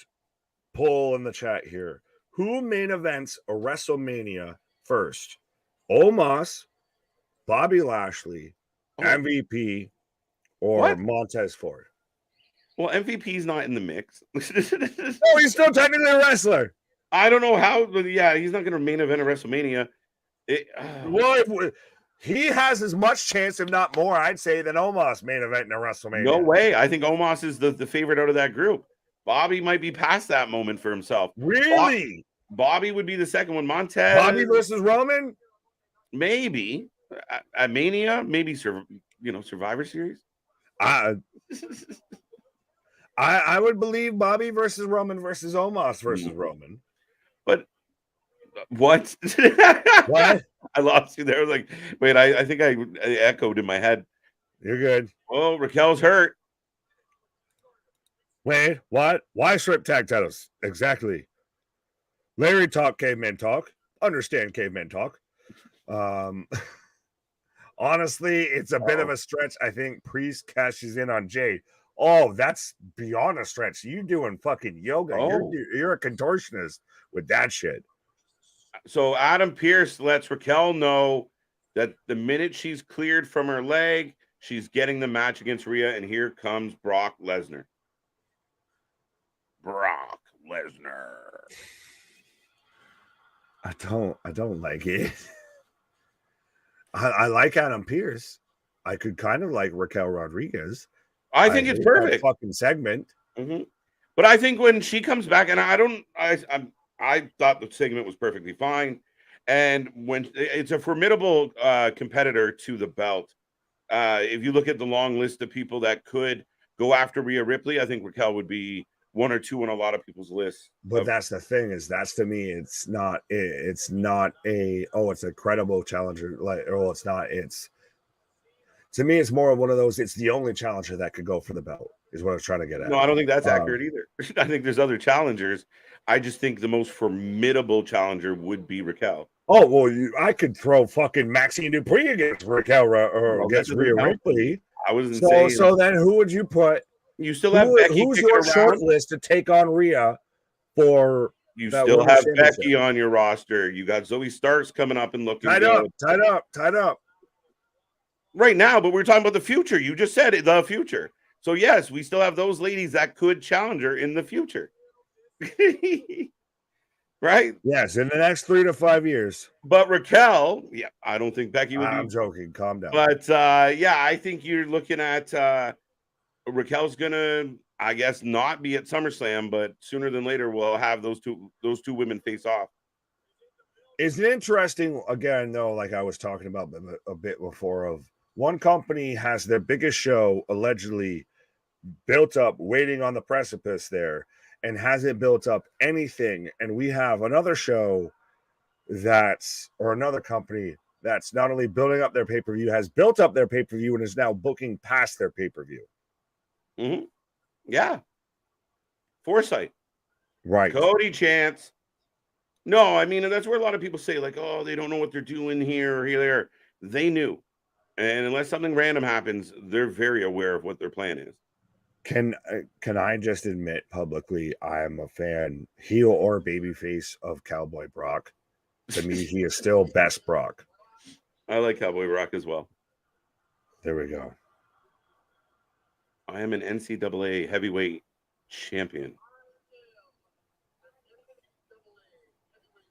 poll in the chat here. Who main events a WrestleMania first? Omos, Bobby Lashley, MVP, or Montez Ford? Well, MVP's not in the mix. Oh, he's still technically a wrestler. I don't know how, but yeah, he's not going to main event a WrestleMania. Well, he has as much chance, if not more, I'd say, than Omos main event in a WrestleMania. No way. I think Omos is the favorite out of that group. Bobby might be past that moment for himself. Really? Bobby would be the second one. Montez. Bobby versus Roman? Maybe. At Mania? Maybe, Survivor Series? I would believe Bobby versus Roman versus Omos versus Roman. But What? What? I lost you there. I was like, wait, I think I echoed in my head. You're good. Oh, Raquel's hurt. Wait, what? Why strip tag titles? Exactly. Larry talk, caveman talk. Understand caveman talk. Honestly, it's a bit of a stretch. I think Priest cashes in on Jade. Oh, that's beyond a stretch. You doing fucking yoga. You're a contortionist with that shit. So Adam Pearce lets Raquel know that the minute she's cleared from her leg, she's getting the match against Rhea, and here comes Brock Lesnar. Brock Lesnar. I don't like it. I like Adam Pearce. I could kind of like Raquel Rodriguez. I think it's perfect. Fucking segment. Mm-hmm. But I think when she comes back, and I thought the segment was perfectly fine. And when it's a formidable competitor to the belt, if you look at the long list of people that could go after Rhea Ripley, I think Raquel would be one or two on a lot of people's lists. But that's the thing is that's to me, it's not it's a credible challenger. To me, it's more of one of those, it's the only challenger that could go for the belt is what I was trying to get at. No, I don't think that's accurate either. I think there's other challengers. I just think the most formidable challenger would be Raquel. Oh, well, I could throw fucking Maxine Dupree against Raquel or against Rhea Ripley. I wasn't saying. So then who would you put? You still have Becky. Who's your short list to take on Rhea for? You still have Becky on your roster. You got Zoe Starks coming up and looking tied up. Right now, but we're talking about the future. You just said it, the future. So yes, we still have those ladies that could challenge her in the future. Right? Yes, in the next 3 to 5 years. But Raquel, yeah, I don't think Becky would. I'm joking. Calm down. But yeah, I think you're looking at Raquel's gonna, I guess, not be at SummerSlam, but sooner than later we'll have those two women face off. It's interesting, again, though, like I was talking about a bit before, of one company has their biggest show allegedly built up, waiting on the precipice there, and hasn't built up anything. And we have another show or another company that's not only building up their pay-per-view, has built up their pay-per-view and is now booking past their pay-per-view. Mm-hmm. Yeah. Foresight. Right. Cody Chance. No, I mean, that's where a lot of people say, like, oh, they don't know what they're doing here or here, there. They knew. And unless something random happens, they're very aware of what their plan is. Can I just admit publicly I am a fan, heel or babyface, of Cowboy Brock? To me, he is still best Brock. I like Cowboy Brock as well. There we go. I am an NCAA heavyweight champion.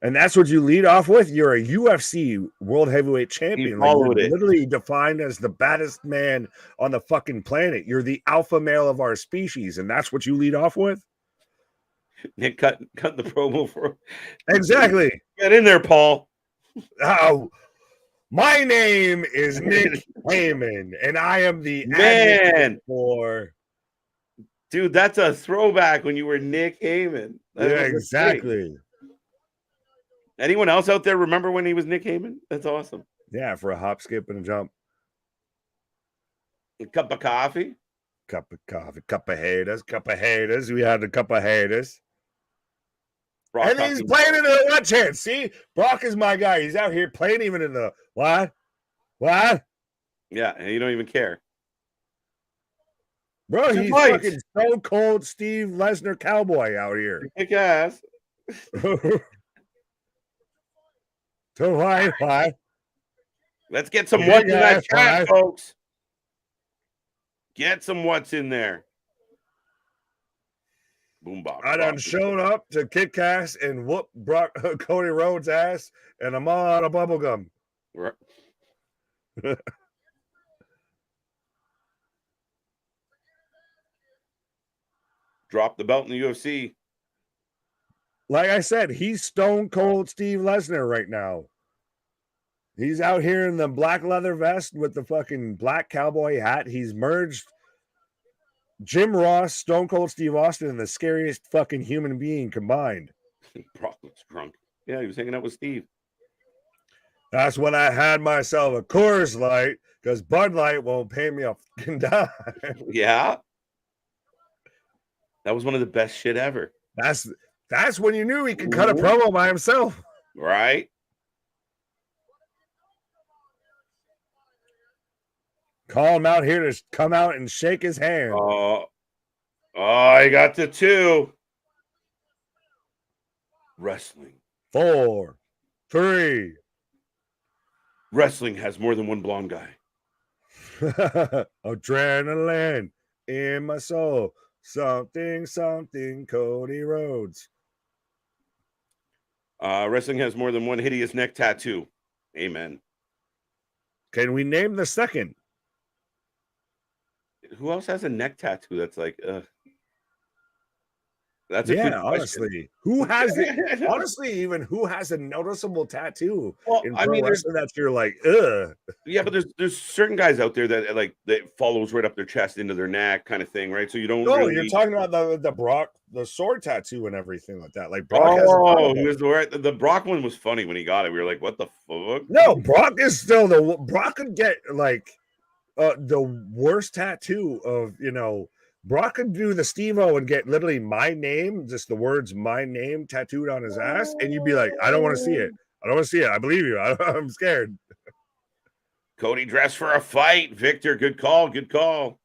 And that's what you lead off with? You're a UFC world heavyweight champion. Like, you're literally defined as the baddest man on the fucking planet. You're the alpha male of our species, and that's what you lead off with? Nick cut the promo for. Exactly. Get in there, Paul. Oh, my name is Nick Heyman, and I am the man for. Dude, that's a throwback when you were Nick Heyman. Yeah, exactly. Anyone else out there remember when he was Nick Heyman? That's awesome. Yeah, for a hop, skip, and a jump. A cup of coffee. Cup of coffee. Cup of haters. We had a cup of haters. Brock, and he's playing in the what chance? See? Brock is my guy. He's out here playing even in the what? What? Yeah, and you don't even care. Bro, he's fucking Stone Cold Steve Lesnar cowboy out here. Kick ass. So why? Let's get some what's in that chat, folks. Get some what's in there. Boombox. I done showed up to kick ass and whoop Cody Rhodes' ass, and I'm all out of bubblegum. Right. Drop the belt in the UFC. Like I said, he's Stone Cold Steve Lesnar right now. He's out here in the black leather vest with the fucking black cowboy hat. He's merged Jim Ross, Stone Cold Steve Austin, and the scariest fucking human being combined. Brock looks drunk. Yeah, he was hanging out with Steve. That's when I had myself a Coors Light because Bud Light won't pay me a fucking dime. Yeah. That was one of the best shit ever. That's when you knew he could cut a promo by himself. Right. Call him out here to come out and shake his hand. Oh, I got the 2. Wrestling. 4, 3. Wrestling has more than one blonde guy. Adrenaline in my soul. Something, Cody Rhodes. Wrestling has more than one hideous neck tattoo. Amen. Can we name the second? Who else has a neck tattoo that's like, that's a good question. Honestly. Who has it? Honestly, even who has a noticeable tattoo in pro wrestling that you're like, ugh. Yeah, but there's certain guys out there that like that follows right up their chest into their neck kind of thing, right? So you don't. No, you're talking about the Brock, the sword tattoo and everything like that. Like Brock has. The Brock one was funny when he got it. We were like, what the fuck? No, Brock is still Brock could get like the worst tattoo of, Brock could do the Steve-O and get literally my name, just the words my name tattooed on his ass, and you'd be like, I don't want to see it. I don't want to see it. I believe you. I'm scared. Cody dressed for a fight. Victor, good call. Good call.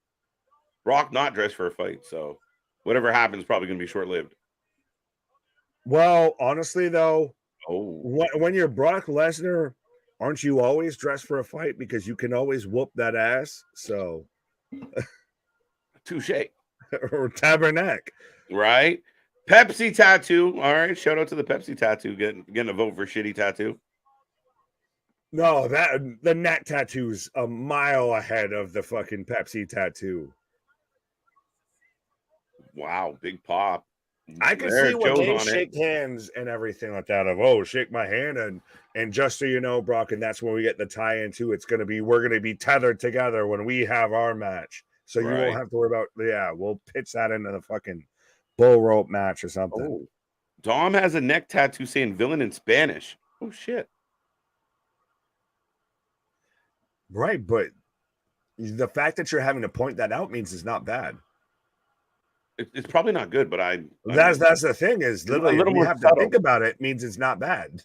Brock not dressed for a fight. So whatever happens, probably going to be short-lived. Well, honestly, though, when you're Brock Lesnar, aren't you always dressed for a fight? Because you can always whoop that ass. So... Touche. Or tabernacle. Right. Pepsi tattoo. All right. Shout out to the Pepsi tattoo. Getting a vote for shitty tattoo. No, the neck tattoo's a mile ahead of the fucking Pepsi tattoo. Wow, big pop. I can see when they shake hands and everything like that of, shake my hand and just so you know, Brock, and that's when we get the tie into we're gonna be tethered together when we have our match. So you won't have to worry about, we'll pitch that into the fucking bull rope match or something. Oh. Dom has a neck tattoo saying villain in Spanish. Oh, shit. Right, but the fact that you're having to point that out means it's not bad. It's probably not good, but that's the thing is literally when you have to think about it means it's not bad.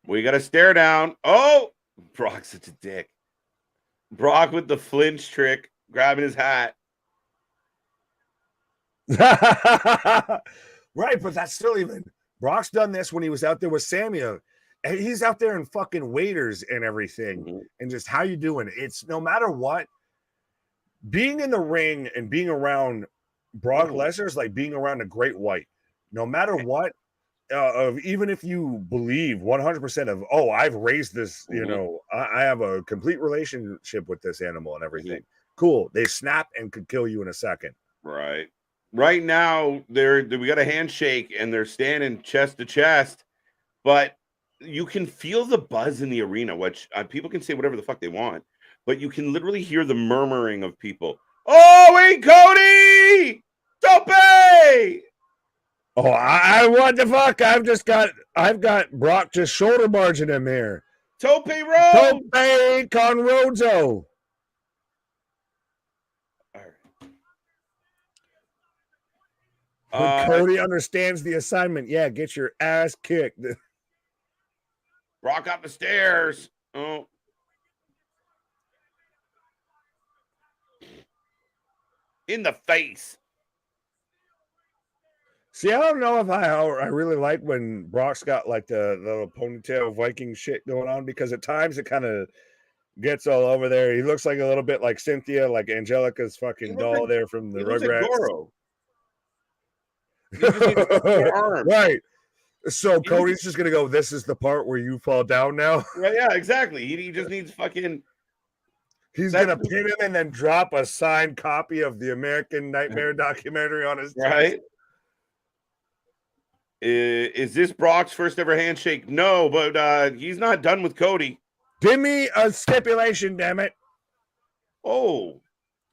We got to stare down. Oh, Brock's such a dick. Brock with the flinch trick. Grabbing his hat. Right, but that's still even Brock's done this when he was out there with Samuel. And he's out there in fucking waiters and everything. And just how you doing? It's no matter what, being in the ring and being around Brock Lesnar is like being around a great white. No matter what, even if you believe 100% of, I've raised this, I have a complete relationship with this animal and everything. Cool. They snap and could kill you in a second. Right. Right now, we got a handshake and they're standing chest to chest, but you can feel the buzz in the arena, which people can say whatever the fuck they want, but you can literally hear the murmuring of people. Oh, wait, Cody! Tope! Oh, what the fuck? I've got Brock just shoulder barging him here. Tope Rhodes! Tope con Rodzo. Cody understands the assignment. Yeah, get your ass kicked. Brock up the stairs. Oh. In the face. See, I don't know if I really like when Brock's got like the little ponytail Viking shit going on, because at times it kind of gets all over there. He looks like a little bit like Cynthia, like Angelica's fucking doll there from the Rugrats. Right. So Cody's just gonna go, this is the part where you fall down now. Right, yeah, exactly. He just needs fucking. He's gonna pin him and then drop a signed copy of the American Nightmare documentary on his chest. Right. Is this Brock's first ever handshake? No, but he's not done with Cody. Give me a stipulation, damn it. Oh.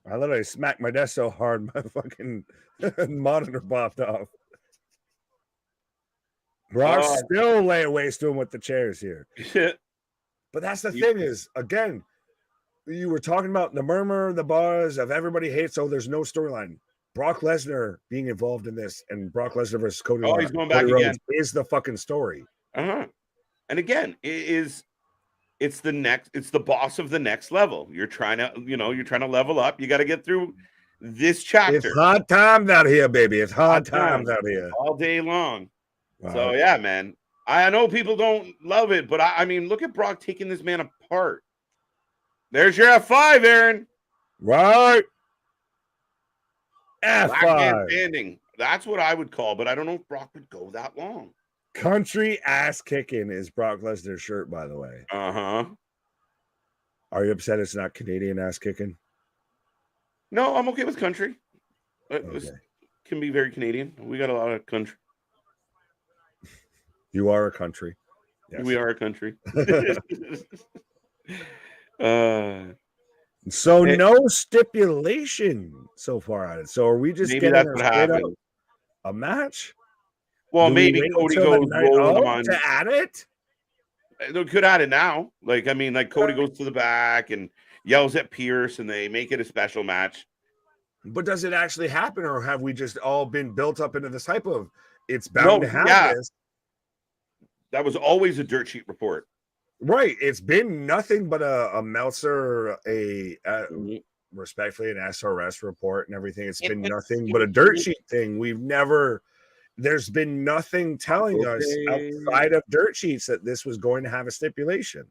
I literally smacked my desk so hard my fucking monitor popped off. Brock's still laying waste to him with the chairs here. But that's the thing is, again, you were talking about the murmur, the buzz of everybody hates, so there's no storyline. Brock Lesnar being involved in this and Brock Lesnar versus Cody. He's going back again. Is the fucking story. And again, it's the boss of the next level. You're trying to level up. You got to get through this chapter. It's hard times out here, baby. It's hard times out here. All day long. Wow. So yeah, man. I know people don't love it, but I mean, look at Brock taking this man apart. There's your F5, Aaron. Right. F5. Standing. That's what I would call, but I don't know if Brock would go that long. Country ass kicking is Brock Lesnar's shirt, by the way. Uh-huh. Are you upset it's not Canadian ass kicking? No, I'm okay with country. Okay. Can be very Canadian. We got a lot of country. You are a country. Yes. We are a country. So no stipulation so far on it. So are we just getting a match? Well, maybe Cody goes on to add it. They could add it now. Cody goes to the back and yells at Pierce, and they make it a special match. But does it actually happen, or have we just all been built up into this type of it's bound to happen? This? That was always a dirt sheet report. Right. It's been nothing but a Meltzer, respectfully, an SRS report and everything. It's been nothing but a dirt sheet thing. There's been nothing telling us outside of dirt sheets that this was going to have a stipulation.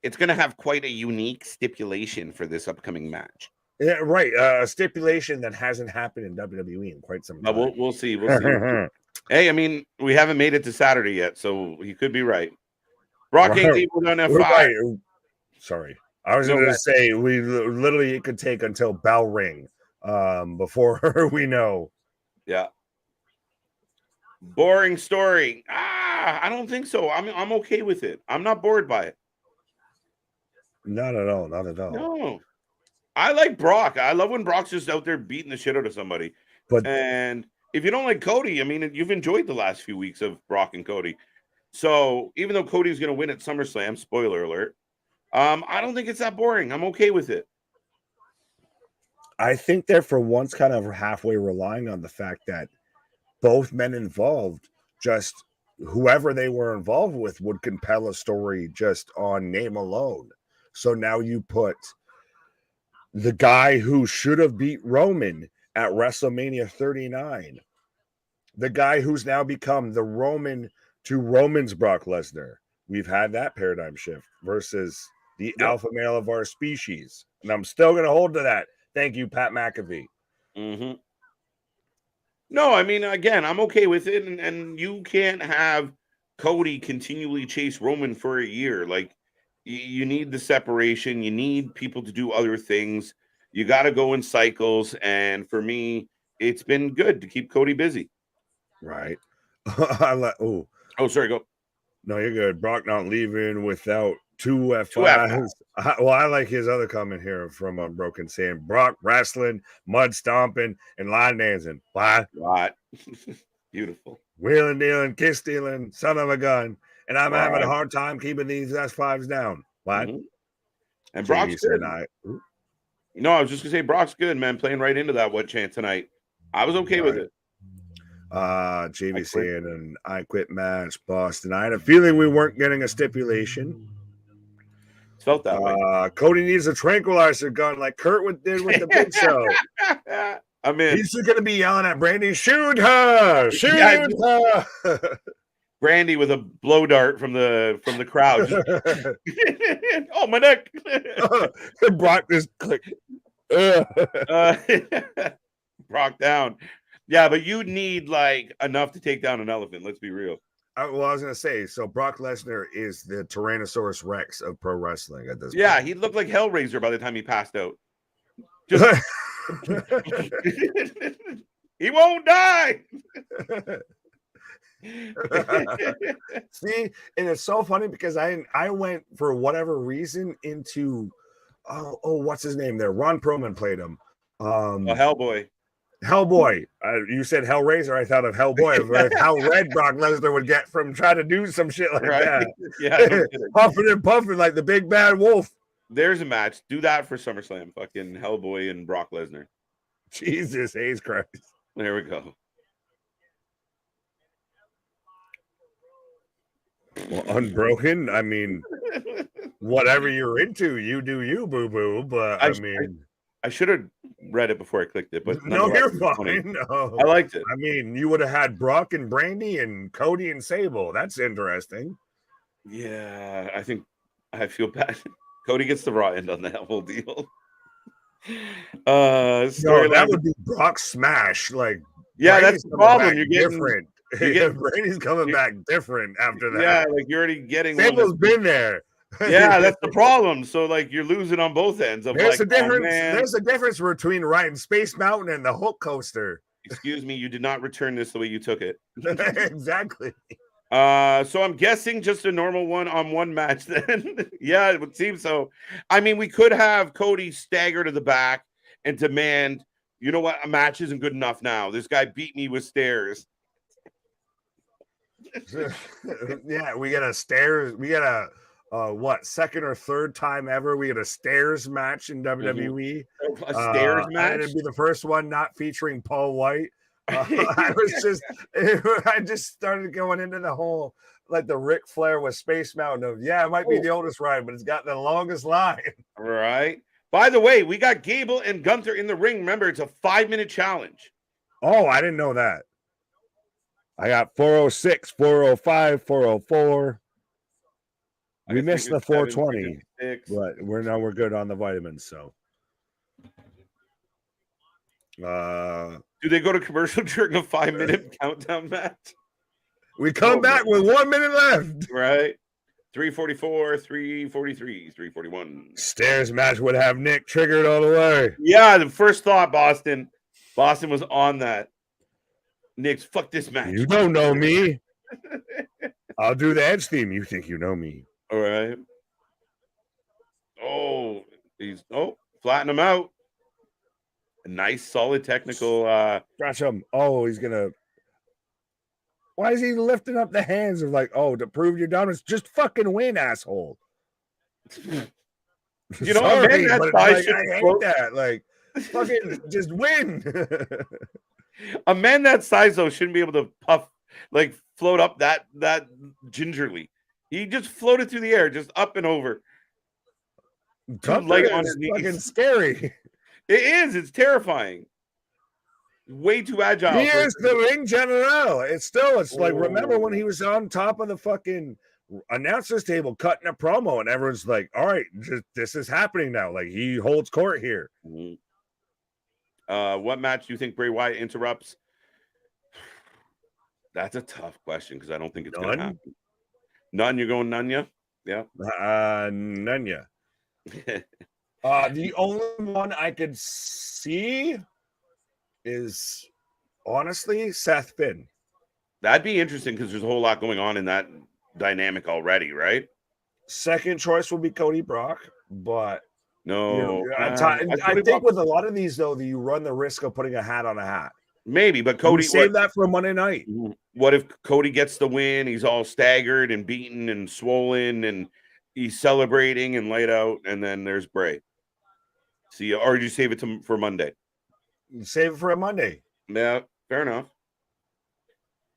It's going to have quite a unique stipulation for this upcoming match. Yeah, right. A stipulation that hasn't happened in WWE in quite some time. We'll see. Hey, I mean, we haven't made it to Saturday yet, so he could be right. Brock ain't able on F5. Right. Sorry. I was going to say, we literally, it could take until bell ring before we know. Yeah. Boring story. I don't think so. I'm okay with it. I'm not bored by it. Not at all. Not at all. No. I like Brock. I love when Brock's just out there beating the shit out of somebody. And if you don't like Cody, I mean, you've enjoyed the last few weeks of Brock and Cody. So even though Cody's going to win at SummerSlam, spoiler alert, I don't think it's that boring. I'm okay with it. I think they're for once kind of halfway relying on the fact that both men involved, just whoever they were involved with, would compel a story just on name alone. So now you put the guy who should have beat Roman at WrestleMania 39, the guy who's now become the Roman to Roman's Brock Lesnar. We've had that paradigm shift versus the alpha male of our species. And I'm still going to hold to that. Thank you, Pat McAfee. Mm-hmm. No, I mean, again, I'm okay with it. And you can't have Cody continually chase Roman for a year. Like, you need the separation. You need people to do other things. You got to go in cycles. And for me, it's been good to keep Cody busy. Right. Oh, sorry, go. No, you're good. Brock not leaving without two F5s. I like his other comment here from Broken saying Brock wrestling, mud stomping, and line dancing. What? Beautiful. Wheeling, dealing, kiss stealing, son of a gun. And I'm having a hard time keeping these S5s down. What? Mm-hmm. And Brock's good. No, I was just going to say Brock's good, man. Playing right into that what chant tonight. I was okay with it. JB saying an I quit match, Boston. I had a feeling we weren't getting a stipulation. It felt that way. Cody needs a tranquilizer gun like Kurt did with the Big Show. I mean, he's just gonna be yelling at Brandy, shoot her, shoot her. Brandy with a blow dart from the crowd. Oh, my neck. Brock just clicked. Brock down. Yeah, but you need like enough to take down an elephant. Let's be real. Well, I was going to say, so Brock Lesnar is the Tyrannosaurus Rex of pro wrestling at this point. Yeah, he looked like Hellraiser by the time he passed out. He won't die. See, and it's so funny because I went for whatever reason into what's his name there? Ron Perlman played him. Hellboy. Hellboy. You said Hellraiser. I thought of Hellboy. How red Brock Lesnar would get from trying to do some shit like that. Yeah, huffing and puffing like the big bad wolf. There's a match. Do that for SummerSlam. Fucking Hellboy and Brock Lesnar. Jesus H. Christ. There we go. Well, Unbroken. I mean, whatever you're into, you do you, boo boo. But I should have read it before I clicked it, but no, you're fine. No. I liked it. I mean, you would have had Brock and Brandy and Cody and Sable. That's interesting. Yeah, I think I feel bad. Cody gets the raw end on that whole deal. No, that would be Brock's smash. Like, yeah, that's the problem. You're getting different. Brady's coming back different after that. Yeah, like you're already getting. Sable's been there. Yeah, that's the problem. So like you're losing on both ends. There's a difference. There's a difference between riding Space Mountain and the Hulk coaster. Excuse me, you did not return this the way you took it. Exactly. So I'm guessing just a normal one-on-one match then. Yeah, it would seem so. I mean, we could have Cody stagger to the back and demand, you know what, a match isn't good enough now. This guy beat me with stairs. Yeah, we got a stairs. We got a second or third time ever we had a stairs match in WWE. A stairs match. And it'd be the first one not featuring Paul White. I just started going into the whole like the Ric Flair with Space Mountain of it might be the oldest ride, but it's got the longest line. Right. By the way, we got Gable and Gunther in the ring. Remember, it's a 5-minute challenge. Oh, I didn't know that. I got 406, 405, 404. We missed the 420, but we're good on the vitamins. So, do they go to commercial during a 5-minute countdown match? We come back with 1 minute left. Right. 344, 343, 341. Stairs match would have Nick triggered all the way. Yeah, the first thought, Boston was on that. Nick's fuck this match. You don't know me. I'll do the Edge theme. You think you know me. All right. Oh, flatten him out. A nice, solid technical. Scratch him. Oh, he's gonna. Why is he lifting up the hands of like, to prove your dominance? Just fucking win, asshole. You know, sorry, man, but I hate that. Like, fucking just win. A man that size though shouldn't be able to float up that gingerly. He just floated through the air, just up and over. Light on his knees. Fucking scary. It is. It's terrifying. Way too agile. He is the ring general. It's like, remember when he was on top of the fucking announcer's table cutting a promo and everyone's like, all right, this is happening now. Like he holds court here. Mm-hmm. What match do you think Bray Wyatt interrupts? That's a tough question because I don't think it's going to happen. None? You're going Nunya? Yeah. Nunya. The only one I could see is honestly Seth Finn. That'd be interesting because there's a whole lot going on in that dynamic already, right? Second choice will be Cody Brock, but no. I think with a lot of these though, that you run the risk of putting a hat on a hat. Maybe, but Cody save that for a Monday night. What if Cody gets the win? He's all staggered and beaten and swollen, and he's celebrating and laid out, and then there's Bray. See, or did you save it for Monday? Save it for a Monday. Yeah, fair enough.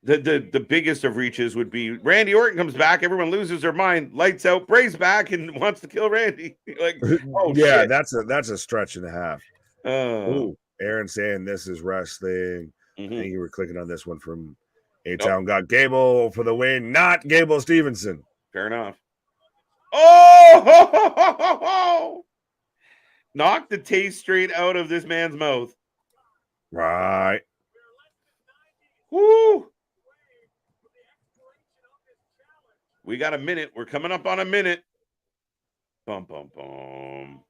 The biggest of reaches would be Randy Orton comes back, everyone loses their mind, lights out, Bray's back and wants to kill Randy. Like, oh yeah, shit. that's a stretch and a half. Oh, Aaron saying this is wrestling. I think you were clicking on this one from A-Town. Got Gable for the win, not Gable Stevenson. Fair enough. Oh, knock the taste straight out of this man's mouth. Right. Woo. We got a minute. We're coming up on a minute. Bum, bum, bum.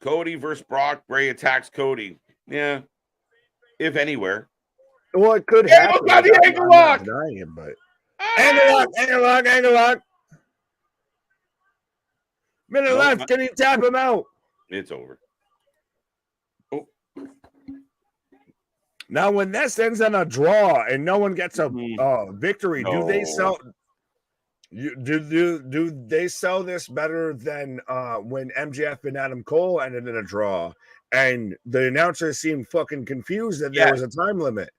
Cody versus Brock. Bray attacks Cody. Yeah. If anywhere. Well, it could happen. Got the ankle lock. Angle lock. Minute left. Can you tap him out? It's over. Oh, Now, when this ends in a draw and no one gets a victory, do they sell? Do they sell this better than when MJF and Adam Cole ended in a draw and the announcers seemed fucking confused that there was a time limit?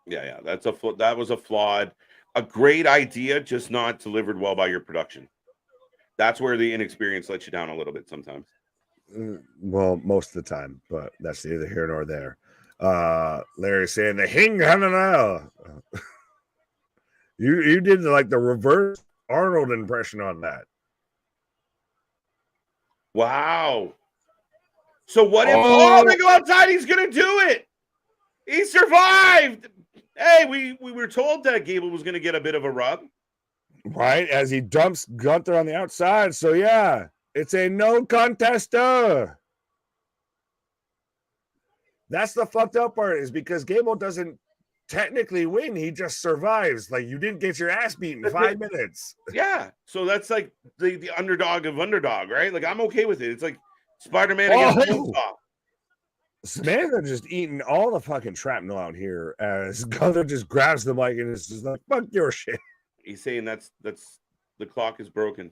Yeah, that was a flawed, a great idea, just not delivered well by your production. That's where the inexperience lets you down a little bit sometimes. Well, most of the time, but that's neither here nor there. Larry saying the hing you did like the reverse Arnold impression on that. Wow. So what if they go outside? He's gonna do it. He survived. Hey, we were told that Gable was gonna get a bit of a rub. Right, as he dumps Gunther on the outside. So yeah, it's a no contest. That's the fucked up part, is because Gable doesn't technically win. He just survives. Like, you didn't get your ass beat in 5 minutes. Yeah. So that's like the underdog of underdog, right? Like, I'm okay with it. It's like Spider-Man against Buzzsaw. Samantha just eating all the fucking shrapnel out here as Gunther just grabs the mic and is just like, fuck your shit. He's saying that's the clock is broken.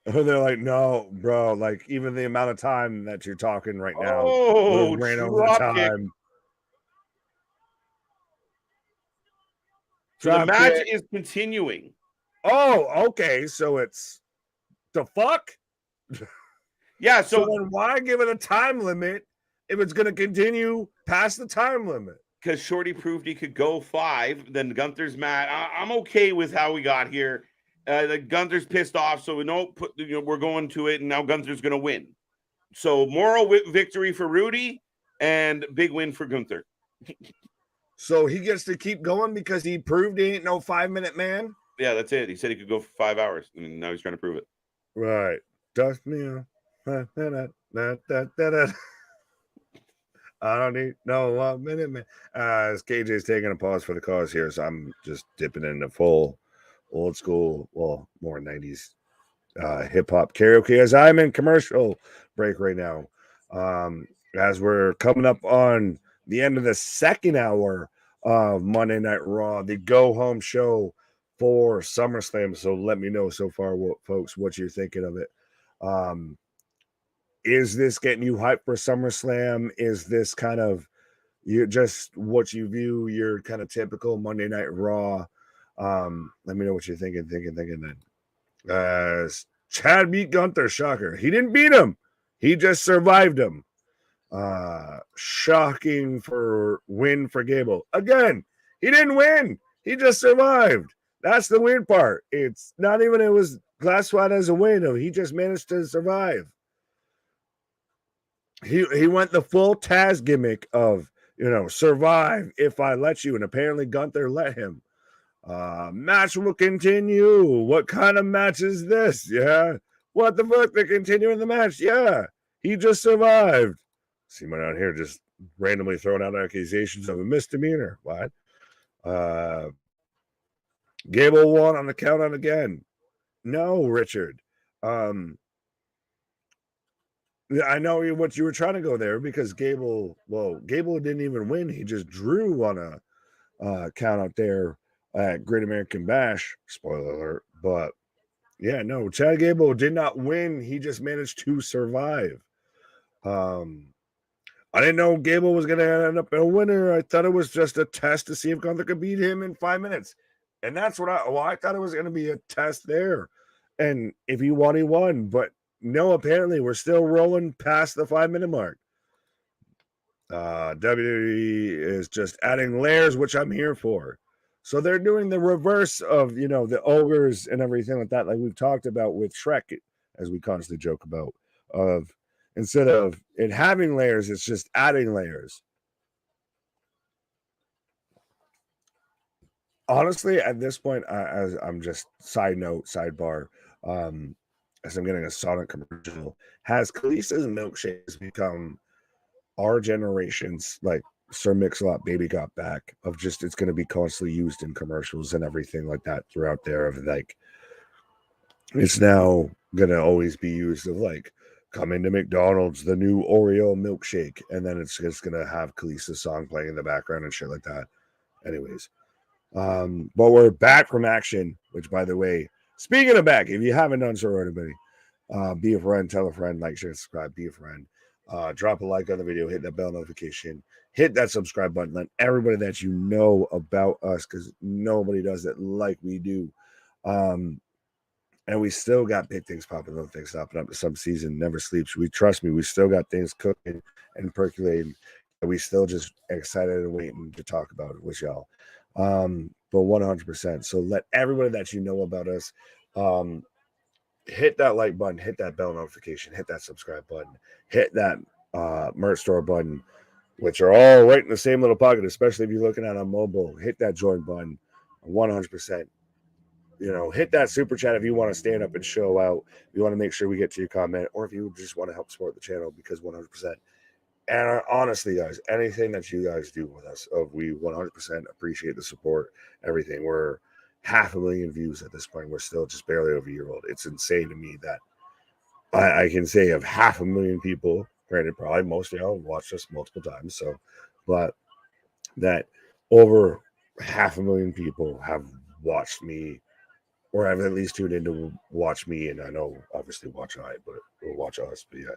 They're like, no, bro, like, even the amount of time that you're talking right now, ran over the time. So the match is continuing. Oh, okay. So it's the fuck? Yeah. So then why give it a time limit if it's going to continue past the time limit? Because Shorty proved he could go 5. Then Gunther's mad. I'm okay with how we got here. Gunther's pissed off, so we're going to it, and now Gunther's going to win. So moral victory for Rudy and big win for Gunther. So he gets to keep going because he proved he ain't no 5-minute man? Yeah, that's it. He said he could go for 5 hours, and now he's trying to prove it. Right. Dust me. I don't need no 1 minute, man. As KJ's taking a pause for the cause here, so I'm just dipping into full old school, well, more 90s hip-hop karaoke as I'm in commercial break right now. As we're coming up on the end of the second hour of Monday Night Raw, the Go Home Show for SummerSlam. So let me know so far, folks, what you're thinking of it. Is this getting you hyped for SummerSlam? Is this kind of just what you view your kind of typical Monday Night Raw? Let me know what you're thinking then. Chad beat Gunther, shocker. He didn't beat him. He just survived him. Shocking win for Gable. Again, he didn't win. He just survived. That's the weird part. It's not even it was classified as a win. He just managed to survive. He went the full Taz gimmick of, survive if I let you. And apparently Gunther let him. Match will continue. What kind of match is this? Yeah. What the fuck? They're continuing the match. Yeah. He just survived. See my out here just randomly throwing out accusations of a misdemeanor. What? Gable won on the count out again. No, Richard. I know what you were trying to go there because Gable didn't even win. He just drew on a count out there at Great American Bash. Spoiler alert. But yeah, no, Chad Gable did not win. He just managed to survive. I didn't know Gable was going to end up a winner. I thought it was just a test to see if Gunther could beat him in 5 minutes. And that's what I thought it was going to be a test there. And if he won, he won. But no, apparently we're still rolling past the 5-minute mark. WWE is just adding layers, which I'm here for. So they're doing the reverse of, the ogres and everything like that, like we've talked about with Shrek, as we constantly joke about, of instead of it having layers, it's just adding layers. Honestly, at this point, as I'm just sidebar, as I'm getting a Sonic commercial, has Khaleesi's milkshakes become our generation's, like, Sir Mix-a-Lot Baby Got Back, of just it's going to be constantly used in commercials and everything like that throughout there, of like it's now gonna always be used of like, come into McDonald's, the new Oreo milkshake, and then it's just gonna have Khaleesi's song playing in the background and shit like that. Anyways, but we're back from action, which, by the way, speaking of back, if you haven't done so already, be a friend, tell a friend, like, share, subscribe, be a friend. Drop a like on the video, hit that bell notification, hit that subscribe button. Let everybody that you know about us, because nobody does it like we do. And we still got big things popping, little things stopping up. The sub season never sleeps. Trust me, we still got things cooking and percolating. We still just excited and waiting to talk about it with y'all. But 100%. So let everybody that you know about us hit that like button, hit that bell notification, hit that subscribe button, hit that merch store button, which are all right in the same little pocket, especially if you're looking at a mobile. Hit that join button, 100%. You know, hit that super chat if you want to stand up and show out. You want to make sure we get to your comment, or if you just want to help support the channel, because 100%. And honestly, guys, anything that you guys do with us, we 100% appreciate the support, everything. We're 500,000 views at this point. We're still just barely over a year old. It's insane to me that I can say of 500,000 people, granted, probably most of y'all have watched us multiple times, so, but that over 500,000 people have watched me, or have at least tuned in to watch me, and I know obviously watch us, but yeah,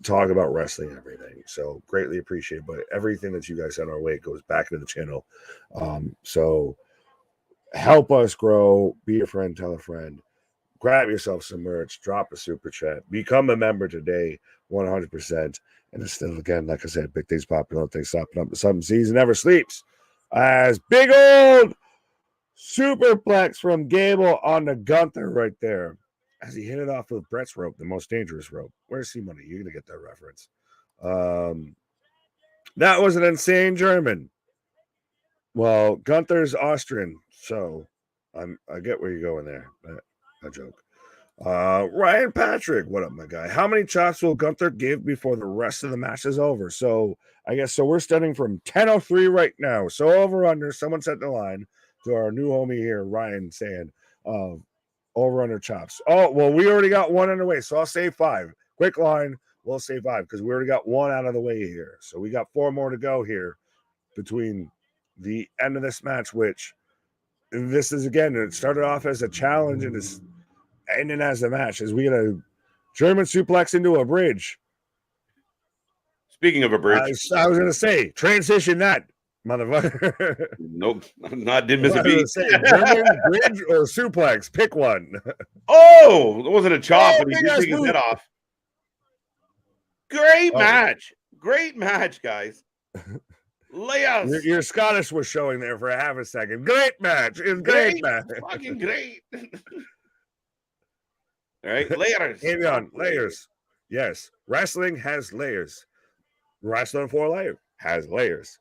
talk about wrestling and everything. So greatly appreciate, but everything that you guys send our way goes back into the channel. So help us grow, be a friend, tell a friend, grab yourself some merch, drop a super chat, become a member today, 100%. And it's still, again, like I said, big things popping, little things stopping up. The summer season never sleeps. As big old superplex from Gable on the Gunther right there, as he hit it off with Brett's rope, the most dangerous rope. Where's C-Money? You're gonna get that reference. That was an insane German. Well, Gunther's Austrian, so I get where you're going there. A joke. Ryan Patrick, what up, my guy? How many chops will Gunther give before the rest of the match is over? So I guess we're starting from 10:03 right now. So over under, someone set the line to our new homie here, Ryan, saying over under chops. Oh, well, we already got one underway, so I'll say 5. Quick line, we'll say 5 because we already got one out of the way here. So we got 4 more to go here between the end of this match, which this is, again, it started off as a challenge and is ending as a match, as we get a German suplex into a bridge. Speaking of a bridge, I was gonna say, transition that, motherfucker. Nope, didn't miss a beat. German bridge or suplex, pick one. Oh, it wasn't a chop, but he did take his head off. Great match, guys. Layers. Your Scottish was showing there for a half a second. Great match. It's great match. Fucking great. All right, layers. Layers. Yes, wrestling has layers. Wrestling for life has layers.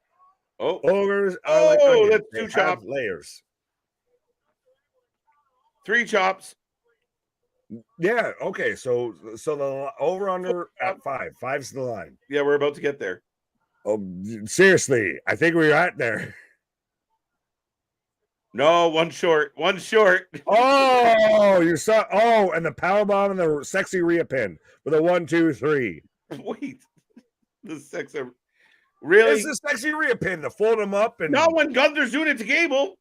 Oh, ogres are like onions. That's 2 chops. Layers. 3 chops. Yeah. Okay. So the over under at 5. 5's the line. Yeah, we're about to get there. Oh, seriously, I think we're at there. No, one short. Oh, you saw. Oh, and the powerbomb and the sexy Rhea pin with a 1, 2, 3. Wait, the sexy. Really? It's the sexy Rhea pin to fold them up, and not when Gunther's doing it to Gable.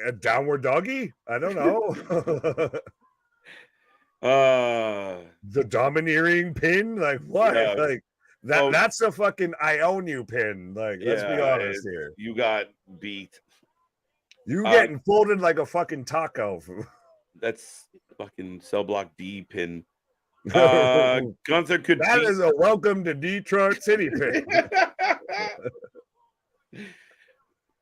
A downward doggy? I don't know. The domineering pin, like what? Yeah. Like that? Oh, that's a fucking I own you pin. Like, let's be honest here. You got beat. You getting folded like a fucking taco. That's fucking cell block D pin. Gunther could. That is a welcome to Detroit City pin.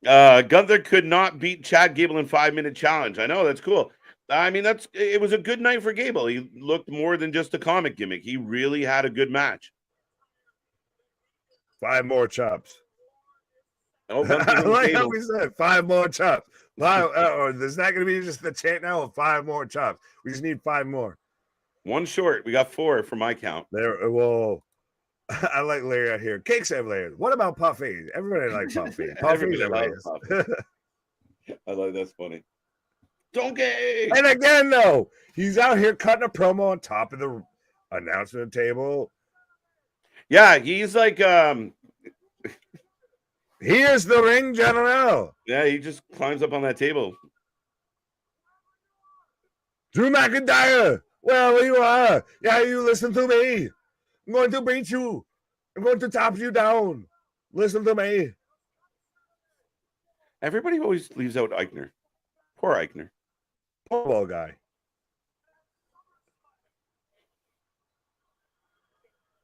Gunther could not beat Chad Gable in 5-minute challenge. I know, that's cool. I mean, it was a good night for Gable. He looked more than just a comic gimmick. He really had a good match. 5 more chops. Oh, like how we said, 5 more chops. There's not going to be just the chant now of 5 more chops. We just need 5 more. 1 short. We got 4 from my count. There. Well, I like Larry out here. Cakes have layers. What about Puffy? Everybody likes Puffy. Puffy have layers. I like that's funny. Donkey. And again, though, he's out here cutting a promo on top of the announcement table. Yeah, he's like he is the ring general. Yeah, he just climbs up on that table. Drew McIntyre, wherever you are, yeah, you listen to me. I'm going to beat you. I'm going to top you down. Listen to me. Everybody always leaves out Eichner. Poor Eichner. Poor little guy.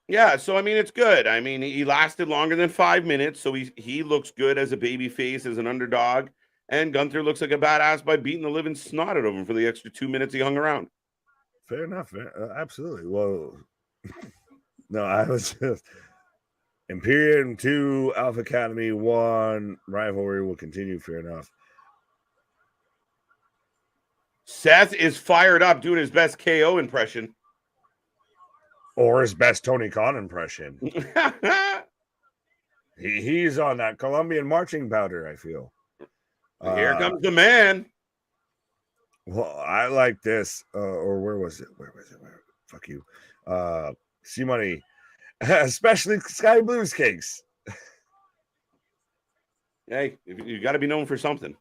Yeah, so I mean, it's good. I mean, he lasted longer than 5 minutes, so he looks good as a baby face, as an underdog. And Gunther looks like a badass by beating the living snot out of him for the extra 2 minutes he hung around. Fair enough. Absolutely. Well, no, I was just Imperium 2, Alpha Academy 1, rivalry will continue. Fair enough. Seth is fired up doing his best KO impression. Or his best Tony Khan impression. He's on that Colombian marching powder, I feel. Here comes the man. Well, I like this. Or where was it? Fuck you. C-Money. Especially Sky Blues cakes. Hey, you got to be known for something.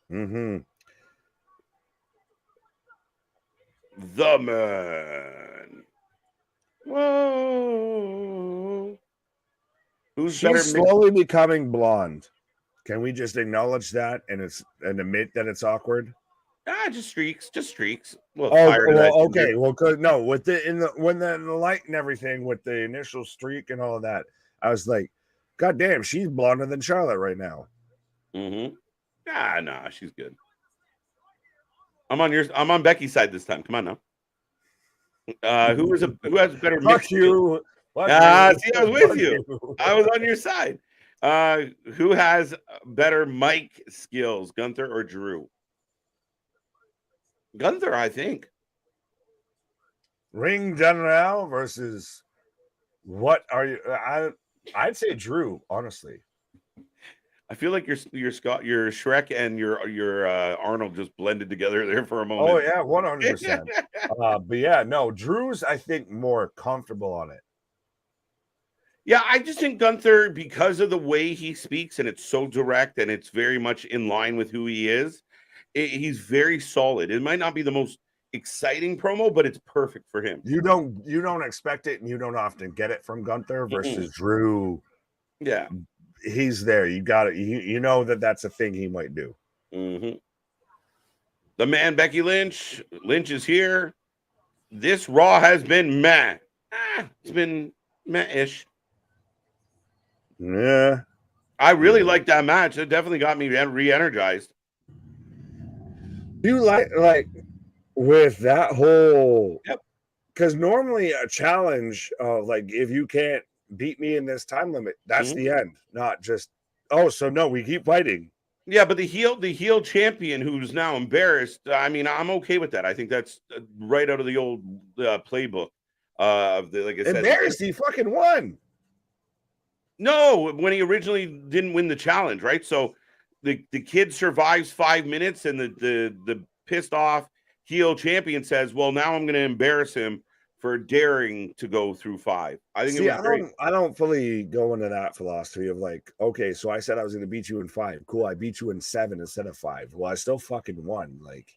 Mm-hmm. The man. Whoa. She's slowly becoming blonde. Can we just acknowledge that and admit that it's awkward? Just streaks. Well, okay. Well, no, with when the light and everything, with the initial streak and all of that, I was like, God damn, she's blonder than Charlotte right now. Mm-hmm. Nah, she's good. I'm on Becky's side this time. Come on now. Who has better? Fuck you. See, I was with you. I was on your side. Who has better mic skills, Gunther or Drew? Gunther, I think. Ring general versus what are you? I'd say Drew, honestly. I feel like your Shrek and your Arnold just blended together there for a moment. Oh yeah, 100%. But yeah, no, Drew's I think more comfortable on it. Yeah, I just think Gunther, because of the way he speaks and it's so direct and it's very much in line with who he is, he's very solid. It might not be the most exciting promo, but it's perfect for him. You don't expect it, and you don't often get it from Gunther versus Drew. Yeah, he's there. You got it. You know that's a thing he might do. Mm-hmm. The man, Becky Lynch. Lynch is here. This Raw has been meh. It's been meh-ish. Yeah. I really like that match. It definitely got me re-energized. You like with that whole, because normally a challenge, like if you can't beat me in this time limit, that's the end. Not just so no, we keep fighting. Yeah, but the heel champion who's now embarrassed. I mean, I'm okay with that. I think that's right out of the old playbook. Like I said, embarrassed. He fucking won. No, when he originally didn't win the challenge, right? So the kid survives 5 minutes, and the pissed off heel champion says, "Well, now I'm going to embarrass him for daring to go through 5." I think it was great. I don't fully go into that philosophy of like, okay, so I said I was going to beat you in 5. Cool, I beat you in 7 instead of 5. Well, I still fucking won. Like,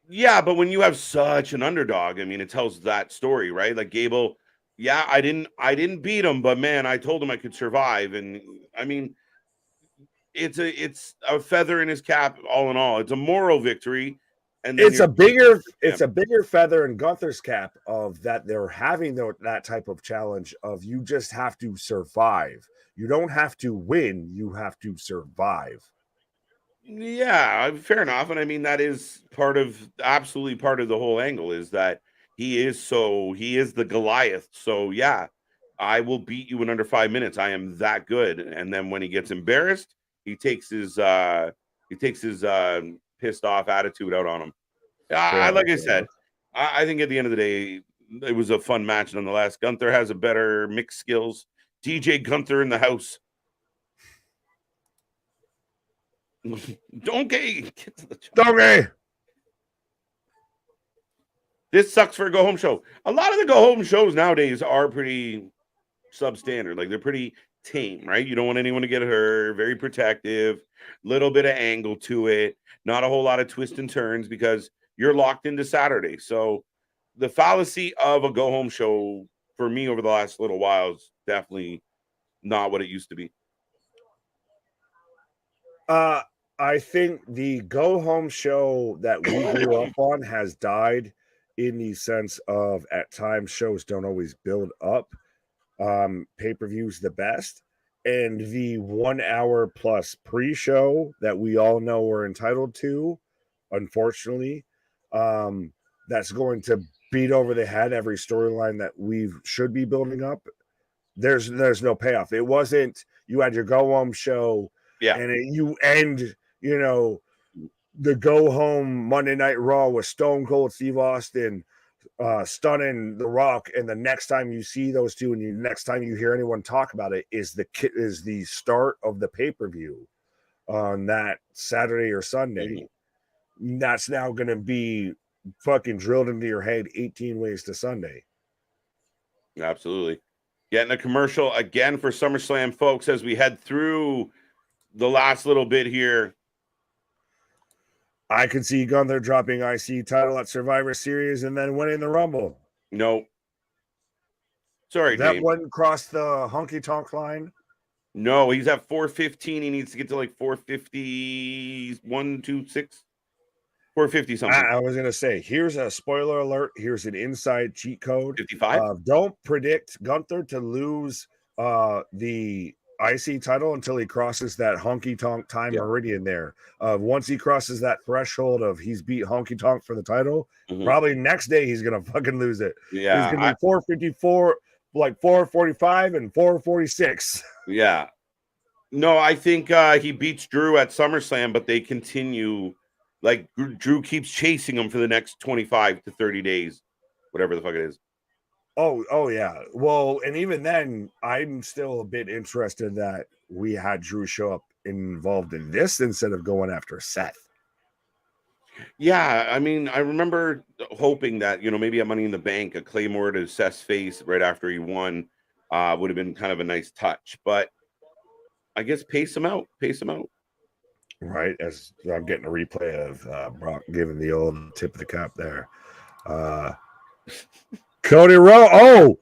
yeah, but when you have such an underdog, I mean, it tells that story, right? Like Gable. Yeah, I didn't beat him, but man, I told him I could survive. And I mean, it's a feather in his cap, all in all. It's a moral victory. And it's a bigger feather in Gunther's cap of that they're having that type of challenge of you just have to survive. You don't have to win, you have to survive. Yeah, fair enough. And I mean, that is absolutely part of the whole angle is that he is the Goliath. So yeah, I will beat you in under 5 minutes. I am that good. And then when he gets embarrassed, he takes his pissed off attitude out on him. Like I said, I think at the end of the day, it was a fun match nonetheless. Gunther has a better mixed skills. DJ Gunther in the house. Donkey. Donkey. This sucks for a go home show. A lot of the go home shows nowadays are pretty substandard. Like they're pretty tame, right? You don't want anyone to get hurt. Very protective. Little bit of angle to it. Not a whole lot of twists and turns because you're locked into Saturday. So the fallacy of a go home show for me over the last little while is definitely not what it used to be. I think the go home show that we grew up on has died in the sense of at times shows don't always build up. Pay-per-view's the best. And the 1 hour plus pre-show that we all know we're entitled to, unfortunately, that's going to beat over the head every storyline that we should be building up. There's no payoff. It wasn't you had your go home show, and you end, the go home Monday Night Raw with Stone Cold Steve Austin stunning The Rock, and the next time you see those two, and the next time you hear anyone talk about it, is the start of the pay-per-view on that Saturday or Sunday. That's now going to be fucking drilled into your head 18 ways to Sunday. Absolutely. Getting a commercial again for SummerSlam, folks, as we head through the last little bit here. I could see Gunther dropping IC title at Survivor Series and then winning the Rumble. No. Sorry, that James. wouldn't cross the honky tonk line. No, he's at 415. He needs to get to like 450, 126, 450 something. I was going to say, here's a spoiler alert. Here's an inside cheat code. 55. Don't predict Gunther to lose the IC title until he crosses that honky tonk time meridian there. Once he crosses that threshold of he's beat honky tonk for the title, probably next day he's going to fucking lose it. Yeah. He's going to be 454, like 445 and 446. Yeah. No, I think he beats Drew at SummerSlam, but they continue. Like Drew keeps chasing him for the next 25 to 30 days, whatever the fuck it is. Oh yeah. Well, and even then, I'm still a bit interested that we had Drew show up involved in this instead of going after Seth. Yeah, I mean, I remember hoping that, maybe a Money in the Bank, a Claymore to Seth's face right after he won would have been kind of a nice touch. But I guess pace him out. Right, as I'm getting a replay of Brock giving the old tip of the cap there. Cody Rowe.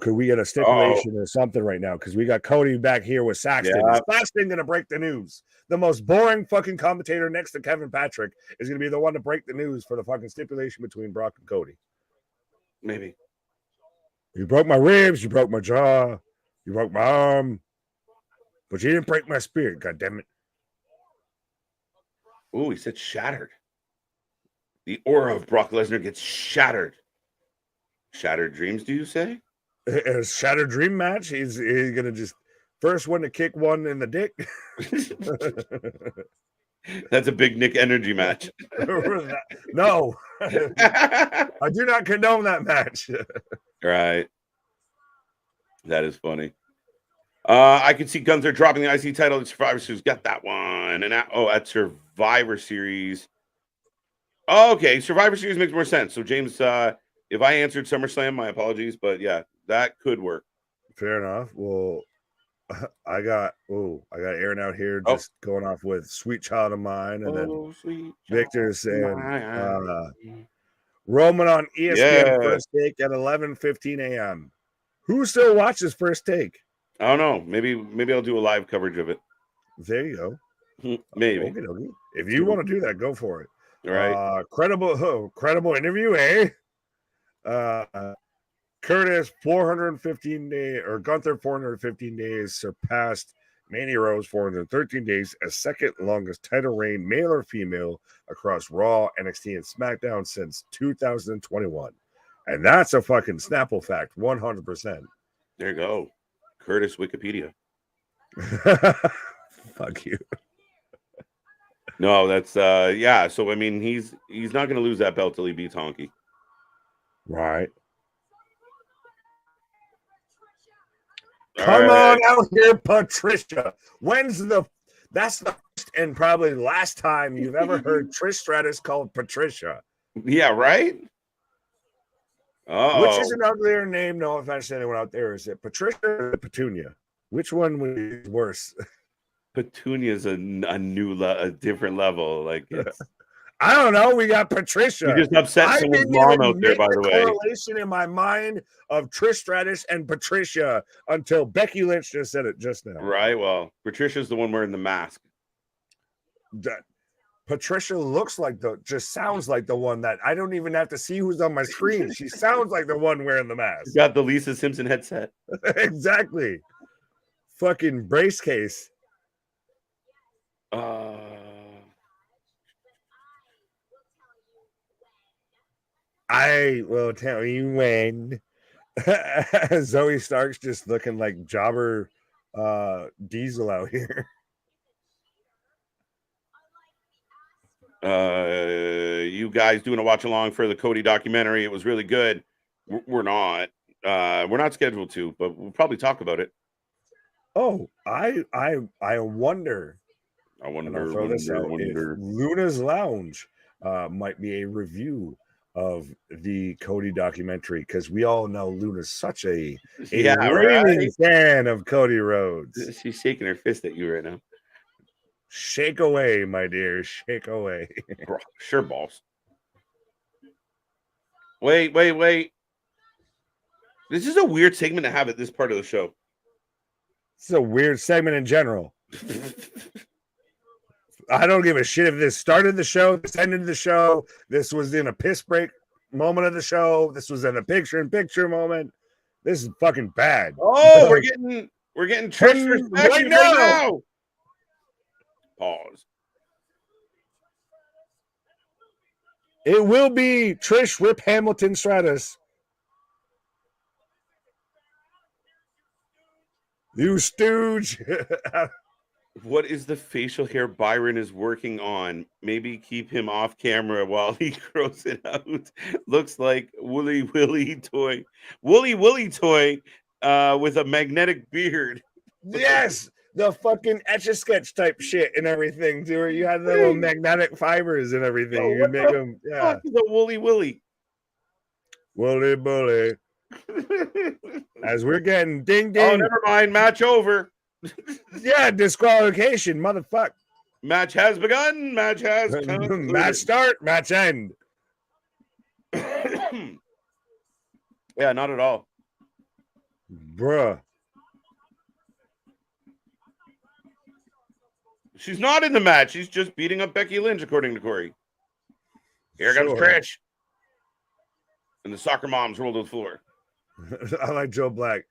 Could we get a stipulation or something right now? Because we got Cody back here with Saxton. Yeah. Saxton going to break the news. The most boring fucking commentator next to Kevin Patrick is going to be the one to break the news for the fucking stipulation between Brock and Cody. Maybe. You broke my ribs. You broke my jaw. You broke my arm. But you didn't break my spirit, goddammit. Oh, he said shattered. The aura of Brock Lesnar gets shattered. Shattered dreams, do you say? A shattered dream match? He's going to just first one to kick one in the dick. That's a big Nick energy match. No. I do not condone that match. Right. That is funny. I can see Gunther dropping the IC title at Survivor Series. Got that one. And at Survivor Series. Oh, okay. Survivor Series makes more sense. So, James, if I answered SummerSlam, my apologies. But, yeah, that could work. Fair enough. Well, I got Aaron out here just going off with Sweet Child of Mine. And then Victor saying Roman on ESPN First Take at 11:15 a.m. Who still watches First Take? I don't know. Maybe I'll do a live coverage of it. There you go. Maybe. Okay. If you want to do that, go for it. All right. Credible interview, eh? Curtis 415 days, or Gunther 415 days surpassed Mandy Rose 413 days as second longest title reign, male or female, across Raw, NXT, and SmackDown since 2021. And that's a fucking Snapple fact, 100%. There you go. Curtis Wikipedia. Fuck you. No, that's yeah. So I mean, he's not going to lose that belt till he beats Honky. Right. Come on out here, Patricia. When's the That's the first and probably last time you've ever heard Trish Stratus called Patricia. Yeah, right? Which is an uglier name, no offense to anyone out there. Is it Patricia or Petunia? Which one was worse? Petunia is a different level. Like, it's... I don't know. We got Patricia. You just upset someone's mom out there, by the way. Correlation in my mind of Trish Stratus and Patricia until Becky Lynch just said it just now. Right. Well, Patricia's the one wearing the mask. Patricia looks like just sounds like the one that I don't even have to see who's on my screen. She sounds like the one wearing the mask. You got the Lisa Simpson headset. Exactly. Fucking brace case. I will tell you when. Zoe Stark's just looking like Jobber Diesel out here. You guys doing a watch along for the Cody documentary? It was really good. We're not scheduled to, but we'll probably talk about it. Oh, I wonder. I wonder. If Luna's Lounge might be a review of the Cody documentary, because we all know Luna's such a fan of Cody Rhodes. She's shaking her fist at you right now. Shake away, my dear. Shake away. Sure, boss. Wait. This is a weird segment to have at this part of the show. It's a weird segment in general. I don't give a shit if this started the show, this ended the show, this was in a piss break moment of the show, this was in a picture-in-picture moment. This is fucking bad. Oh, we're getting Trish right now. Pause. It will be Trish Rip Hamilton Stratus. You stooge. What is the facial hair Byron is working on? Maybe keep him off camera while he grows it out. Looks like Woolly Willy toy with a magnetic beard. Yes, the fucking Etch-a-Sketch type shit and everything, too, where you had the little magnetic fibers and everything. You make them, fuck is a Woolly Willy? Woolly Bully. As we're getting ding ding. Oh, never mind. Match over. Yeah, disqualification, motherfucker. Match has begun. Match has come. Match start. Match end. Yeah, not at all, bruh. She's not in the match. She's just beating up Becky Lynch, according to Corey. Here comes Trish. And the soccer moms roll to the floor. I like Joe Black.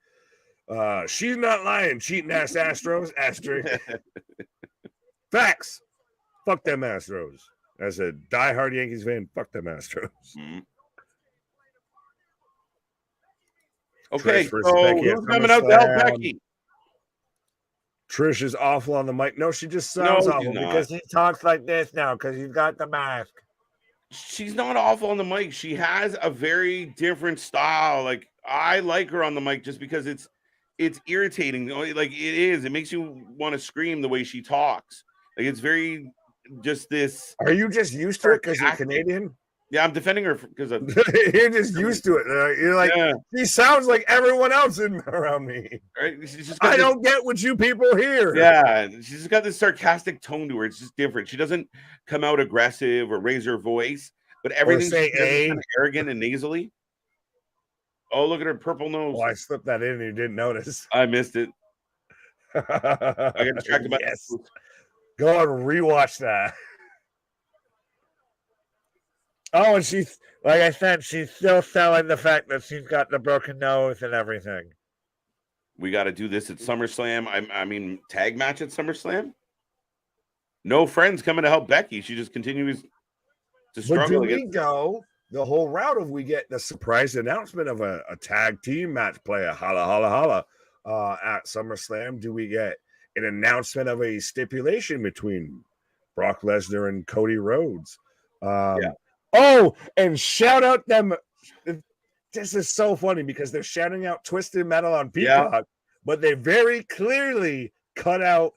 She's not lying, cheating ass Astros. Asterisk. Facts. Fuck them Astros. As a diehard Yankees fan, fuck them Astros. Mm-hmm. Okay, so who's coming out to help Becky? Trish is awful on the mic. No, she just sounds awful because he talks like this now because he's got the mask. She's not awful on the mic. She has a very different style. Like, I like her on the mic just because it's irritating. Like, it is. It makes you want to scream the way she talks. Like, it's very just this. Are you just used to it because you're Canadian? Yeah, I'm defending her because of you're just used to it. You're like, she sounds like everyone else around me. Right? I don't get what you people hear. Yeah, she's got this sarcastic tone to her. It's just different. She doesn't come out aggressive or raise her voice, but everything's kind of arrogant and nasally. Oh, look at her purple nose. Oh, I slipped that in and you didn't notice. I missed it. I got distracted by yes. Go and rewatch that. Oh, and she's, like I said, she's still selling the fact that she's got the broken nose and everything. We got to do this at SummerSlam. I mean, tag match at SummerSlam? No friends coming to help Becky. She just continues to struggle. But do we go the whole route of we get the surprise announcement of a tag team match play, a holla, holla, holla at SummerSlam? Do we get an announcement of a stipulation between Brock Lesnar and Cody Rhodes? Oh, and shout out them. This is so funny because they're shouting out Twisted Metal on Peacock, but they very clearly cut out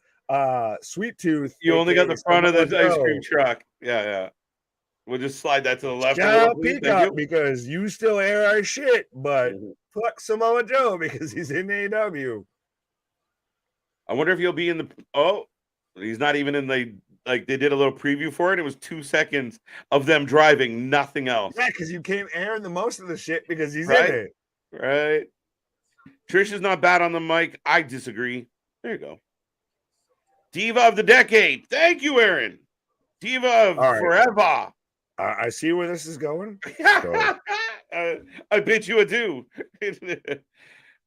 Sweet Tooth. You only got the front of the Samoa ice cream Joe. truck. Yeah. We'll just slide that to the left. Shout out Peacock because you still air our shit, but fuck Samoa Joe because he's in AEW. I wonder if he'll be in the. Oh, he's not even in the. Like they did a little preview for it. It was 2 seconds of them driving, nothing else. Yeah, because you came airing the most of the shit because he's in it. Right. Trish is not bad on the mic. I disagree. There you go. Diva of the decade. Thank you, Aaron. Diva of forever. I see where this is going. So. I bid you adieu.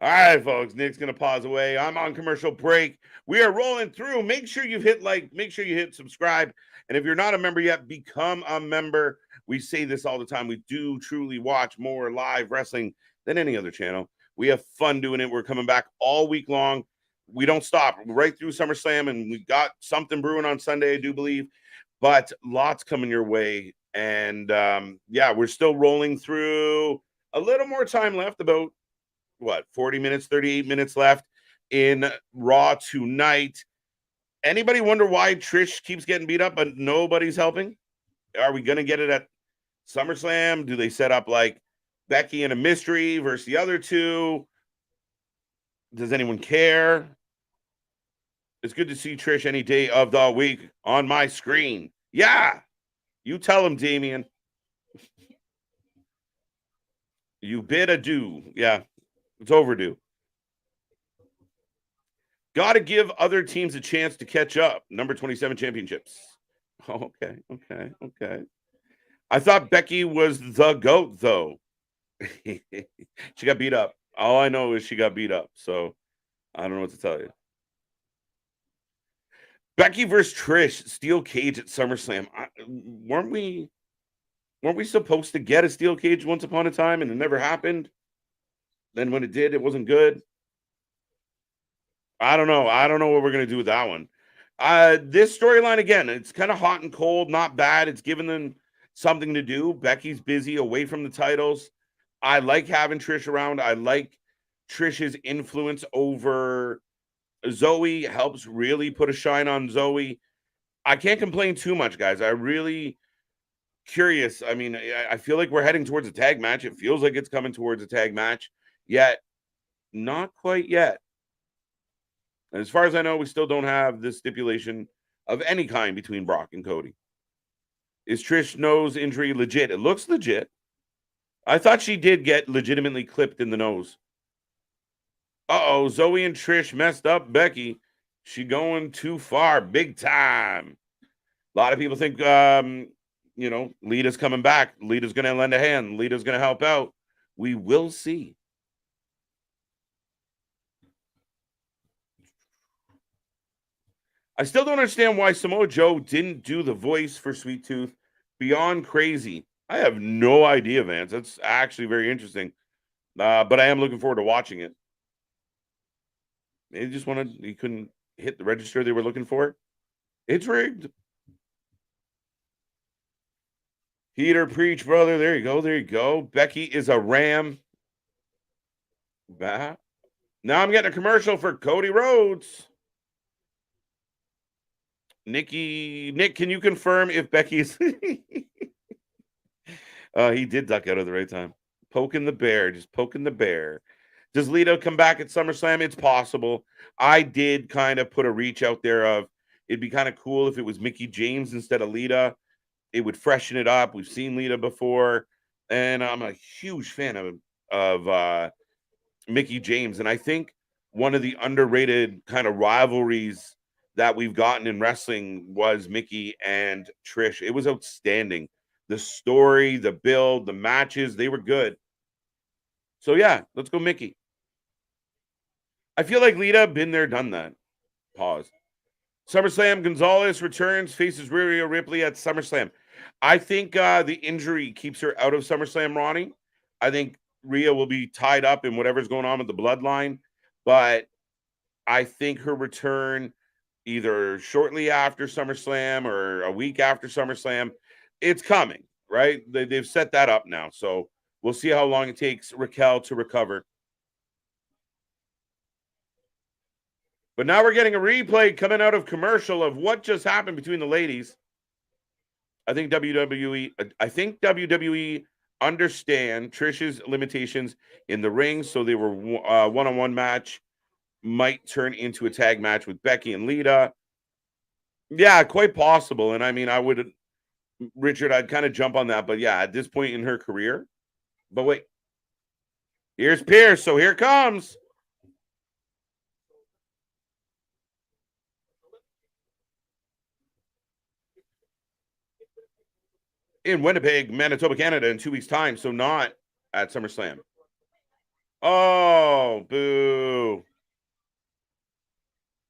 All right, folks. Nick's going to pause away. I'm on commercial break. We are rolling through. Make sure you hit like. Make sure you hit subscribe. And if you're not a member yet, become a member. We say this all the time. We do truly watch more live wrestling than any other channel. We have fun doing it. We're coming back all week long. We don't stop right through SummerSlam, and we got something brewing on Sunday, I do believe. But lots coming your way. And, yeah, we're still rolling through. A little more time left, about, 40 minutes, 38 minutes left in Raw tonight. Anybody wonder why Trish keeps getting beat up, but nobody's helping? Are we going to get it at SummerSlam? Do they set up, like, Becky and a mystery versus the other two? Does anyone care? It's good to see Trish any day of the week on my screen. Yeah. You tell him, Damien. You bid adieu. Yeah. It's overdue. Got to give other teams a chance to catch up. Number 27 championships. Oh, okay. I thought Becky was the GOAT, though. She got beat up. All I know is she got beat up. So I don't know what to tell you. Becky versus Trish, steel cage at SummerSlam. Weren't we supposed to get a steel cage once upon a time, and it never happened? Then when it did, it wasn't good. I don't know what we're gonna do with that one. This storyline again, it's kind of hot and cold, not bad. It's giving them something to do. Becky's busy away from the titles. I like having Trish around. I like Trish's influence over Zoe. Helps really put a shine on Zoe. I can't complain too much, guys. I really curious. I mean, I feel like we're heading towards a tag match. It feels like it's coming towards a tag match, yet not quite yet. As far as I know, we still don't have this stipulation of any kind between Brock and Cody. Is Trish nose injury legit? It looks legit. I thought she did get legitimately clipped in the nose. Uh-oh, Zoe and Trish messed up Becky. She going too far, big time. A lot of people think, Lita's coming back. Lita's going to lend a hand. Lita's going to help out. We will see. I still don't understand why Samoa Joe didn't do the voice for Sweet Tooth. Beyond crazy. I have no idea, Vance. That's actually very interesting. But I am looking forward to watching it. They just he couldn't hit the register they were looking for. It's rigged. Heater preach, brother. There you go. Becky is a ram. Now I'm getting a commercial for Cody Rhodes. Nick, can you confirm if Becky's... he did duck out at the right time. Poking the bear. Does Lita come back at SummerSlam? It's possible. I did kind of put a reach out there of it'd be kind of cool if it was Mickie James instead of Lita. It would freshen it up. We've seen Lita before, and I'm a huge fan of Mickie James. And I think one of the underrated kind of rivalries that we've gotten in wrestling was Mickie and Trish. It was outstanding. The story, the build, the matches, they were good. So yeah, let's go Mickie. I feel like Lita, been there, done that. Pause. SummerSlam, Gonzalez returns, faces Rhea Ripley at SummerSlam. I think the injury keeps her out of SummerSlam, Ronnie. I think Rhea will be tied up in whatever's going on with the bloodline. But I think her return either shortly after SummerSlam or a week after SummerSlam, it's coming, right? They've set that up now. So we'll see how long it takes Raquel to recover. But now we're getting a replay coming out of commercial of what just happened between the ladies. I think WWE understand Trish's limitations in the ring, so they were one-on-one match might turn into a tag match with Becky and Lita. Yeah, quite possible. And I mean, Richard, I'd kind of jump on that, but yeah, at this point in her career. But wait, here's Pierce, so here comes. In Winnipeg, Manitoba, Canada, in 2 weeks' time, so not at SummerSlam. Oh, boo.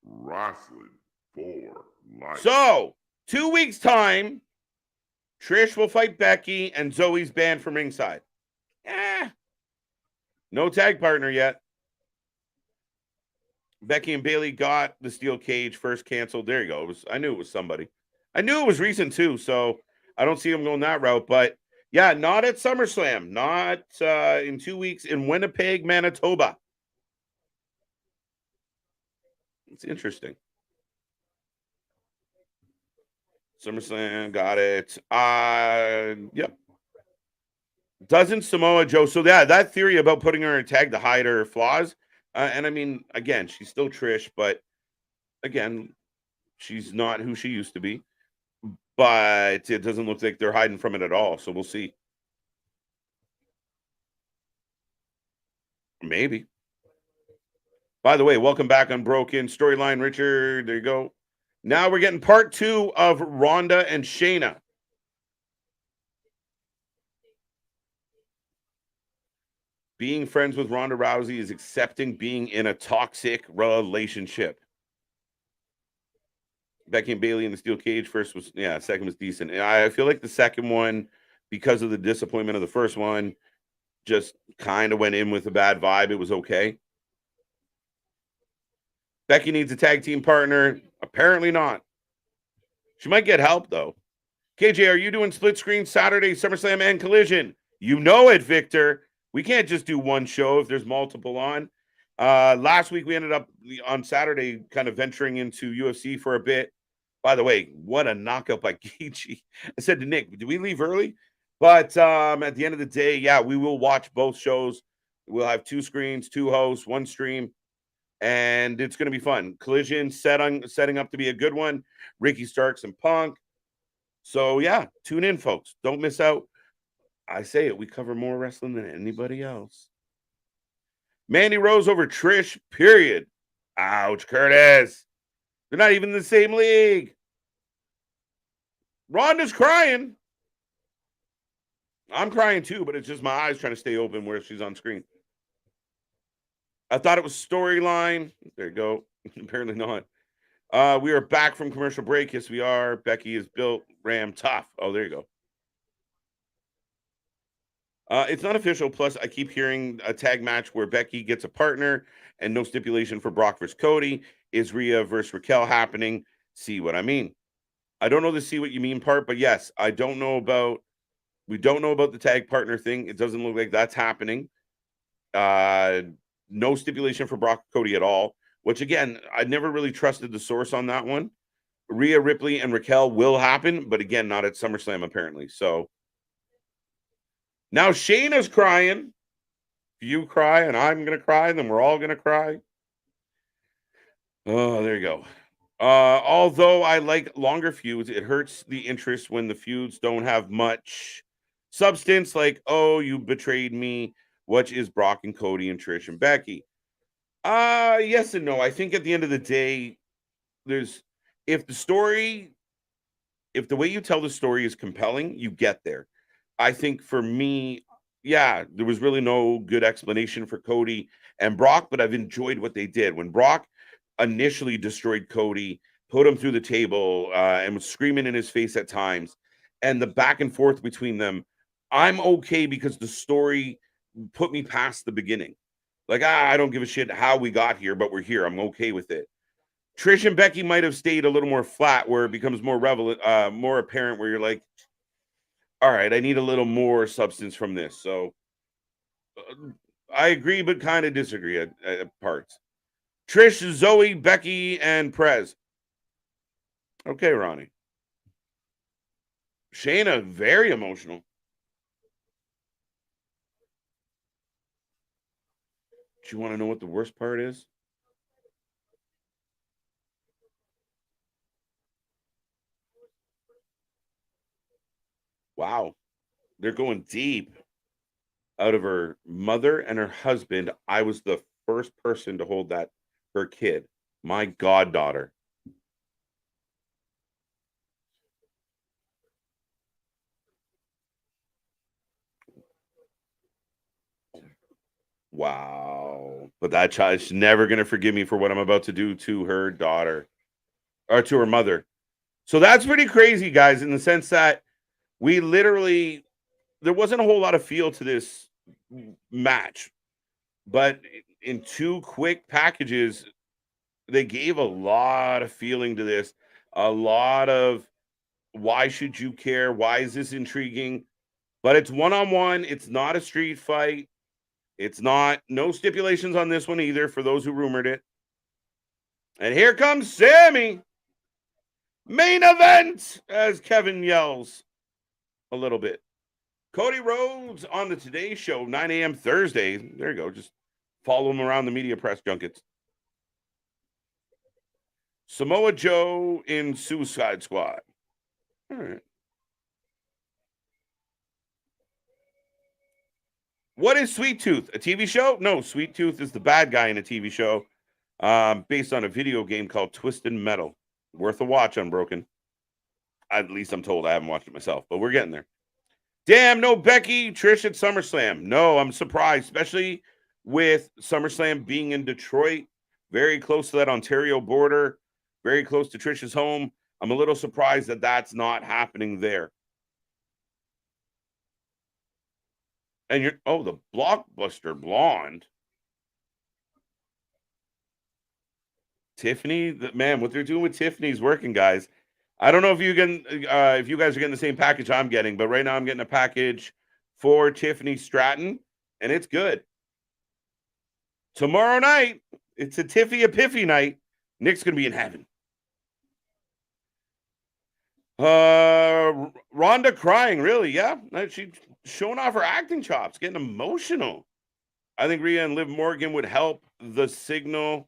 Wrasslin for life. So, 2 weeks' time, Trish will fight Becky, and Zoe's banned from ringside. No tag partner yet. Becky and Bayley got the steel cage first canceled. There you go. I knew it was somebody. I knew it was recent too, so I don't see them going that route. But yeah, not at SummerSlam. Not in 2 weeks in Winnipeg, Manitoba. It's interesting. SummerSlam, got it. Yep. Doesn't Samoa Joe? So yeah, that theory about putting her in a tag to hide her flaws. And I mean, again, she's still Trish, but again, she's not who she used to be. But it doesn't look like they're hiding from it at all. So we'll see. Maybe. By the way, welcome back on Broken Storyline, Richard. There you go. Now we're getting part 2 of Ronda and Shayna. Being friends with Ronda Rousey is accepting being in a toxic relationship. Becky and Bayley in the steel cage. First was, second was decent. And I feel like the second one, because of the disappointment of the first one, just kind of went in with a bad vibe. It was okay. Becky needs a tag team partner. Apparently not. She might get help, though. KJ, are you doing split screen Saturday, SummerSlam and Collision? You know it, Victor. We can't just do one show if there's multiple on. Last week, we ended up on Saturday kind of venturing into UFC for a bit. By the way, what a knockout by Gaethje. I said to Nick, did we leave early? But at the end of the day, yeah, we will watch both shows. We'll have 2 screens, 2 hosts, 1 stream, and it's going to be fun. Collision setting up to be a good one. Ricky Starks and Punk. So, yeah, tune in, folks. Don't miss out. I say it, we cover more wrestling than anybody else. Mandy Rose over Trish, period. Ouch, Curtis. They're not even in the same league. Ronda's crying. I'm crying too, but it's just my eyes trying to stay open where she's on screen. I thought it was storyline. There you go. Apparently not. We are back from commercial break. Yes, we are. Becky is built Ram tough. Oh, there you go. It's not official. Plus, I keep hearing a tag match where Becky gets a partner and no stipulation for Brock versus Cody. Is Rhea versus Raquel happening? See what I mean? I don't know the see what you mean part, but yes, we don't know about the tag partner thing. It doesn't look like that's happening. No stipulation for Brock Cody at all, which again, I never really trusted the source on that one. Rhea Ripley and Raquel will happen, but again, not at SummerSlam apparently. So now Shayna's crying. If you cry and I'm going to cry, then we're all going to cry. Oh, there you go. Although I like longer feuds, it hurts the interest when the feuds don't have much substance, like, oh, you betrayed me, which is Brock and Cody and Trish and Becky. Yes and no. I think at the end of the day, if the way you tell the story is compelling, you get there. I think for me, yeah, there was really no good explanation for Cody and Brock, but I've enjoyed what they did. When Brock initially destroyed Cody, put him through the table, and was screaming in his face at times, and the back and forth between them, I'm okay because the story put me past the beginning. Like, I don't give a shit how we got here, but we're here. I'm okay with it. Trish and Becky might have stayed a little more flat where it becomes more more apparent where you're like, all right, I need a little more substance from this. So I agree, but kind of disagree at parts. Trish, Zoe, Becky, and Prez. Okay, Ronnie. Shayna, very emotional. Do you want to know what the worst part is? Wow. They're going deep. Out of her mother and her husband, I was the first person to hold her kid, my goddaughter. Wow. But that child's never going to forgive me for what I'm about to do to her daughter or to her mother. So that's pretty crazy, guys, in the sense that we literally, there wasn't a whole lot of feel to this match, but in 2 quick packages, they gave a lot of feeling to this, a lot of why should you care? Why is this intriguing? But it's one-on-one. It's not a street fight. It's not, no stipulations on this one either for those who rumored it. And here comes Sammy. Main event, as Kevin yells a little bit. Cody Rhodes on the Today Show, 9 a.m. Thursday. There you go. Just follow him around the media press junkets. Samoa Joe in Suicide Squad. All right. What is Sweet Tooth? A TV show? No, Sweet Tooth is the bad guy in a TV show based on a video game called Twisted Metal. Worth a watch, Unbroken. At least I'm told. I haven't watched it myself, but we're getting there. Damn, no Becky, Trish at SummerSlam. No, I'm surprised, especially with SummerSlam being in Detroit, very close to that Ontario border, very close to Trish's home. I'm a little surprised that that's not happening there. And you're, oh, the Blockbuster Blonde. Tiffany, man, what they're doing with Tiffany's working, guys. I don't know if you guys are getting the same package I'm getting, but right now I'm getting a package for Tiffany Stratton, and it's good. Tomorrow night, it's a Tiffy Epiphany night. Nick's gonna be in heaven. Rhonda crying, really? Yeah, she's showing off her acting chops, getting emotional. I think Rhea and Liv Morgan would help the signal.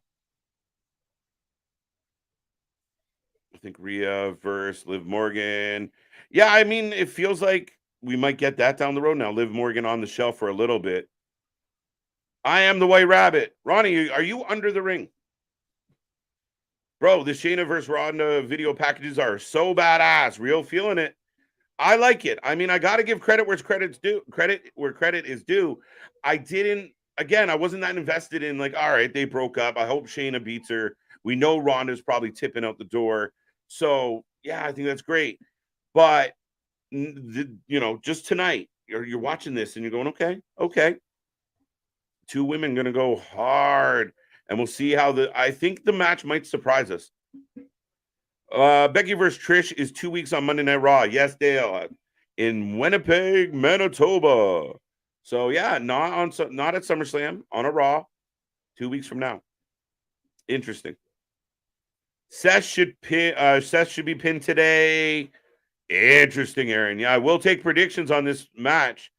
I think Rhea versus Liv Morgan. Yeah, I mean, it feels like we might get that down the road now. Liv Morgan on the shelf for a little bit. I am the White Rabbit. Ronnie, are you under the ring? Bro, the Shayna versus Ronda video packages are so badass. Real feeling it. I like it. I mean, I got to give credit where credit's due. Credit where credit is due. I wasn't that invested in like, all right, they broke up. I hope Shayna beats her. We know Ronda's probably tipping out the door. So, yeah, I think that's great. But, just tonight, you're watching this and you're going, okay. 2 women going to go hard. And we'll see how I think the match might surprise us. Becky versus Trish is 2 weeks on Monday Night Raw. Yes, Dale. In Winnipeg, Manitoba. So, yeah, not at SummerSlam, on a Raw 2 weeks from now. Interesting. Seth should be pinned today. Interesting, Aaron. Yeah, I will take predictions on this match.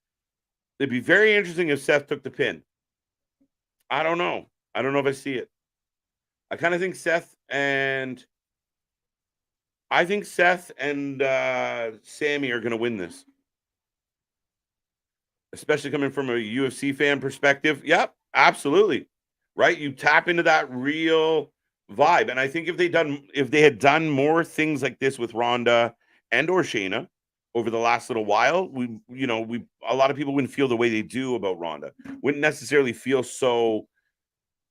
It'd be very interesting if Seth took the pin. I don't know. I don't know if I see it. I kind of think Seth and Sammy are going to win this. Especially coming from a UFC fan perspective. Yep, absolutely. Right? You tap into that real vibe. And I think if they had done more things like this with Ronda and or Shayna over the last little while, a lot of people wouldn't feel the way they do about Ronda. Wouldn't necessarily feel so,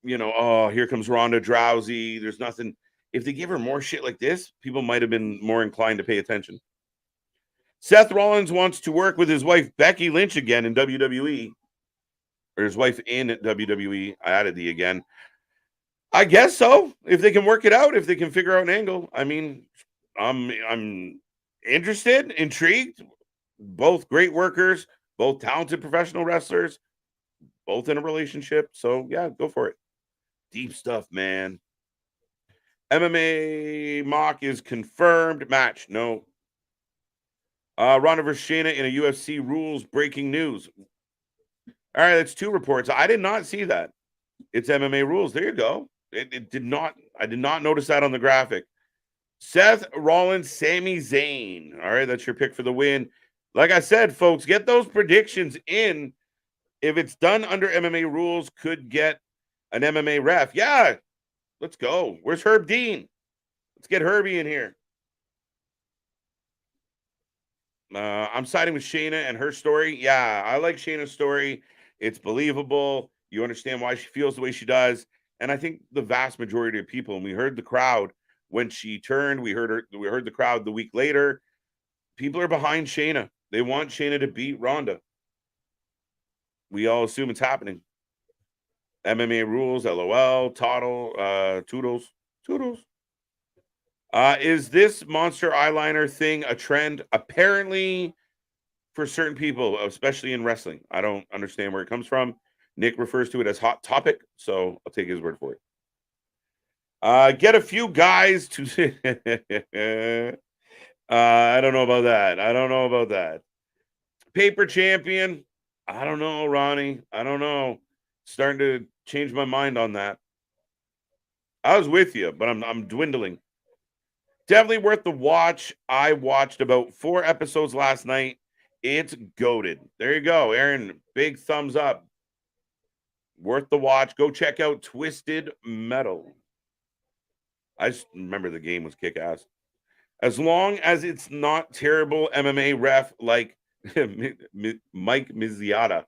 oh, here comes Ronda drowsy. There's nothing. If they give her more shit like this, people might have been more inclined to pay attention. Seth Rollins wants to work with his wife, Becky Lynch, again in WWE. Or his wife in WWE. I added the again. I guess so. If they can work it out, if they can figure out an angle. I mean, I'm interested, intrigued. Both great workers, both talented professional wrestlers, both in a relationship. So, yeah, go for it. Deep stuff, man. MMA mock is confirmed. Match, no. Ronda versus Shayna in a UFC rules breaking news. All right, that's 2 reports. I did not see that. It's MMA rules. There you go. It did not. I did not notice that on the graphic. Seth Rollins, Sami Zayn. All right, that's your pick for the win. Like I said, folks, get those predictions in. If it's done under MMA rules, could get an MMA ref. Yeah, let's go. Where's Herb Dean? Let's get Herbie in here. I'm siding with Shayna and her story. Yeah, I like Shayna's story. It's believable. You understand why she feels the way she does. And I think the vast majority of people, and we heard the crowd when she turned, we heard the crowd the week later. People are behind Shayna. They want Shayna to beat Ronda. We all assume it's happening. MMA rules, LOL, toodles. Is this monster eyeliner thing a trend? Apparently, for certain people, especially in wrestling. I don't understand where it comes from. Nick refers to it as hot topic, so I'll take his word for it. Get a few guys to... I don't know about that. Paper champion. I don't know, Ronnie. I don't know. Starting to change my mind on that. I was with you, but I'm dwindling. Definitely worth the watch. I watched about 4 episodes last night. It's goated. There you go, Aaron. Big thumbs up. Worth the watch. Go check out Twisted Metal. I just remember the game was kick-ass. As long as it's not terrible MMA ref like Mike Miziata.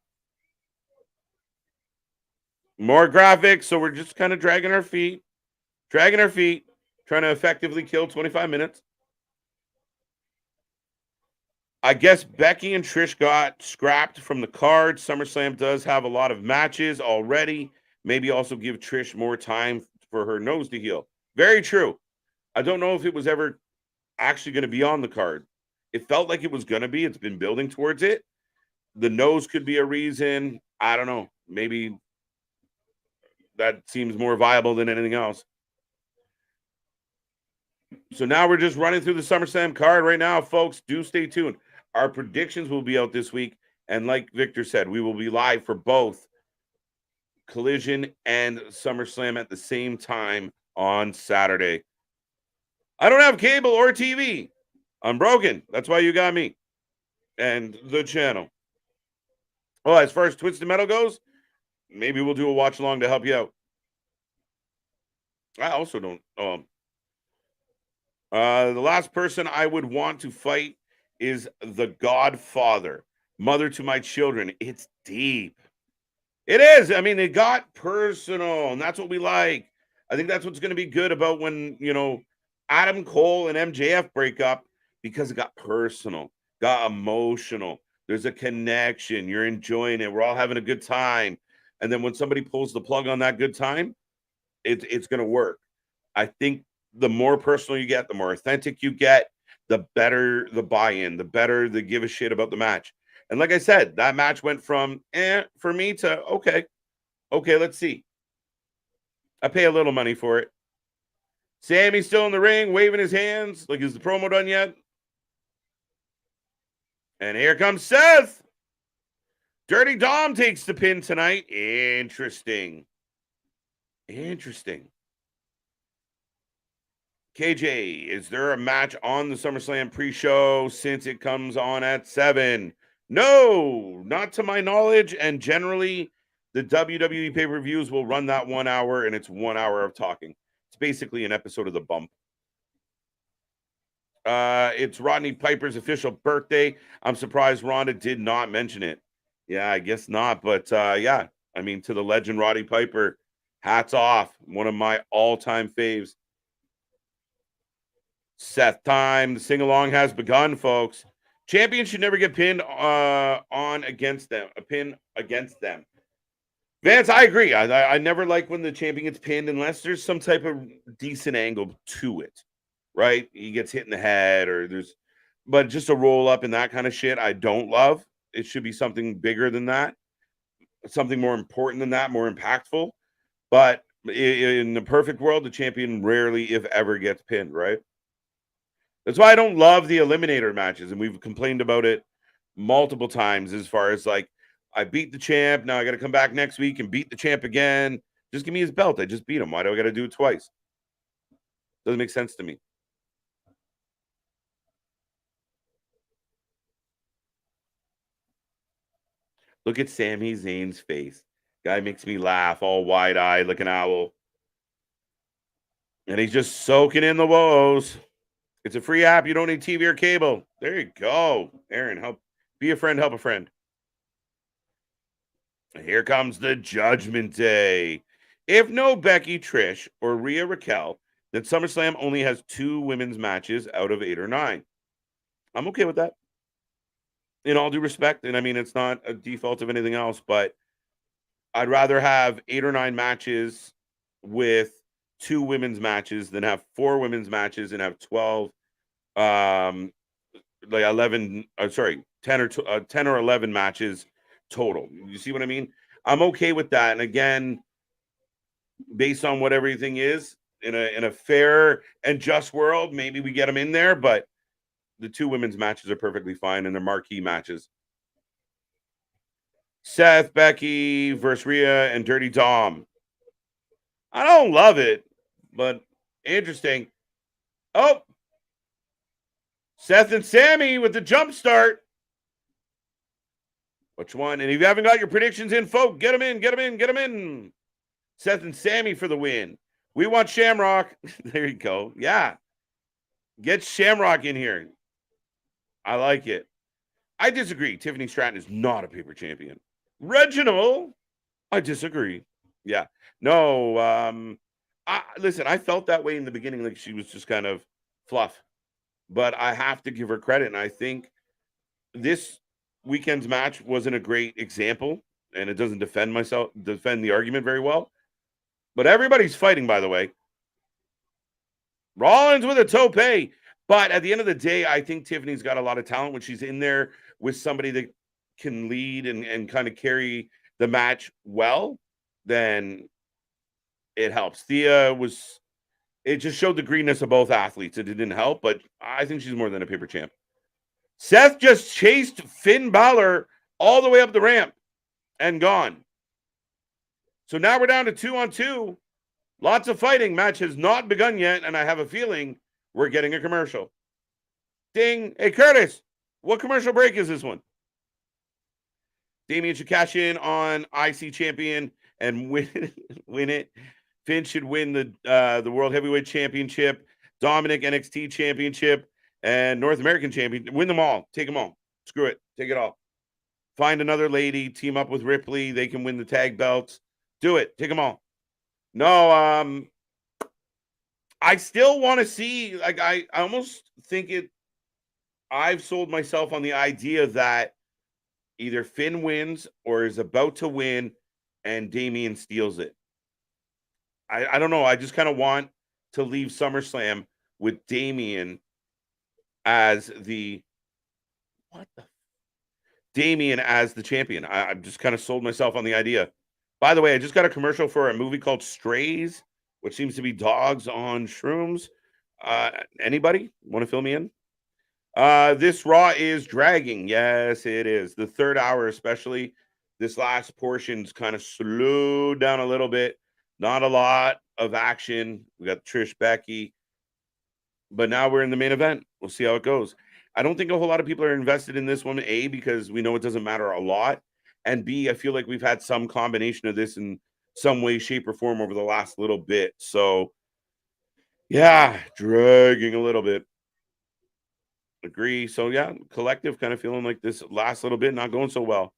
More graphics, so we're just kind of dragging our feet, trying to effectively kill 25 minutes. I guess Becky and Trish got scrapped from the card. SummerSlam does have a lot of matches already. Maybe also give Trish more time for her nose to heal. Very true. I don't know if it was ever actually going to be on the card. It felt like it was going to be. It's been building towards it. The nose could be a reason. I don't know. Maybe that seems more viable than anything else. So now we're just running through the SummerSlam card right now, folks. Do stay tuned. Our predictions will be out this week. And like Victor said, we will be live for both Collision and SummerSlam at the same time on Saturday. I don't have cable or TV. I'm broken. That's why you got me and the channel. Well, as far as Twisted Metal goes, maybe we'll do a watch along to help you out. I also don't. The last person I would want to fight is the Godfather, mother to my children. It's deep. It is. I mean, it got personal, and that's what we like. I think that's what's going to be good about when, Adam Cole and MJF break up, because it got personal, got emotional. There's a connection. You're enjoying it. We're all having a good time. And then when somebody pulls the plug on that good time, it's going to work. I think the more personal you get, the more authentic you get, the better the buy-in, the better the give a shit about the match. And like I said, that match went from for me to okay, let's see. I pay a little money for it. Sammy's still in the ring, waving his hands. Like, is the promo done yet? And here comes Seth. Dirty Dom takes the pin tonight. Interesting. KJ, is there a match on the SummerSlam pre-show since it comes on at 7? No, not to my knowledge. And generally, the WWE pay-per-views will run that 1 hour, and it's 1 hour of talking. It's basically an episode of The Bump. It's Rodney Piper's official birthday. I'm surprised Ronda did not mention it. Yeah, I guess not. But yeah, I mean, to the legend Roddy Piper, hats off. One of my all-time faves. Seth time. The sing-along has begun, folks. Champions should never get pinned against them. A pin against them. Vance, I agree. I never like when the champion gets pinned unless there's some type of decent angle to it, right? He gets hit in the head but just a roll up and that kind of shit I don't love. It should be something bigger than that, something more important than that, more impactful. But In the perfect world, the champion rarely, if ever, gets pinned, right? That's why I don't love the eliminator matches, and we've complained about it multiple times as far as like, I beat the champ, now I got to come back next week and beat the champ again. Just give me his belt. I just beat him. Why do I got to do it twice? Doesn't make sense to me. Look at Sami Zayn's face. Guy makes me laugh, all wide-eyed like an owl. And he's just soaking in the woes. It's a free app. You don't need TV or cable. There you go. Aaron, help. Be a friend, help a friend. Here comes the Judgment Day. If no Becky, Trish, or Rhea Raquel, then SummerSlam only has 2 women's matches out of 8 or 9. I'm okay with that. In all due respect, and I mean, it's not a default of anything else, but I'd rather have 8 or 9 matches with 2 women's matches than have 4 women's matches and have 12, like 11, 10 or 11 matches total. You see what I mean? I'm okay with that. And again, based on what everything is in a fair and just world, maybe we get them in there, but the 2 women's matches are perfectly fine, and they're marquee matches. Seth, Becky versus Rhea and Dirty Dom. I don't love it, but interesting. Oh, Seth and Sami with the jump start. Which one? And if you haven't got your predictions in, folks, get them in, get them in, get them in. Seth and Sami for the win. We want Shamrock. There you go. Yeah. Get Shamrock in here. I like it. I disagree. Tiffany Stratton is not a paper champion. Reginald, I disagree. Yeah. No, listen, I felt that way in the beginning, like she was just kind of fluff. But I have to give her credit, and I think this weekend's match wasn't a great example, and it doesn't defend the argument very well. But everybody's fighting, by the way. Rollins with a tope. But at the end of the day, I think Tiffany's got a lot of talent when she's in there with somebody that can lead and kind of carry the match well, then it helps. It just showed the greenness of both athletes. It didn't help, but I think she's more than a paper champ. Seth just chased Finn Balor all the way up the ramp and gone. So now we're down to 2-on-2. Lots of fighting. Match has not begun yet, and I have a feeling we're getting a commercial. Ding. Hey, Curtis, what commercial break is this one? Damian should cash in on IC champion and win it. Finn should win the World Heavyweight Championship, Dominic NXT Championship, and North American Champion. Win them all. Take them all. Screw it. Take it all. Find another lady. Team up with Ripley. They can win the tag belts. Do it. Take them all. No, I still want to see, like, I almost think I've sold myself on the idea that either Finn wins or is about to win and Damian steals it. I don't know. I just kind of want to leave SummerSlam with Damian as the champion. I've just kind of sold myself on the idea. By the way, I just got a commercial for a movie called Strays, which seems to be dogs on shrooms. Anybody want to fill me in? This Raw is dragging. Yes, it is. The third hour, especially. This last portion's kind of slowed down a little bit. Not a lot of action. We got Trish, Becky. But now we're in the main event. We'll see how it goes. I don't think a whole lot of people are invested in this one, A, because we know it doesn't matter a lot. And B, I feel like we've had some combination of this in some way, shape, or form over the last little bit. So, yeah, dragging a little bit. Agree. So, yeah, collective kind of feeling like this last little bit not going so well.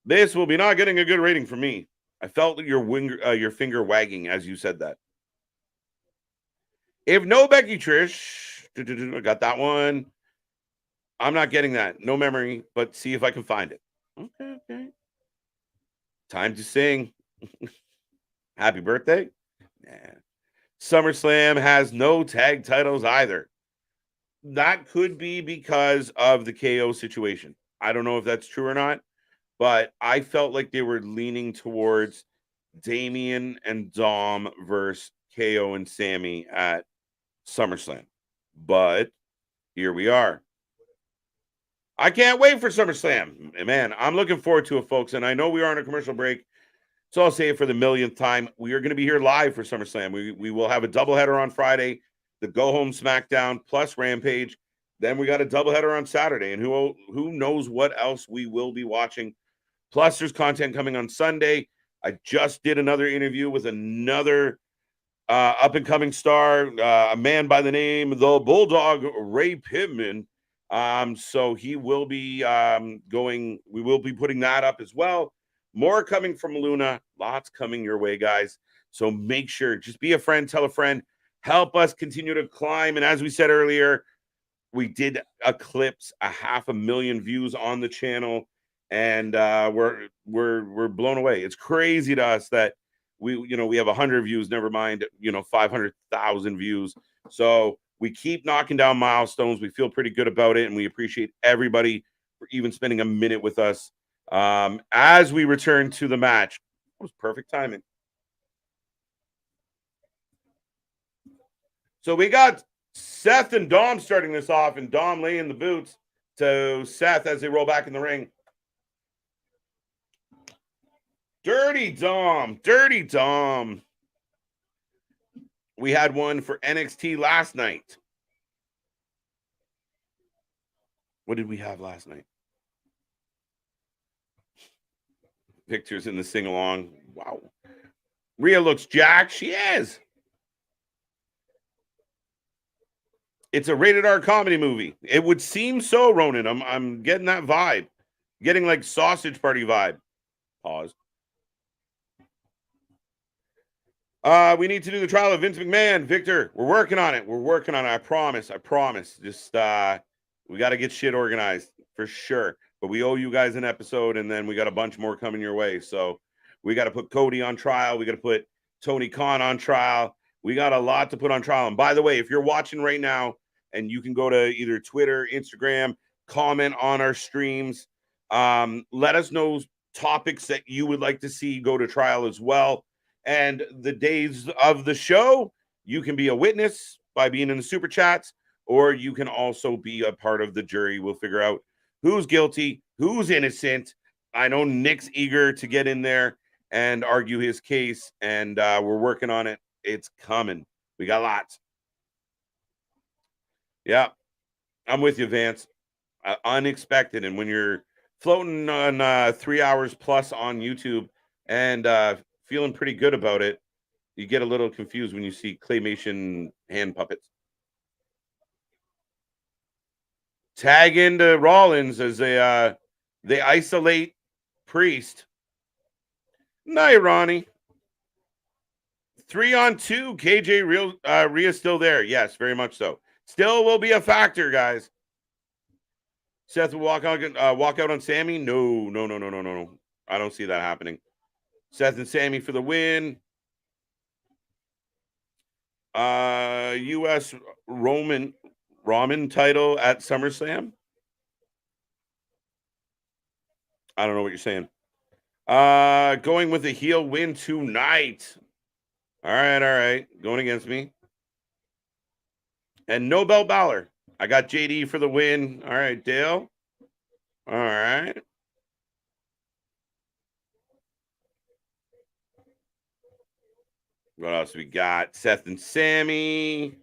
This will be not getting a good rating from me. I felt your finger wagging as you said that. If no Becky Trish, I got that one. I'm not getting that. No memory, but see if I can find it. Okay. Time to sing. Happy birthday. Nah. SummerSlam has no tag titles either. That could be because of the KO situation. I don't know if that's true or not, but I felt like they were leaning towards Damian and Dom versus KO and Sammy at SummerSlam. But here we are. I can't wait for SummerSlam. Man, I'm looking forward to it, folks. And I know we are on a commercial break, so I'll say it for the millionth time. We are going to be here live for SummerSlam. We will have a doubleheader on Friday, the Go Home SmackDown plus Rampage. Then we got a doubleheader on Saturday. And who knows what else we will be watching. Plus, there's content coming on Sunday. I just did another interview with another up-and-coming star, a man by the name of the Bulldog, Ray Pittman. So he will be we will be putting that up as well. More coming from Luna. Lots coming your way, guys. So make sure, just be a friend, tell a friend, help us continue to climb. And as we said earlier, we did eclipse 500,000 views on the channel, and we're blown away. It's crazy to us that we have 100 views, never mind 500,000 views. So we keep knocking down milestones. We feel pretty good about it, and we appreciate everybody for even spending a minute with us. As we return to the match, it was perfect timing. So we got Seth and Dom starting this off, and Dom laying the boots to Seth as they roll back in the ring. Dirty Dom. Dirty Dom. We had one for NXT last night. What did we have last night? Pictures in the sing-along. Wow. Rhea looks jacked. She is. It's a rated R comedy movie. It would seem so, Ronan. I'm getting that vibe. Getting like Sausage Party vibe. Pause. We need to do the trial of Vince McMahon. Victor, we're working on it. We're working on it. I promise. I promise. Just we got to get shit organized for sure. But we owe you guys an episode, and then we got a bunch more coming your way. So we got to put Cody on trial. We got to put Tony Khan on trial. We got a lot to put on trial. And by the way, if you're watching right now, and you can go to either Twitter, Instagram, comment on our streams, let us know topics that you would like to see go to trial as well. And the days of the show, you can be a witness by being in the super chats, or you can also be a part of the jury. We'll figure out who's guilty, who's innocent. I know Nick's eager to get in there and argue his case, and we're working on it. It's coming. We got lots. Yeah, I'm with you, Vance. Unexpected. And when you're floating on 3 hours plus on YouTube and feeling pretty good about it, you get a little confused when you see claymation hand puppets. Tag into Rollins as they isolate Priest. Night, Ronnie. 3-on-2. KJ Rhea still there. Yes, very much so. Still will be a factor, guys. Seth will walk out on Sammy. No. I don't see that happening. Seth and Sammy for the win. U.S. Ramen title at SummerSlam. I don't know what you're saying. Going with a heel win tonight. All right. Going against me. And no belt Balor. I got JD for the win. All right, Dale. All right. What else we got? Seth and Sammy.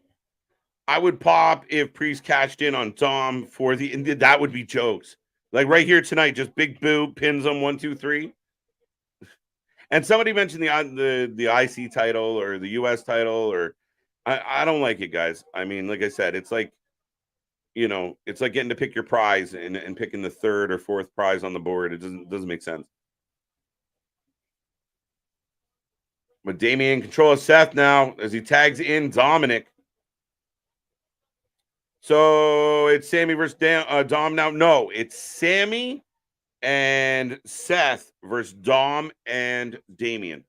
I would pop if Priest cashed in on Dom for that would be jokes. Like right here tonight, just big boo pins them 1, 2, 3. And somebody mentioned the IC title or the US title, or I don't like it, guys. I mean, like I said, it's like, it's like getting to pick your prize and picking the third or fourth prize on the board. It doesn't make sense. But Damian controls Seth now as he tags in Dominic. So it's Sammy versus Dom now. No, it's Sammy and Seth versus Dom and Damian.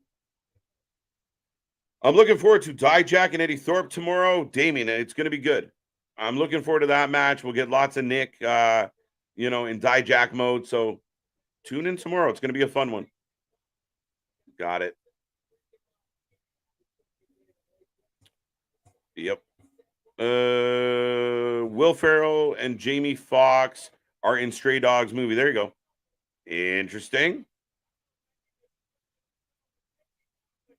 I'm looking forward to Dijak and Eddie Thorpe tomorrow. Damian, it's going to be good. I'm looking forward to that match. We'll get lots of Nick, in Dijak mode. So tune in tomorrow. It's going to be a fun one. Got it. Yep. Will Ferrell and Jamie Foxx are in Stray Dogs movie. There you go. Interesting.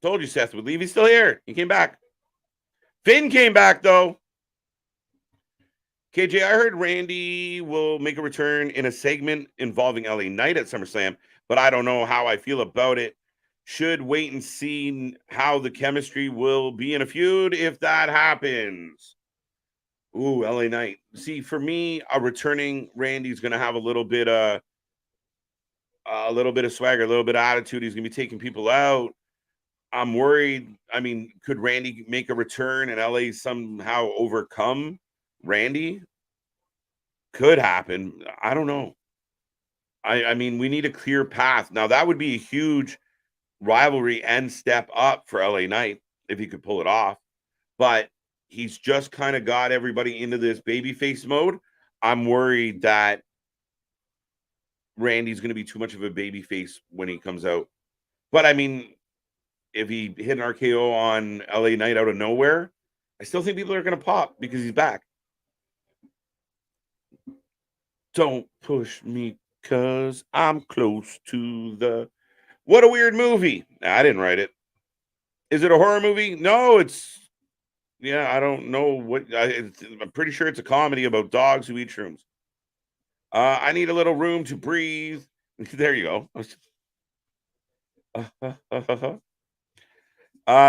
Told you Seth would leave. He's still here. He came back. Finn came back, though. KJ, I heard Randy will make a return in a segment involving LA Knight at SummerSlam, but I don't know how I feel about it. Should wait and see how the chemistry will be in a feud if that happens. Ooh, LA Knight. See, for me, a returning Randy's going to have a little bit of swagger, a little bit of attitude. He's going to be taking people out. I'm worried. I mean, could Randy make a return and LA somehow overcome Randy? Could happen. I don't know. I mean, we need a clear path. Now, that would be a huge rivalry and step up for LA Knight if he could pull it off. But he's just kind of got everybody into this babyface mode. I'm worried that Randy's going to be too much of a babyface when he comes out. But, I mean, if he hit an RKO on LA Knight out of nowhere, I still think people are going to pop because he's back. Don't push me because I'm close to the... What a weird movie. I didn't write it. Is it a horror movie? No, it's... Yeah, I don't know what... I'm pretty sure it's a comedy about dogs who eat shrooms. I need a little room to breathe. There you go.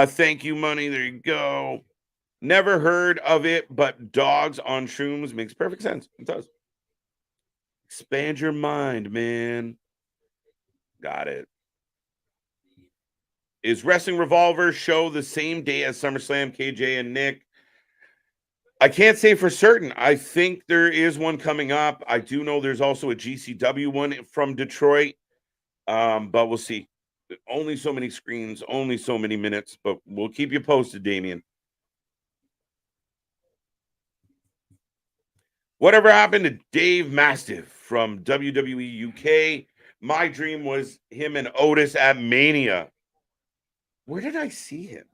Thank you, money. There you go. Never heard of it, but dogs on shrooms makes perfect sense. It does. Expand your mind, man. Got it. Is Wrestling Revolver show the same day as SummerSlam, KJ and Nick? I can't say for certain. I think there is one coming up. I do know there's also a GCW one from Detroit, but we'll see. Only so many screens, only so many minutes, but we'll keep you posted, Damien. Whatever happened to Dave Mastiff from WWE UK? My dream was him and Otis at Mania. Where did I see him?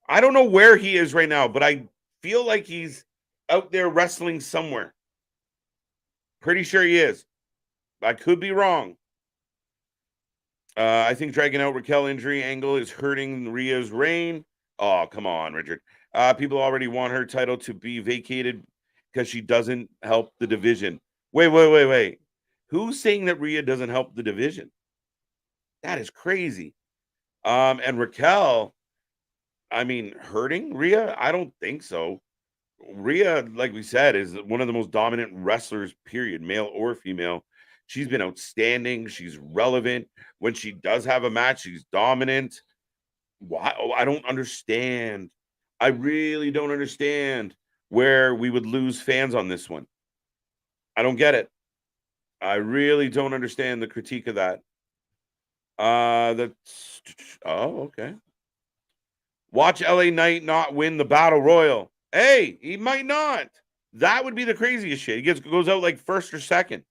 I don't know where he is right now, but I feel like he's out there wrestling somewhere. Pretty sure he is. I could be wrong. I think dragging out Raquel injury angle is hurting Rhea's reign. Oh, come on, Richard. People already want her title to be vacated because she doesn't help the division. Wait. Who's saying that Rhea doesn't help the division? That is crazy. And Raquel, I mean, hurting Rhea? I don't think so. Rhea, like we said, is one of the most dominant wrestlers, period, male or female. She's been outstanding. She's relevant. When she does have a match, she's dominant. Why? Oh, I don't understand. I really don't understand where we would lose fans on this one. I don't get it. I really don't understand the critique of that. Okay. Watch LA Knight not win the Battle Royal. Hey, he might not. That would be the craziest shit. He goes out like first or second.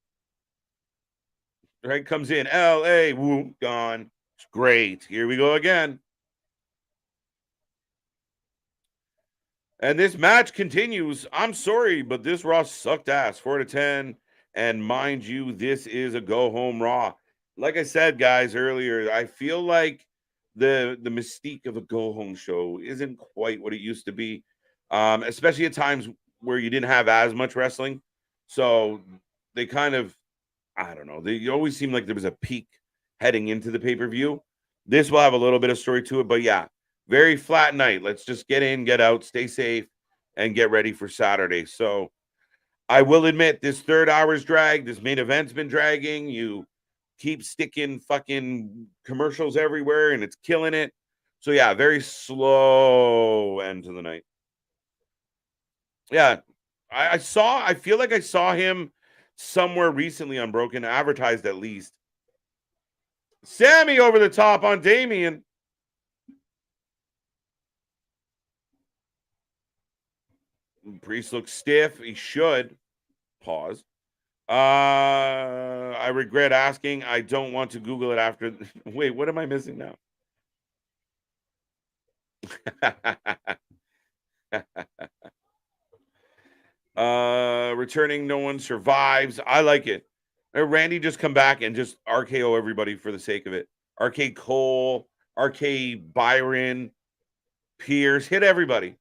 Right, comes in. LA, whoop, gone. It's great. Here we go again. And this match continues. I'm sorry, but this Raw sucked ass. 4-10. And mind you, this is a go-home Raw. Like I said, guys, earlier, I feel like the mystique of a go-home show isn't quite what it used to be, especially at times where you didn't have as much wrestling. So they kind of, I don't know, they always seemed like there was a peak heading into the pay-per-view. This will have a little bit of story to it, but yeah, very flat night. Let's just get in, get out, stay safe, and get ready for Saturday. So I will admit this third hour's drag. This main event's been dragging. You keep sticking fucking commercials everywhere, and it's killing it. So yeah, very slow end to the night. Yeah, I feel like I saw him somewhere recently on Broken, advertised at least. Sammy over the top on Damien. Priest looks stiff. He should. Pause. I regret asking. I don't want to Google it after. Wait, what am I missing now? Returning, no one survives. I like it. Randy just come back and just RKO everybody for the sake of it. RK Cole, RK Byron, Pierce, hit everybody.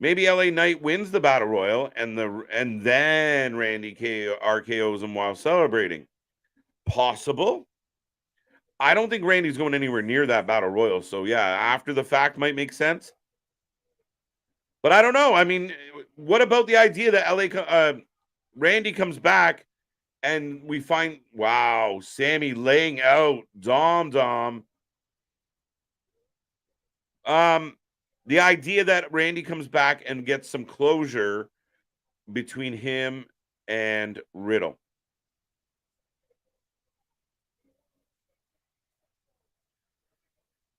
Maybe LA Knight wins the Battle Royal and then Randy RKOs him while celebrating. Possible. I don't think Randy's going anywhere near that Battle Royal. So yeah, after the fact might make sense. But I don't know. I mean, what about the idea that Randy comes back and we find, wow, Sammy laying out Dom. The idea that Randy comes back and gets some closure between him and Riddle.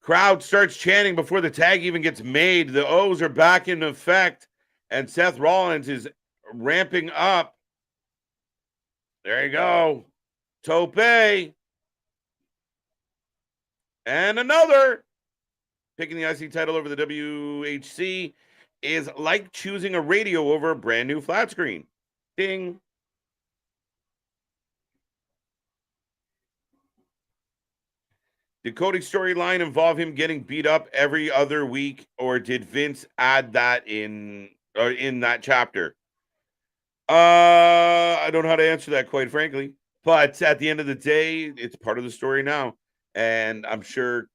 Crowd starts chanting before the tag even gets made. The O's are back in effect, and Seth Rollins is ramping up. There you go. Tope. And another. Picking the IC title over the WHC is like choosing a radio over a brand new flat screen. Ding. Did Cody's storyline involve him getting beat up every other week, or did Vince add that in that chapter? I don't know how to answer that, quite frankly. But at the end of the day, it's part of the story now, and I'm sure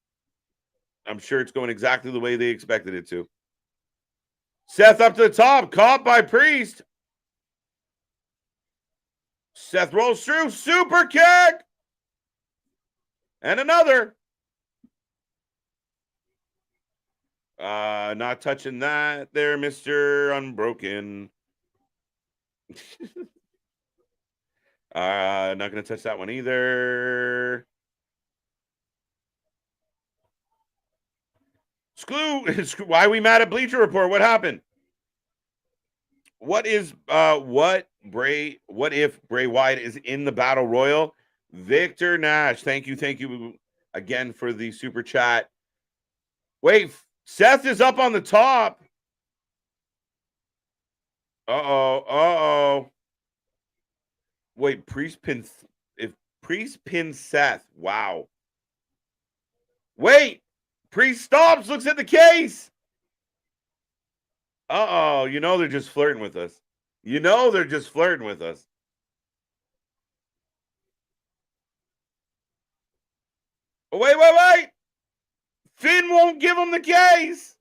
it's going exactly the way they expected it to. Seth up to the top, caught by Priest. Seth rolls through, super kick. And another. Not touching that there, Mr. Unbroken. Not going to touch that one either. Why are we mad at Bleacher Report? What happened? What if Bray Wyatt is in the Battle Royal? Victor Nash, thank you again for the super chat. Wait, Seth is up on the top. Uh-oh. Wait, Priest pins Seth. Wow. Wait, Priest stops, looks at the case. Uh-oh, they're just flirting with us. Oh, wait. Finn won't give him the case.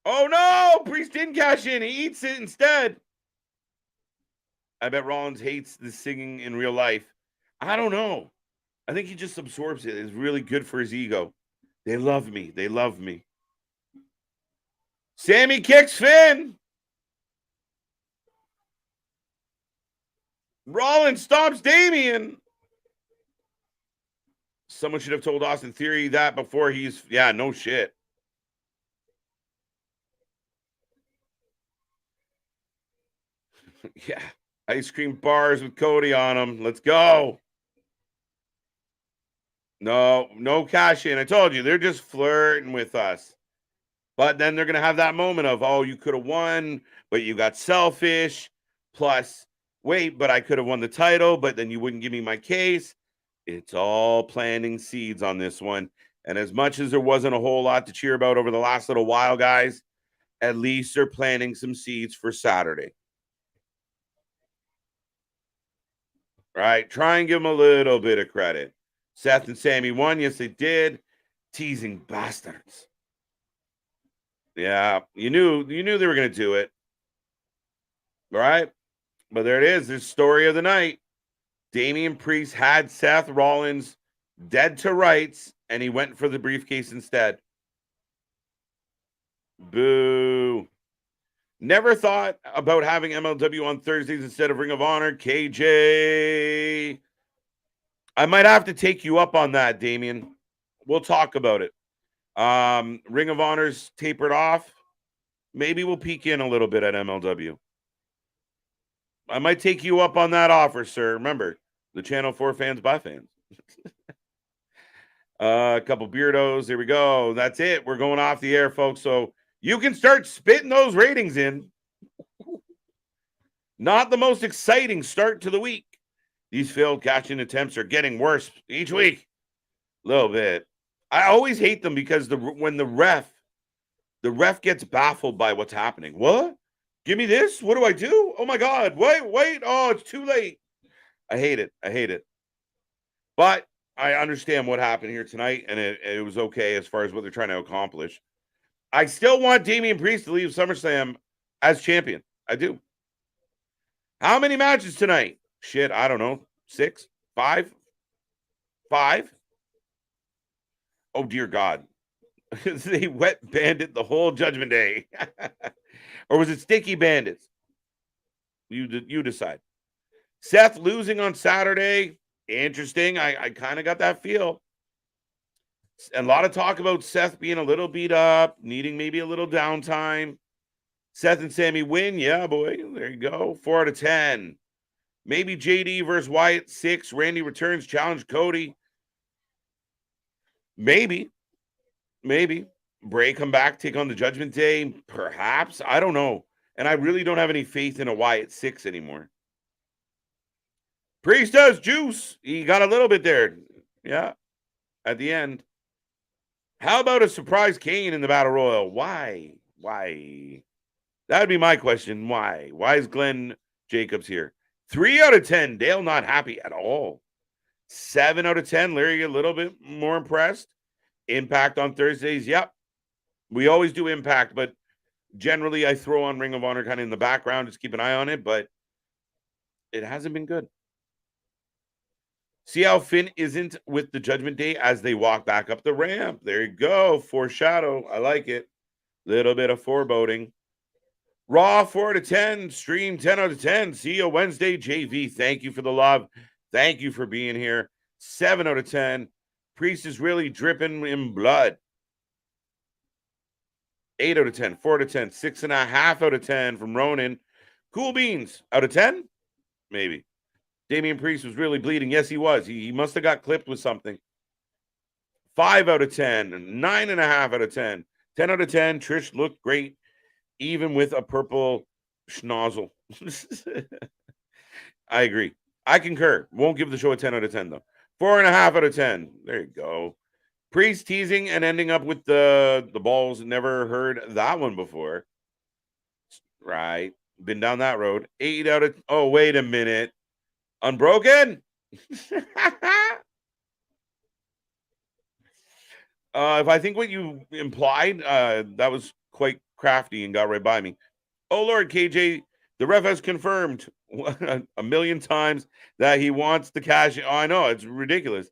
Oh, no. Priest didn't cash in. He eats it instead. I bet Rollins hates the singing in real life. I don't know. I think he just absorbs it. It's really good for his ego. They love me. Sammy kicks Finn. Rollins stomps Damian. Someone should have told Austin Theory that before no shit. Yeah. Ice cream bars with Cody on them. Let's go. No cash in. I told you, they're just flirting with us. But then they're going to have that moment of, oh, you could have won, but you got selfish. Plus, wait, but I could have won the title, but then you wouldn't give me my case. It's all planting seeds on this one. And as much as there wasn't a whole lot to cheer about over the last little while, guys, at least they're planting some seeds for Saturday. Right? Try and give them a little bit of credit. Seth and Sammy won. Yes, they did. Teasing bastards. Yeah, you knew they were going to do it. All right? But there it is. This story of the night. Damian Priest had Seth Rollins dead to rights, and he went for the briefcase instead. Boo. Never thought about having MLW on Thursdays instead of Ring of Honor. KJ. I might have to take you up on that, Damian. We'll talk about it. Ring of Honor's tapered off. Maybe we'll peek in a little bit at MLW. I might take you up on that offer, sir. Remember, the Channel 4 fans by fans. A couple beardos. There we go. That's it. We're going off the air, folks. So you can start spitting those ratings in. Not the most exciting start to the week. These failed cash-in attempts are getting worse each week. A little bit. I always hate them because when the ref gets baffled by what's happening. What? Give me this? What do I do? Oh my God. Wait. Oh, it's too late. I hate it. But I understand what happened here tonight, and it was okay as far as what they're trying to accomplish. I still want Damian Priest to leave SummerSlam as champion. I do. How many matches tonight? Shit, I don't know. 6? 5? 5? Oh, dear God. They wet bandit the whole Judgment Day. Or was it Sticky Bandits? You decide. Seth losing on Saturday. Interesting. I kind of got that feel. And a lot of talk about Seth being a little beat up, needing maybe a little downtime. Seth and Sammy win. Yeah, boy. There you go. 4 out of 10. Maybe JD versus Wyatt. 6. Randy returns. Challenge Cody. Maybe. Bray come back, take on the Judgment Day. Perhaps. I don't know. And I really don't have any faith in a Wyatt 6 anymore. Priest does juice. He got a little bit there. Yeah. At the end. How about a surprise Kane in the Battle Royal? Why? That would be my question. Why? Why is Glenn Jacobs here? 3 out of 10. Dale not happy at all. 7 out of 10. Larry a little bit more impressed. Impact on Thursdays. Yep. We always do Impact, but generally I throw on Ring of Honor kind of in the background. Just keep an eye on it, but it hasn't been good. See how Finn isn't with the Judgment Day as they walk back up the ramp. There you go. Foreshadow. I like it. Little bit of foreboding. Raw 4 out of 10. Stream 10 out of 10. See you Wednesday, JV. Thank you for the love. Thank you for being here. 7 out of 10. Priest is really dripping in blood. 8 out of 10. 4 out of 10. 6.5 out of 10 from Ronan. Cool beans. Out of 10? Maybe. Damian Priest was really bleeding. Yes, he was. He must have got clipped with something. 5 out of 10. 9.5 out of 10. 10 out of 10. Trish looked great, even with a purple schnozzle. I agree. I concur. Won't give the show a 10 out of 10, though. 4.5 out of 10. There you go. Priest teasing and ending up with the balls. Never heard that one before. Right. Been down that road. 8 out of... Oh, wait a minute. Unbroken? If I think what you implied, that was quite crafty and got right by me. Oh, Lord, KJ, the ref has confirmed a million times that he wants the cash. Oh, I know, it's ridiculous.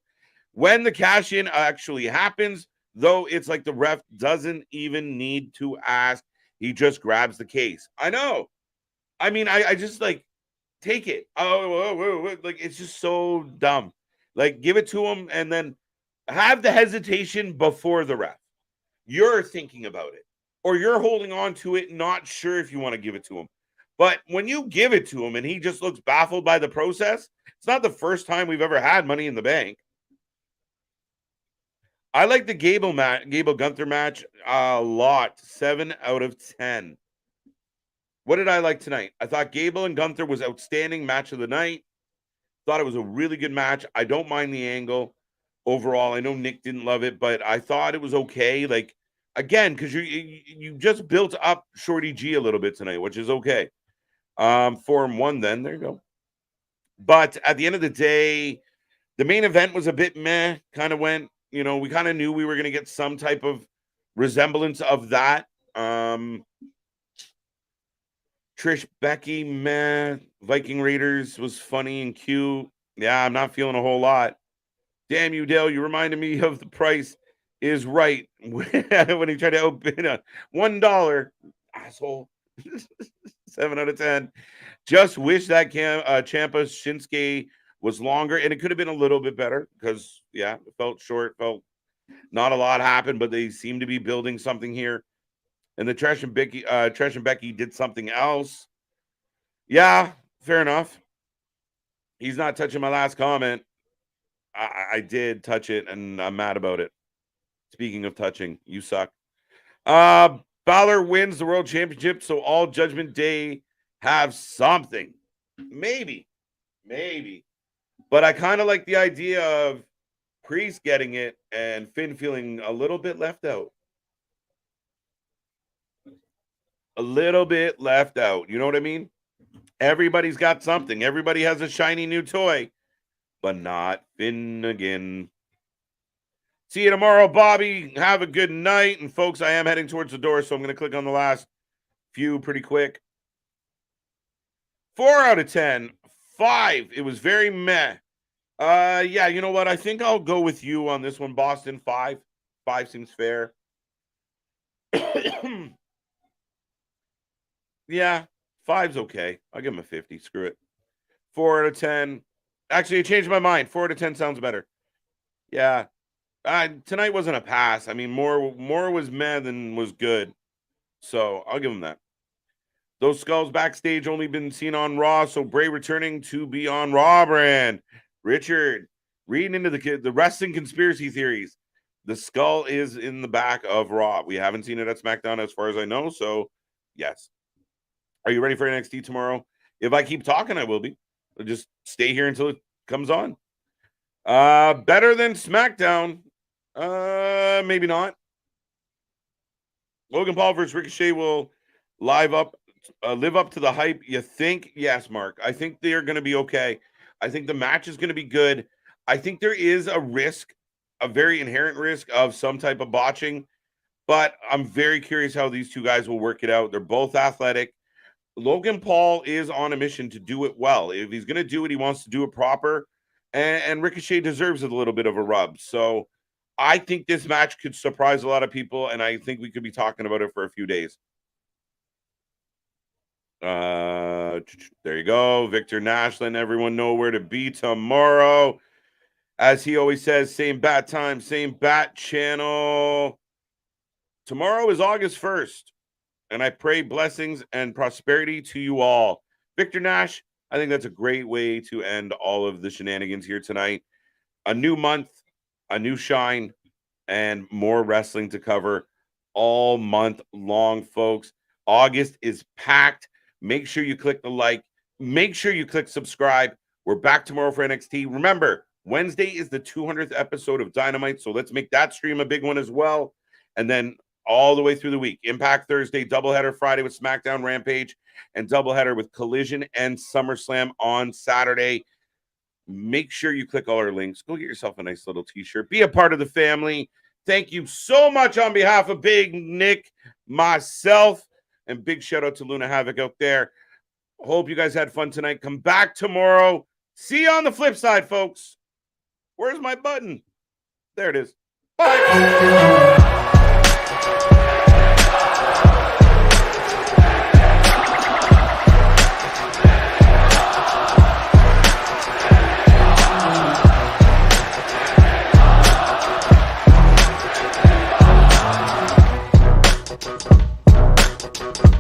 When the cash in actually happens, though, it's like the ref doesn't even need to ask. He just grabs the case. I know. I mean, I just like, take it. Oh, like it's just so dumb. Like, give it to him and then have the hesitation before the ref. You're thinking about it, or you're holding on to it, not sure if you want to give it to him. But when you give it to him and he just looks baffled by the process, it's not the first time we've ever had Money in the Bank. I like the Gable Gunther match a lot. 7 out of 10. What did I like tonight? I thought Gable and Gunther was outstanding match of the night. Thought it was a really good match. I don't mind the angle overall. I know Nick didn't love it, but I thought it was okay. Like, again, because you just built up Shorty G a little bit tonight, which is okay. 4-1 then. There you go. But at the end of the day, the main event was a bit meh. Kind of went, we kind of knew we were going to get some type of resemblance of that. Trish, Becky, meh. Viking Raiders was funny and cute. Yeah, I'm not feeling a whole lot. Damn you, Dale. You reminded me of The Price is Right when he tried to outbid a $1. Asshole. 7 out of 10. Just wish that Ciampa Shinsuke was longer, and it could have been a little bit better because, yeah, it felt short. Felt not a lot happened, but they seem to be building something here. And the Trish and Becky did something else. Yeah, fair enough. He's not touching my last comment. I did touch it, and I'm mad about it. Speaking of touching, you suck. Balor wins the World Championship, so all Judgment Day have something. Maybe. But I kind of like the idea of Priest getting it and Finn feeling a little bit left out. A little bit left out. You know what I mean? Everybody's got something. Everybody has a shiny new toy, but not Finn again. See you tomorrow, Bobby. Have a good night. And folks, I am heading towards the door, so I'm going to click on the last few pretty quick. 4 out of 10. 5. It was very meh. Yeah, you know what? I think I'll go with you on this one, Boston. 5. 5 seems fair. Yeah, 5's okay. I'll give him a 50. Screw it. 4 out of 10. Actually, I changed my mind. 4 out of 10 sounds better. Yeah. Tonight wasn't a pass. I mean, more was meh than was good. So I'll give him that. Those skulls backstage only been seen on Raw, so Bray returning to be on Raw brand. Richard, reading into the wrestling conspiracy theories. The skull is in the back of Raw. We haven't seen it at SmackDown as far as I know, so yes. Are you ready for NXT tomorrow? If I keep talking, I will be. I'll just stay here until it comes on. Better than SmackDown. Maybe not. Logan Paul versus Ricochet will live up to the hype. You think? Yes, Mark. I think they are going to be okay. I think the match is going to be good. I think there is a risk, a very inherent risk of some type of botching, but I'm very curious how these two guys will work it out. They're both athletic. Logan Paul is on a mission to do it well. If he's going to do it, he wants to do it proper, and Ricochet deserves a little bit of a rub. So I think this match could surprise a lot of people, and I think we could be talking about it for a few days. There you go. Victor Nashlin. Everyone know where to be tomorrow. As he always says, same bat time, same bat channel. Tomorrow is August 1st, and I pray blessings and prosperity to you all. Victor Nash, I think that's a great way to end all of the shenanigans here tonight. A new month, a new shine, and more wrestling to cover all month long, folks. August is packed. Make sure you click the like. Make sure you click subscribe. We're back tomorrow for NXT. Remember, Wednesday is the 200th episode of Dynamite, so let's make that stream a big one as well. And then all the way through the week, Impact Thursday, doubleheader Friday with SmackDown Rampage, and doubleheader with Collision and SummerSlam on Saturday. Make sure you click all our links. Go get yourself a nice little t-shirt. Be a part of the family. Thank you so much on behalf of Big Nick, myself, and big shout out to Luna Havoc out there. Hope you guys had fun tonight. Come back tomorrow. See you on the flip side, folks. Where's my button? There it is. Bye.